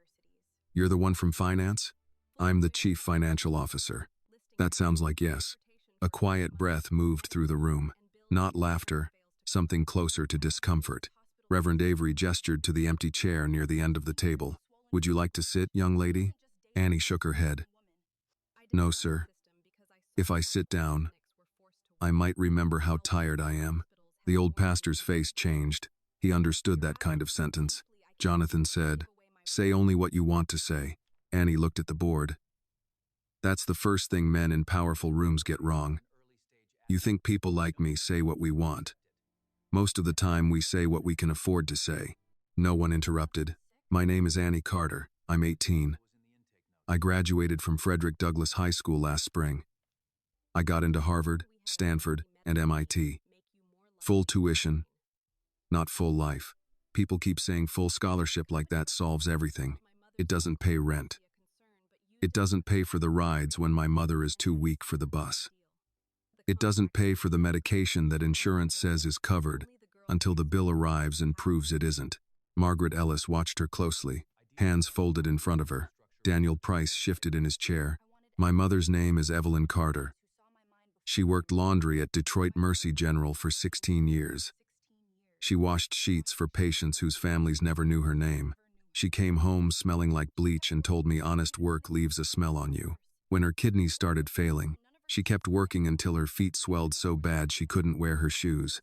A: You're the one from finance? I'm the chief financial officer. That sounds like yes. A quiet breath moved through the room. Not laughter, something closer to discomfort. Reverend Avery gestured to the empty chair near the end of the table. "Would you like to sit, young lady?" Annie shook her head. "No, sir. If I sit down, I might remember how tired I am." The old pastor's face changed. He understood that kind of sentence. Jonathan said, "Say only what you want to say." Annie looked at the board. "That's the first thing men in powerful rooms get wrong. You think people like me say what we want. Most of the time we say what we can afford to say." No one interrupted. "My name is Annie Carter. I'm 18. I graduated from Frederick Douglass High School last spring. I got into Harvard, Stanford, and MIT. Full tuition, not full life. People keep saying full scholarship like that solves everything. It doesn't pay rent. It doesn't pay for the rides when my mother is too weak for the bus. It doesn't pay for the medication that insurance says is covered until the bill arrives and proves it isn't." Margaret Ellis watched her closely, hands folded in front of her. Daniel Price shifted in his chair. "My mother's name is Evelyn Carter. She worked laundry at Detroit Mercy General for 16 years. She washed sheets for patients whose families never knew her name. She came home smelling like bleach and told me honest work leaves a smell on you. When her kidneys started failing, she kept working until her feet swelled so bad she couldn't wear her shoes.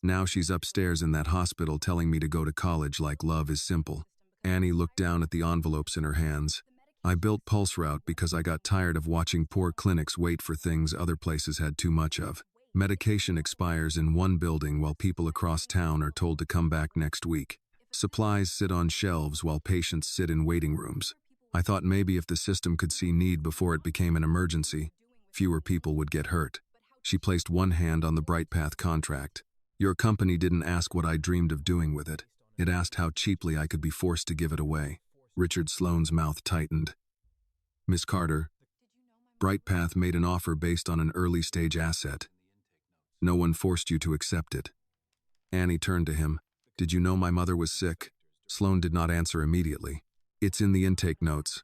A: Now she's upstairs in that hospital telling me to go to college like love is simple." Annie looked down at the envelopes in her hands. "I built Pulse Route because I got tired of watching poor clinics wait for things other places had too much of. Medication expires in one building while people across town are told to come back next week. Supplies sit on shelves while patients sit in waiting rooms. I thought maybe if the system could see need before it became an emergency, fewer people would get hurt." She placed one hand on the BrightPath contract. "Your company didn't ask what I dreamed of doing with it. It asked how cheaply I could be forced to give it away." Richard Sloane's mouth tightened. "Miss Carter, BrightPath made an offer based on an early-stage asset. No one forced you to accept it." Annie turned to him. "Did you know my mother was sick?" Sloane did not answer immediately. "It's in the intake notes,"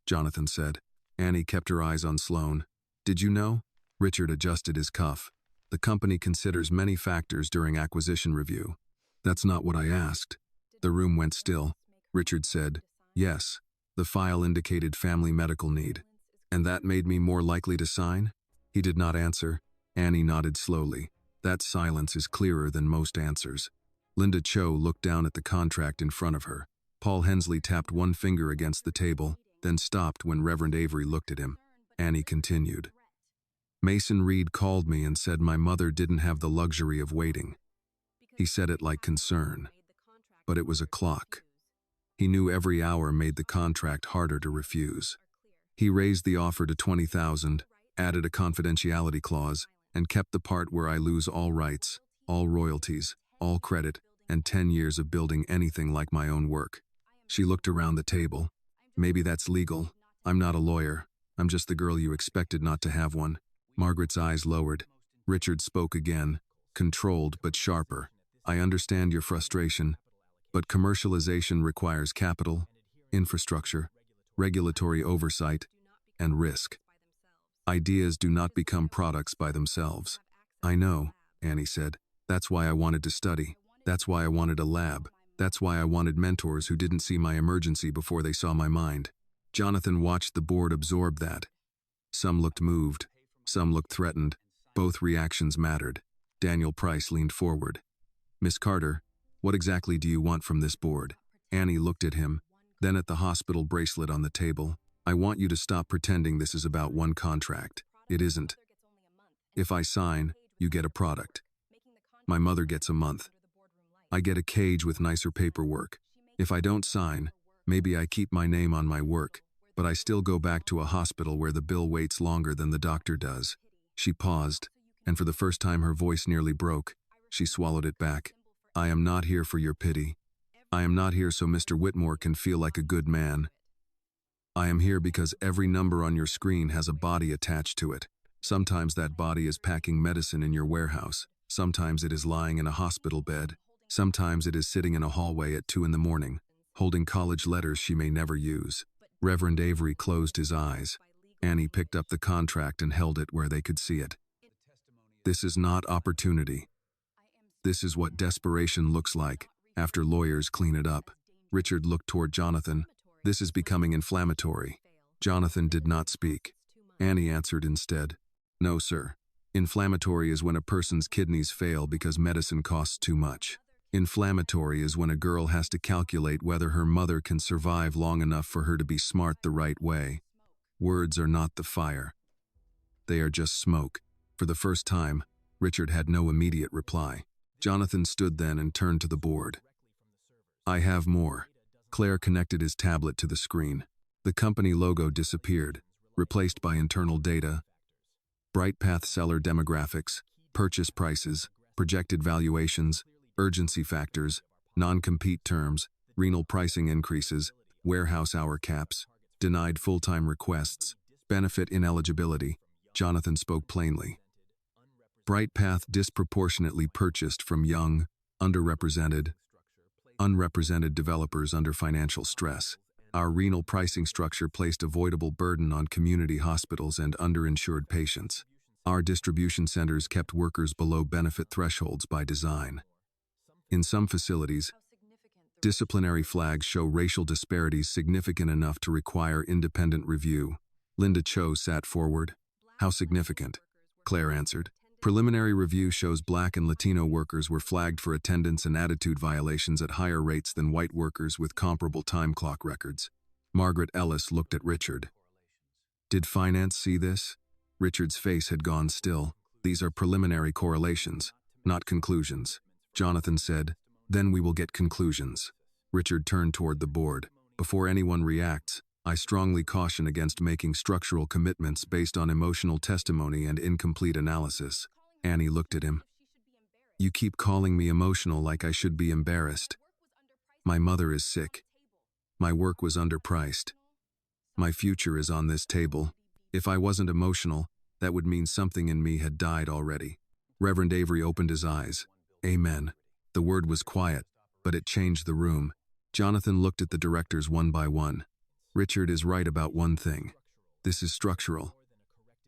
A: Jonathan said. Annie kept her eyes on Sloane. "Did you know?" Richard adjusted his cuff. "The company considers many factors during acquisition review." "That's not what I asked." The room went still. Richard said, "Yes, the file indicated family medical need. And that made me more likely to sign?" He did not answer. Annie nodded slowly. "That silence is clearer than most answers." Linda Cho looked down at the contract in front of her. Paul Hensley tapped one finger against the table, then stopped when Reverend Avery looked at him. Annie continued. "Mason Reed called me and said my mother didn't have the luxury of waiting. He said it like concern, but it was a clock. He knew every hour made the contract harder to refuse. He raised the offer to $20,000, added a confidentiality clause, and kept the part where I lose all rights, all royalties, all credit, and 10 years of building anything like my own work." She looked around the table. "Maybe that's legal. I'm not a lawyer. I'm just the girl you expected not to have one." Margaret's eyes lowered. Richard spoke again, controlled but sharper. "I understand your frustration, but commercialization requires capital, infrastructure, regulatory oversight, and risk. Ideas do not become products by themselves." "I know," Annie said. "That's why I wanted to study. That's why I wanted a lab. That's why I wanted mentors who didn't see my emergency before they saw my mind." Jonathan watched the board absorb that. Some looked moved. Some looked threatened. Both reactions mattered. Daniel Price leaned forward. "Miss Carter, what exactly do you want from this board?" Annie looked at him, then at the hospital bracelet on the table. "I want you to stop pretending this is about one contract. It isn't. If I sign, you get a product. My mother gets a month. I get a cage with nicer paperwork. If I don't sign, maybe I keep my name on my work, but I still go back to a hospital where the bill waits longer than the doctor does." She paused, and for the first time her voice nearly broke. She swallowed it back. "I am not here for your pity. I am not here so Mr. Whitmore can feel like a good man. I am here because every number on your screen has a body attached to it. Sometimes that body is packing medicine in your warehouse. Sometimes it is lying in a hospital bed. Sometimes it is sitting in a hallway at 2 in the morning, holding college letters she may never use." Reverend Avery closed his eyes. Annie picked up the contract and held it where they could see it. "This is not opportunity. This is what desperation looks like after lawyers clean it up. Richard looked toward Jonathan. This is becoming inflammatory. Jonathan did not speak. Annie answered instead. No, sir. Inflammatory is when a person's kidneys fail because medicine costs too much. Inflammatory is when a girl has to calculate whether her mother can survive long enough for her to be smart the right way. Words are not the fire. They are just smoke. For the first time, Richard had no immediate reply. Jonathan stood then and turned to the board. I have more. Claire connected his tablet to the screen. The company logo disappeared, replaced by internal data, BrightPath seller demographics, purchase prices, projected valuations, urgency factors, non-compete terms, renal pricing increases, warehouse hour caps, denied full-time requests, benefit ineligibility. Jonathan spoke plainly. BrightPath disproportionately purchased from young, unrepresented developers under financial stress. Our renal pricing structure placed avoidable burden on community hospitals and underinsured patients. Our distribution centers kept workers below benefit thresholds by design. In some facilities, disciplinary flags show racial disparities significant enough to require independent review. Linda Cho sat forward. How significant? Claire answered. Preliminary review shows Black and Latino workers were flagged for attendance and attitude violations at higher rates than white workers with comparable time clock records. Margaret Ellis looked at Richard. Did finance see this? Richard's face had gone still. These are preliminary correlations, not conclusions. Jonathan said, then we will get conclusions. Richard turned toward the board. Before anyone reacts, I strongly caution against making structural commitments based on emotional testimony and incomplete analysis. Annie looked at him. You keep calling me emotional like I should be embarrassed. My mother is sick. My work was underpriced. My future is on this table. If I wasn't emotional, that would mean something in me had died already. Reverend Avery opened his eyes. Amen. The word was quiet, but it changed the room. Jonathan looked at the directors one by one. Richard is right about one thing. This is structural.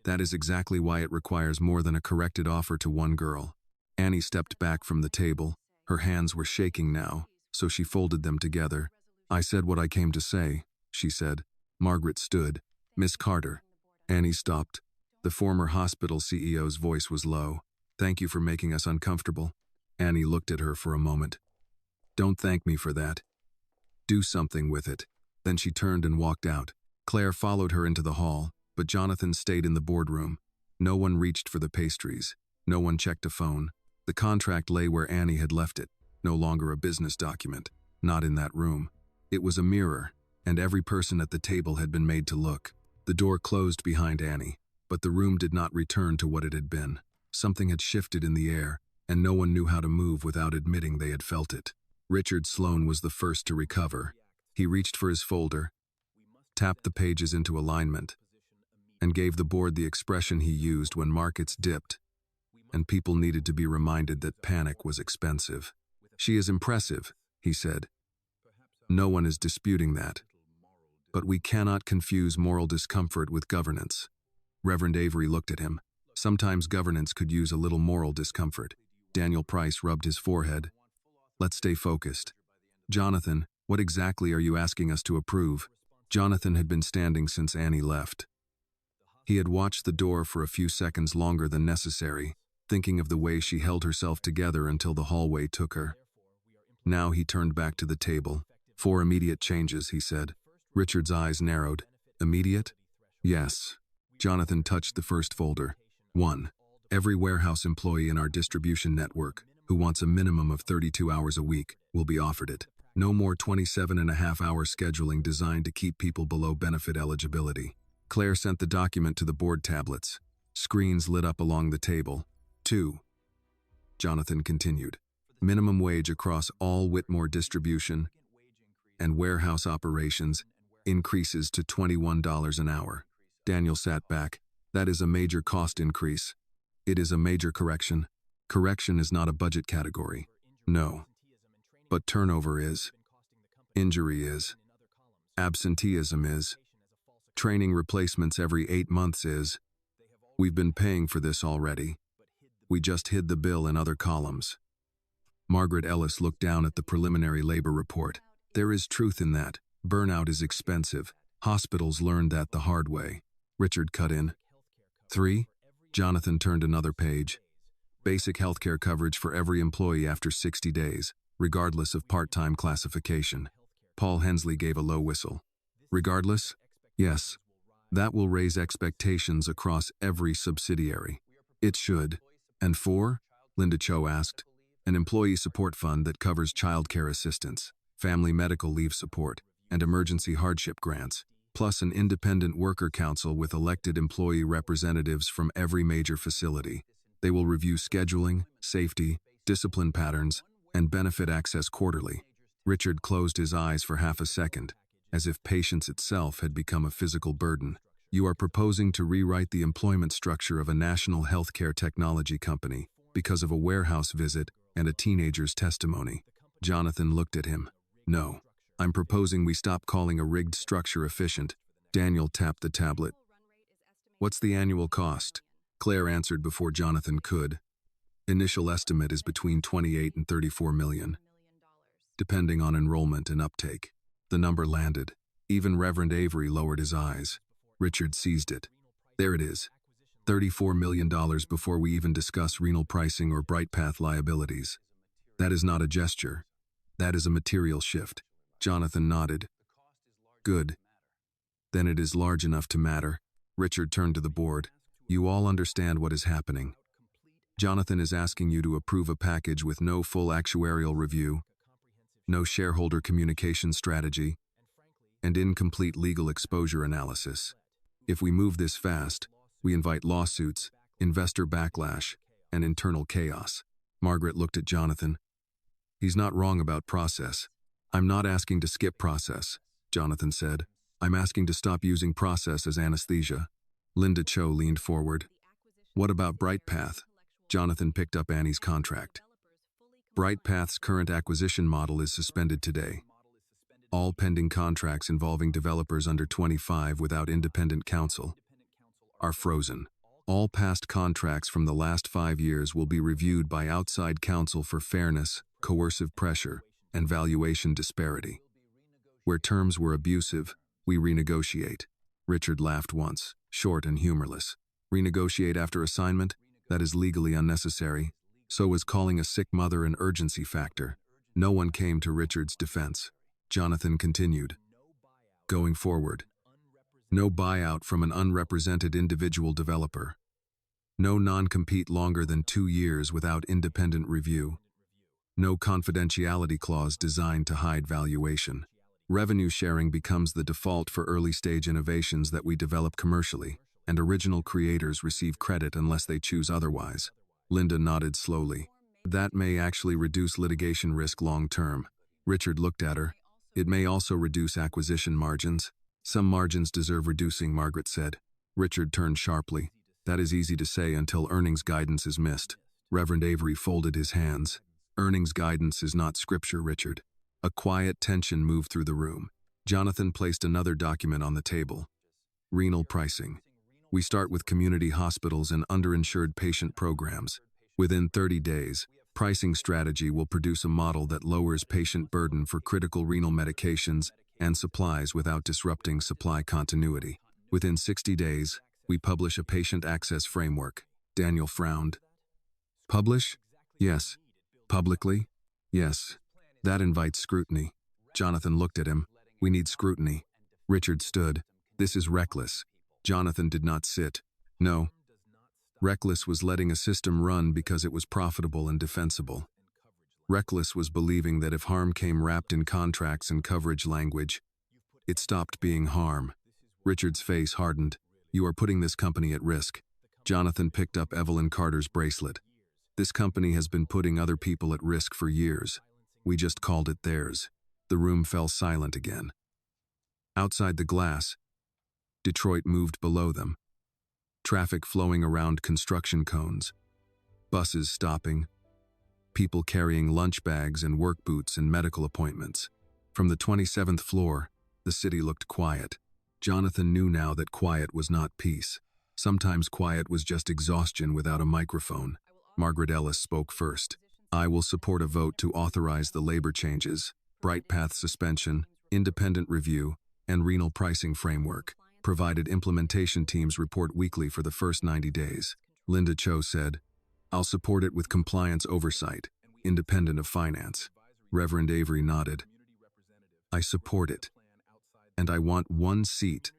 A: That is exactly why it requires more than a corrected offer to one girl. Annie stepped back from the table. Her hands were shaking now, so she folded them together. I said what I came to say, she said. Margaret stood. Miss Carter. Annie stopped. The former hospital CEO's voice was low. Thank you for making us uncomfortable. Annie looked at her for a moment. Don't thank me for that. Do something with it. Then she turned and walked out. Claire followed her into the hall, but Jonathan stayed in the boardroom. No one reached for the pastries. No one checked a phone. The contract lay where Annie had left it, no longer a business document. Not in that room. It was a mirror, and every person at the table had been made to look. The door closed behind Annie, but the room did not return to what it had been. Something had shifted in the air, and no one knew how to move without admitting they had felt it. Richard Sloan was the first to recover. He reached for his folder, tapped the pages into alignment, and gave the board the expression he used when markets dipped, and people needed to be reminded that panic was expensive. She is impressive, he said. No one is disputing that. But we cannot confuse moral discomfort with governance. Reverend Avery looked at him. Sometimes governance could use a little moral discomfort. Daniel Price rubbed his forehead. Let's stay focused. Jonathan, what exactly are you asking us to approve? Jonathan had been standing since Annie left. He had watched the door for a few seconds longer than necessary, thinking of the way she held herself together until the hallway took her. Now he turned back to the table. 4 immediate changes, he said. Richard's eyes narrowed. Immediate? Yes. Jonathan touched the first folder. 1. Every warehouse employee in our distribution network who wants a minimum of 32 hours a week will be offered it. No more 27.5-hour scheduling designed to keep people below benefit eligibility. Claire sent the document to the board tablets. Screens lit up along the table. 2. Jonathan continued. Minimum wage across all Whitmore distribution and warehouse operations increases to $21 an hour. Daniel sat back. That is a major cost increase. It is a major correction. Correction is not a budget category. No. But turnover is. Injury is. Absenteeism is. Training replacements every 8 months is. We've been paying for this already. We just hid the bill in other columns. Margaret Ellis looked down at the preliminary labor report. There is truth in that. Burnout is expensive. Hospitals learned that the hard way. Richard cut in. 3. Jonathan turned another page. Basic healthcare coverage for every employee after 60 days, regardless of part-time classification. Paul Hensley gave a low whistle. Regardless? Yes. That will raise expectations across every subsidiary. It should. And 4? Linda Cho asked. An employee support fund that covers childcare assistance, family medical leave support, and emergency hardship grants, plus an independent worker council with elected employee representatives from every major facility. They will review scheduling, safety, discipline patterns, and benefit access quarterly. Richard closed his eyes for half a second, as if patience itself had become a physical burden. You are proposing to rewrite the employment structure of a national healthcare technology company because of a warehouse visit and a teenager's testimony. Jonathan looked at him. No. I'm proposing we stop calling a rigged structure efficient. Daniel tapped the tablet. What's the annual cost? Claire answered before Jonathan could. Initial estimate is between 28 and 34 million, depending on enrollment and uptake. The number landed. Even Reverend Avery lowered his eyes. Richard seized it. There it is. $34 million before we even discuss renal pricing or BrightPath liabilities. That is not a gesture. That is a material shift. Jonathan nodded. Good. Then it is large enough to matter. Richard turned to the board. You all understand what is happening. Jonathan is asking you to approve a package with no full actuarial review, no shareholder communication strategy, and incomplete legal exposure analysis. If we move this fast, we invite lawsuits, investor backlash, and internal chaos. Margaret looked at Jonathan. He's not wrong about process. I'm not asking to skip process, Jonathan said. I'm asking to stop using process as anesthesia. Linda Cho leaned forward. What about BrightPath? Jonathan picked up Annie's contract. BrightPath's current acquisition model is suspended today. All pending contracts involving developers under 25 without independent counsel are frozen. All past contracts from the last 5 years will be reviewed by outside counsel for fairness, coercive pressure, and valuation disparity. Where terms were abusive, we renegotiate. Richard laughed once, short and humorless. Renegotiate after assignment? That is legally unnecessary. So was calling a sick mother an urgency factor. No one came to Richard's defense. Jonathan continued. Going forward. No buyout from an unrepresented individual developer. No non-compete longer than 2 years without independent review. No confidentiality clause designed to hide valuation. Revenue sharing becomes the default for early-stage innovations that we develop commercially, and original creators receive credit unless they choose otherwise. Linda nodded slowly. That may actually reduce litigation risk long-term. Richard looked at her. It may also reduce acquisition margins. Some margins deserve reducing, Margaret said. Richard turned sharply. That is easy to say until earnings guidance is missed. Reverend Avery folded his hands. Earnings guidance is not scripture, Richard. A quiet tension moved through the room. Jonathan placed another document on the table. Renal pricing. We start with community hospitals and underinsured patient programs. Within 30 days, pricing strategy will produce a model that lowers patient burden for critical renal medications and supplies without disrupting supply continuity. Within 60 days, we publish a patient access framework. Daniel frowned. Publish? Yes. Publicly? Yes. That invites scrutiny. Jonathan looked at him. We need scrutiny. Richard stood. This is reckless. Jonathan did not sit. No. Reckless was letting a system run because it was profitable and defensible. Reckless was believing that if harm came wrapped in contracts and coverage language, it stopped being harm. Richard's face hardened. You are putting this company at risk. Jonathan picked up Evelyn Carter's bracelet. This company has been putting other people at risk for years. We just called it theirs. The room fell silent again. Outside the glass, Detroit moved below them. Traffic flowing around construction cones. Buses stopping. People carrying lunch bags and work boots and medical appointments. From the 27th floor, the city looked quiet. Jonathan knew now that quiet was not peace. Sometimes quiet was just exhaustion without a microphone. Margaret Ellis spoke first. I will support a vote to authorize the labor changes, bright path suspension, independent review, and renal pricing framework, provided implementation teams report weekly for the first 90 days. Linda Cho said, I'll support it with compliance oversight, independent of finance. Reverend Avery nodded. I support it. And I want one seat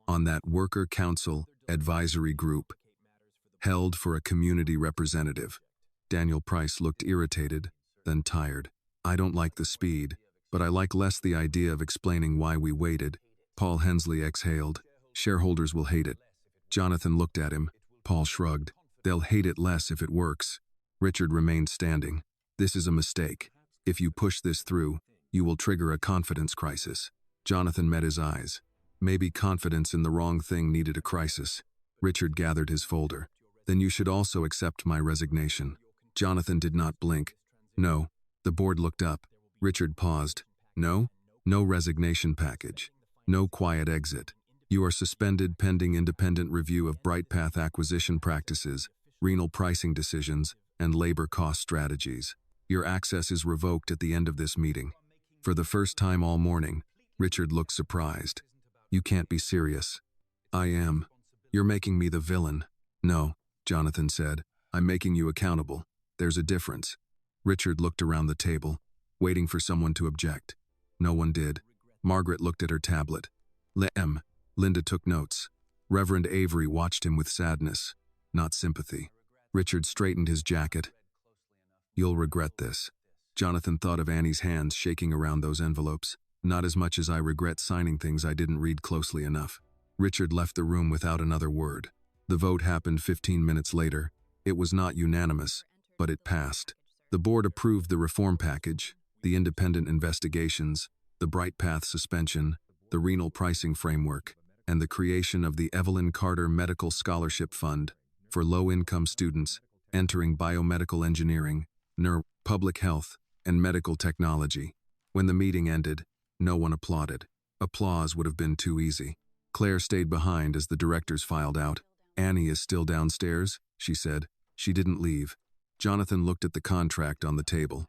A: on that worker council advisory group held for a community representative. Daniel Price looked irritated, then tired. I don't like the speed, but I like less the idea of explaining why we waited. Paul Hensley exhaled. Shareholders will hate it. Jonathan looked at him. Paul shrugged. They'll hate it less if it works. Richard remained standing. This is a mistake. If you push this through, you will trigger a confidence crisis. Jonathan met his eyes. Maybe confidence in the wrong thing needed a crisis. Richard gathered his folder. Then you should also accept my resignation. Jonathan did not blink. No. The board looked up. Richard paused. No? No resignation package. No quiet exit. You are suspended pending independent review of Bright Path acquisition practices, renal pricing decisions, and labor cost strategies. Your access is revoked at the end of this meeting. For the first time all morning, Richard looked surprised. You can't be serious. I am. You're making me the villain. No, Jonathan said. I'm making you accountable. There's a difference. Richard looked around the table, waiting for someone to object. No one did. Margaret looked at her tablet. Linda took notes. Reverend Avery watched him with sadness, not sympathy. Richard straightened his jacket. You'll regret this. Jonathan thought of Annie's hands shaking around those envelopes. Not as much as I regret signing things I didn't read closely enough. Richard left the room without another word. The vote happened 15 minutes later. It was not unanimous, but it passed. The board approved the reform package, the independent investigations, the Bright Path suspension, the renal pricing framework, and the creation of the Evelyn Carter Medical Scholarship Fund for low-income students entering biomedical engineering, public health, and medical technology. When the meeting ended, no one applauded. Applause would have been too easy. Claire stayed behind as the directors filed out. Annie is still downstairs, she said. She didn't leave. Jonathan looked at the contract on the table.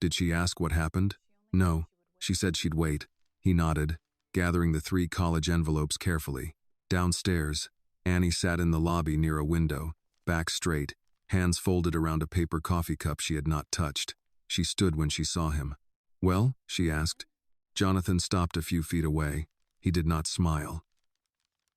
A: Did she ask what happened? No. She said she'd wait. He nodded, gathering the 3 college envelopes carefully. Downstairs, Annie sat in the lobby near a window, back straight, hands folded around a paper coffee cup she had not touched. She stood when she saw him. Well, she asked. Jonathan stopped a few feet away. He did not smile.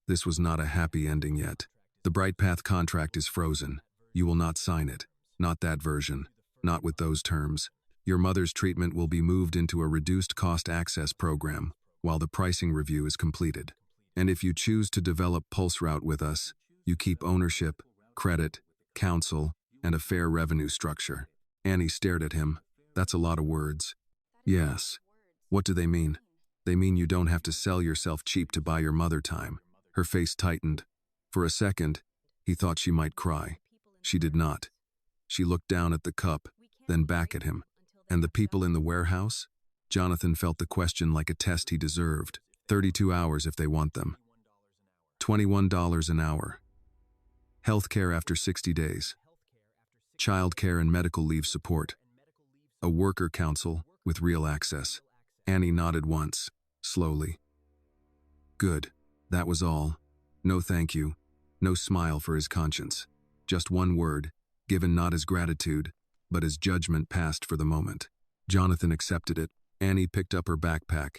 A: This was not a happy ending yet. The Bright Path contract is frozen. You will not sign it. Not that version. Not with those terms. Your mother's treatment will be moved into a reduced cost access program while the pricing review is completed. And if you choose to develop Pulse Route with us, you keep ownership, credit, counsel, and a fair revenue structure. Annie stared at him. That's a lot of words. Yes. What do they mean? They mean you don't have to sell yourself cheap to buy your mother time. Her face tightened. For a second, he thought she might cry. She did not. She looked down at the cup, then back at him. And the people in the warehouse? Jonathan felt the question like a test he deserved. 32 hours if they want them. $21 an hour. Healthcare after 60 days. Childcare and medical leave support. A worker council with real access. Annie nodded once, slowly. Good. That was all. No thank you. No smile for his conscience. Just one word, given not as gratitude, but as judgment passed for the moment. Jonathan accepted it. Annie picked up her backpack.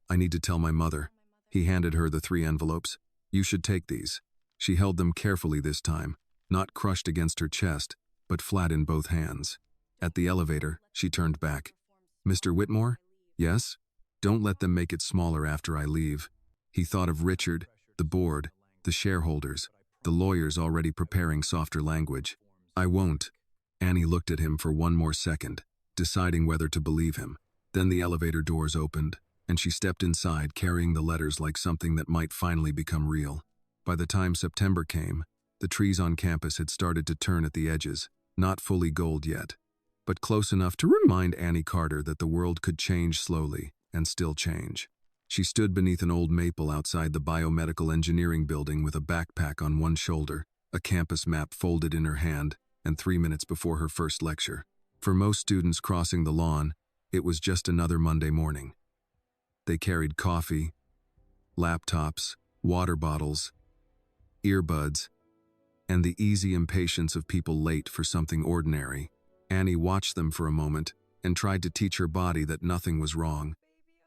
A: I need to tell my mother. He handed her the 3 envelopes. You should take these. She held them carefully this time, not crushed against her chest, but flat in both hands. At the elevator, she turned back. Mr. Whitmore? Yes? Don't let them make it smaller after I leave. He thought of Richard, the board, the shareholders, the lawyers already preparing softer language. I won't. Annie looked at him for one more second, deciding whether to believe him. Then the elevator doors opened, and she stepped inside carrying the letters like something that might finally become real. By the time September came, the trees on campus had started to turn at the edges, not fully gold yet, but close enough to remind Annie Carter that the world could change slowly and still change. She stood beneath an old maple outside the biomedical engineering building with a backpack on one shoulder, a campus map folded in her hand, and 3 minutes before her first lecture. For most students crossing the lawn, it was just another Monday morning. They carried coffee, laptops, water bottles, earbuds, and the easy impatience of people late for something ordinary. Annie watched them for a moment and tried to teach her body that nothing was wrong.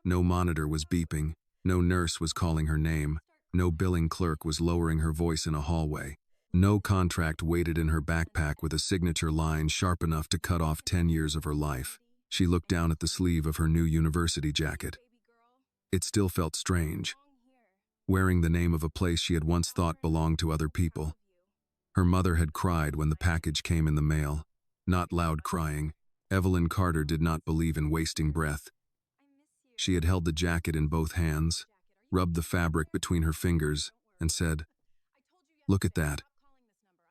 A: No monitor was beeping, no nurse was calling her name, no billing clerk was lowering her voice in a hallway. No contract waited in her backpack with a signature line sharp enough to cut off 10 years of her life. She looked down at the sleeve of her new university jacket. It still felt strange, wearing the name of a place she had once thought belonged to other people. Her mother had cried when the package came in the mail. Not loud crying. Evelyn Carter did not believe in wasting breath. She had held the jacket in both hands, rubbed the fabric between her fingers, and said, "Look at that.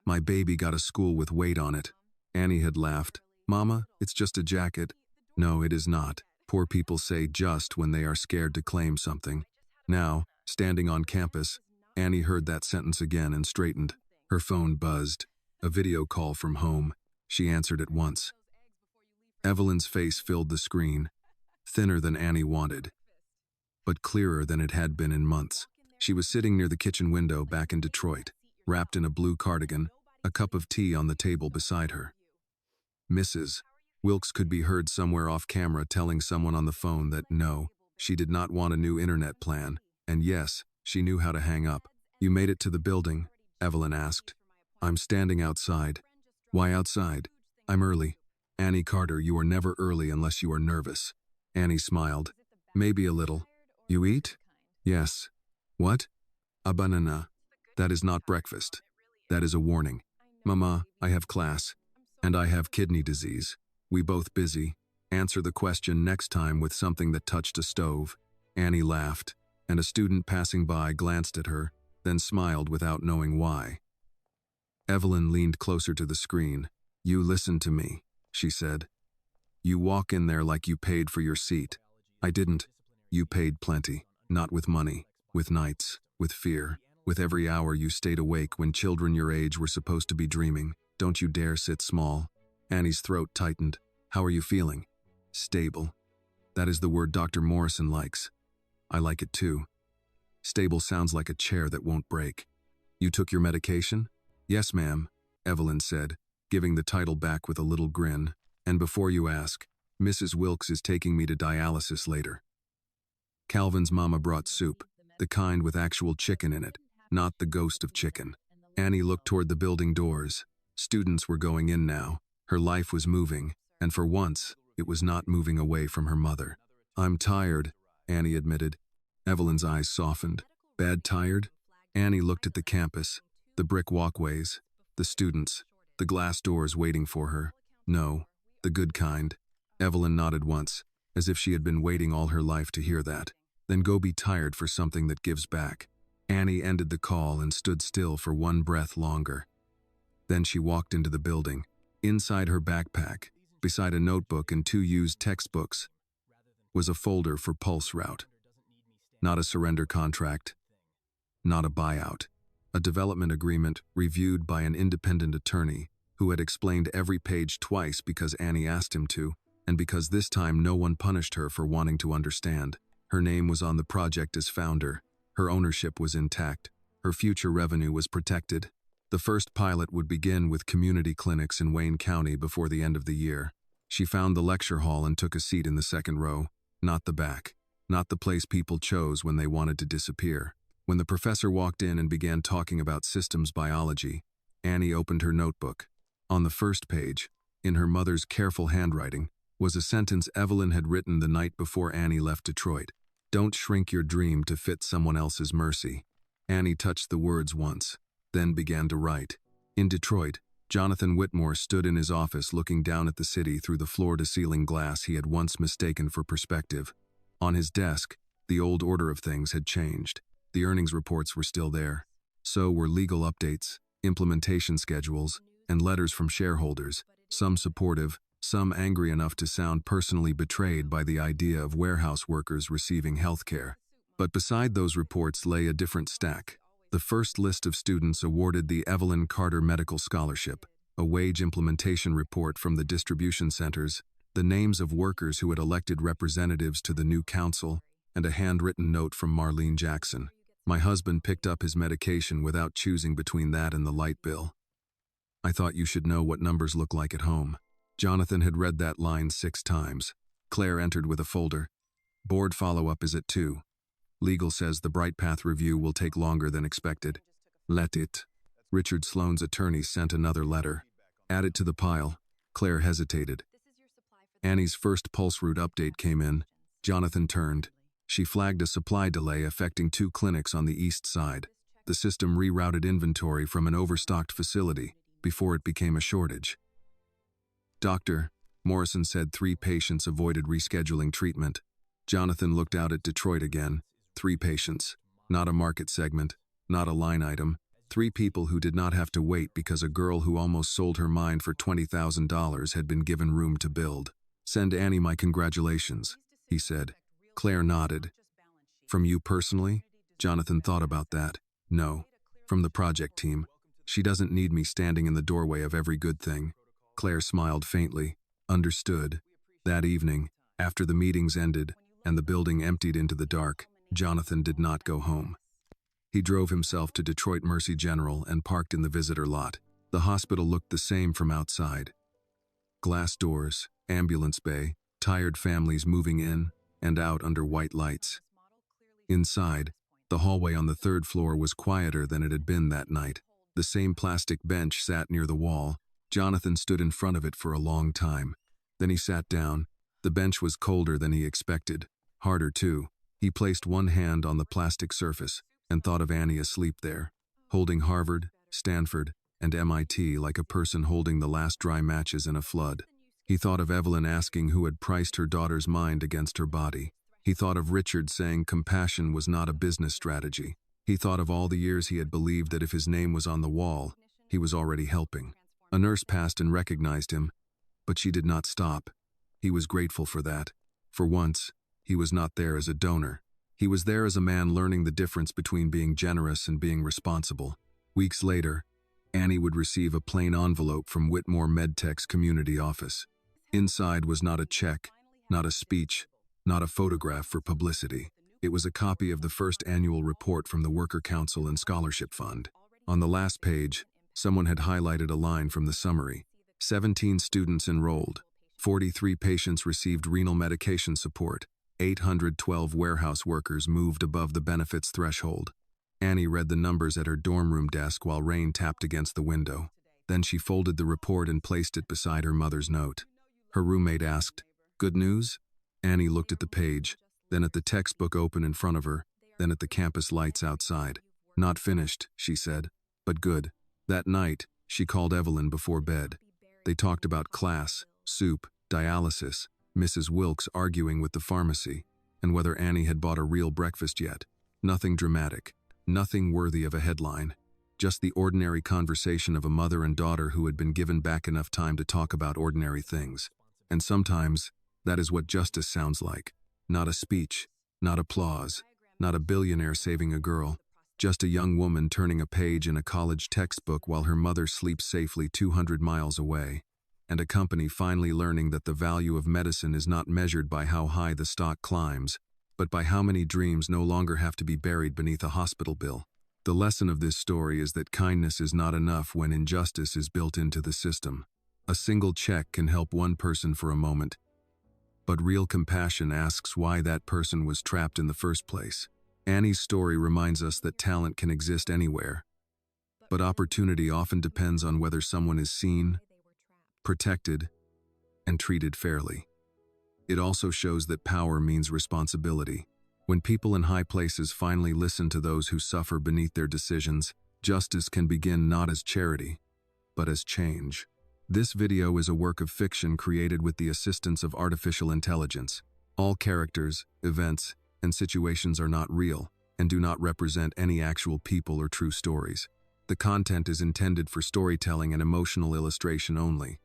A: My baby got a school with weight on it." Annie had laughed. "Mama, it's just a jacket." "No, it is not. Poor people say just when they are scared to claim something." Now, standing on campus, Annie heard that sentence again and straightened. Her phone buzzed. A video call from home. She answered at once. Evelyn's face filled the screen, thinner than Annie wanted, but clearer than it had been in months. She was sitting near the kitchen window back in Detroit, wrapped in a blue cardigan, a cup of tea on the table beside her. Mrs. Wilkes could be heard somewhere off camera telling someone on the phone that no, she did not want a new internet plan, and yes, she knew how to hang up. "You made it to the building?" Evelyn asked. "I'm standing outside." "Why outside?" "I'm early." "Annie Carter, you are never early unless you are nervous." Annie smiled. "Maybe a little." "You eat?" "Yes." "What?" "A banana." "That is not breakfast. That is a warning." "Mama, I have class. And I have kidney disease. We both busy. Answer the question next time with something that touched a stove." Annie laughed, and a student passing by glanced at her, then smiled without knowing why. Evelyn leaned closer to the screen. "You listen to me," she said. "You walk in there like you paid for your seat." "I didn't." "You paid plenty. Not with money, with nights, with fear, with every hour you stayed awake when children your age were supposed to be dreaming. Don't you dare sit small." Annie's throat tightened. "How are you feeling?" "Stable. That is the word Dr. Morrison likes. I like it too. Stable sounds like a chair that won't break." "You took your medication?" "Yes, ma'am," Evelyn said, giving the title back with a little grin. "And before you ask, Mrs. Wilkes is taking me to dialysis later." Calvin's mama brought soup, the kind with actual chicken in it, not the ghost of chicken. Annie looked toward the building doors. Students were going in now. Her life was moving, and for once, it was not moving away from her mother. "I'm tired," Annie admitted. Evelyn's eyes softened. "Bad tired?" Annie looked at the campus, the brick walkways, the students, the glass doors waiting for her. "No, the good kind." Evelyn nodded once, as if she had been waiting all her life to hear that. "Then go be tired for something that gives back." Annie ended the call and stood still for one breath longer. Then she walked into the building. Inside her backpack, beside a notebook and 2 used textbooks, was a folder for Pulse Route. Not a surrender contract, not a buyout. A development agreement reviewed by an independent attorney who had explained every page twice because Annie asked him to, and because this time no one punished her for wanting to understand. Her name was on the project as founder. Her ownership was intact. Her future revenue was protected. The first pilot would begin with community clinics in Wayne County before the end of the year. She found the lecture hall and took a seat in the second row, not the back, not the place people chose when they wanted to disappear. When the professor walked in and began talking about systems biology, Annie opened her notebook. On the first page, in her mother's careful handwriting, was a sentence Evelyn had written the night before Annie left Detroit. "Don't shrink your dream to fit someone else's mercy." Annie touched the words once, then began to write. In Detroit, Jonathan Whitmore stood in his office looking down at the city through the floor-to-ceiling glass he had once mistaken for perspective. On his desk, the old order of things had changed. The earnings reports were still there. So were legal updates, implementation schedules, and letters from shareholders, some supportive, some angry enough to sound personally betrayed by the idea of warehouse workers receiving health care. But beside those reports lay a different stack. The first list of students awarded the Evelyn Carter Medical Scholarship. a wage implementation report from the distribution centers, the names of workers who had elected representatives to the new council, and a handwritten note from Marlene Jackson. My husband picked up his medication without choosing between that and the light bill. I thought you should know what numbers look like at home. Jonathan had read that line 6 times. Claire entered with a folder. Board follow-up is at 2. Legal says the Bright Path review will take longer than expected. Let it. Richard Sloane's attorney sent another letter. Add it to the pile. Claire hesitated. Annie's first pulse route update came in. Jonathan turned. She flagged a supply delay affecting 2 clinics on the east side. The system rerouted inventory from an overstocked facility before it became a shortage. Doctor, Morrison said 3 patients avoided rescheduling treatment. Jonathan looked out at Detroit again. 3 patients. Not a market segment. Not a line item. 3 people who did not have to wait because a girl who almost sold her mind for $20,000 had been given room to build. Send Annie my congratulations, he said. Claire nodded. From you personally? Jonathan thought about that. No. From the project team. She doesn't need me standing in the doorway of every good thing. Claire smiled faintly. Understood. That evening, after the meetings ended and the building emptied into the dark, Jonathan did not go home. He drove himself to Detroit Mercy General and parked in the visitor lot. The hospital looked the same from outside. Glass doors, ambulance bay, tired families moving in and out under white lights. Inside, the hallway on the 3rd floor was quieter than it had been that night. The same plastic bench sat near the wall. Jonathan stood in front of it for a long time. Then he sat down. The bench was colder than he expected. Harder, too. He placed one hand on the plastic surface and thought of Annie asleep there, holding Harvard, Stanford, and MIT like a person holding the last dry matches in a flood. He thought of Evelyn asking who had priced her daughter's mind against her body. He thought of Richard saying compassion was not a business strategy. He thought of all the years he had believed that if his name was on the wall, he was already helping. A nurse passed and recognized him, but she did not stop. He was grateful for that. For once, he was not there as a donor. He was there as a man learning the difference between being generous and being responsible. Weeks later, Annie would receive a plain envelope from Whitmore MedTech's community office. Inside was not a check, not a speech, not a photograph for publicity. It was a copy of the first annual report from the Worker Council and Scholarship Fund. On the last page, someone had highlighted a line from the summary. 17 students enrolled. 43 patients received renal medication support. 812 warehouse workers moved above the benefits threshold. Annie read the numbers at her dorm room desk while rain tapped against the window. Then she folded the report and placed it beside her mother's note. Her roommate asked, "Good news?" Annie looked at the page, then at the textbook open in front of her, then at the campus lights outside. "Not finished," she said, "but good." That night, she called Evelyn before bed. They talked about class, soup, dialysis, Mrs. Wilkes arguing with the pharmacy, and whether Annie had bought a real breakfast yet. Nothing dramatic, nothing worthy of a headline. Just the ordinary conversation of a mother and daughter who had been given back enough time to talk about ordinary things. And sometimes, that is what justice sounds like. Not a speech, not applause, not a billionaire saving a girl, just a young woman turning a page in a college textbook while her mother sleeps safely 200 miles away, and a company finally learning that the value of medicine is not measured by how high the stock climbs, but by how many dreams no longer have to be buried beneath a hospital bill. The lesson of this story is that kindness is not enough when injustice is built into the system. A single check can help one person for a moment, but real compassion asks why that person was trapped in the first place. Annie's story reminds us that talent can exist anywhere, but opportunity often depends on whether someone is seen, protected, and treated fairly. It also shows that power means responsibility. When people in high places finally listen to those who suffer beneath their decisions, justice can begin not as charity, but as change. This video is a work of fiction created with the assistance of artificial intelligence. All characters, events, and situations are not real and do not represent any actual people or true stories. The content is intended for storytelling and emotional illustration only.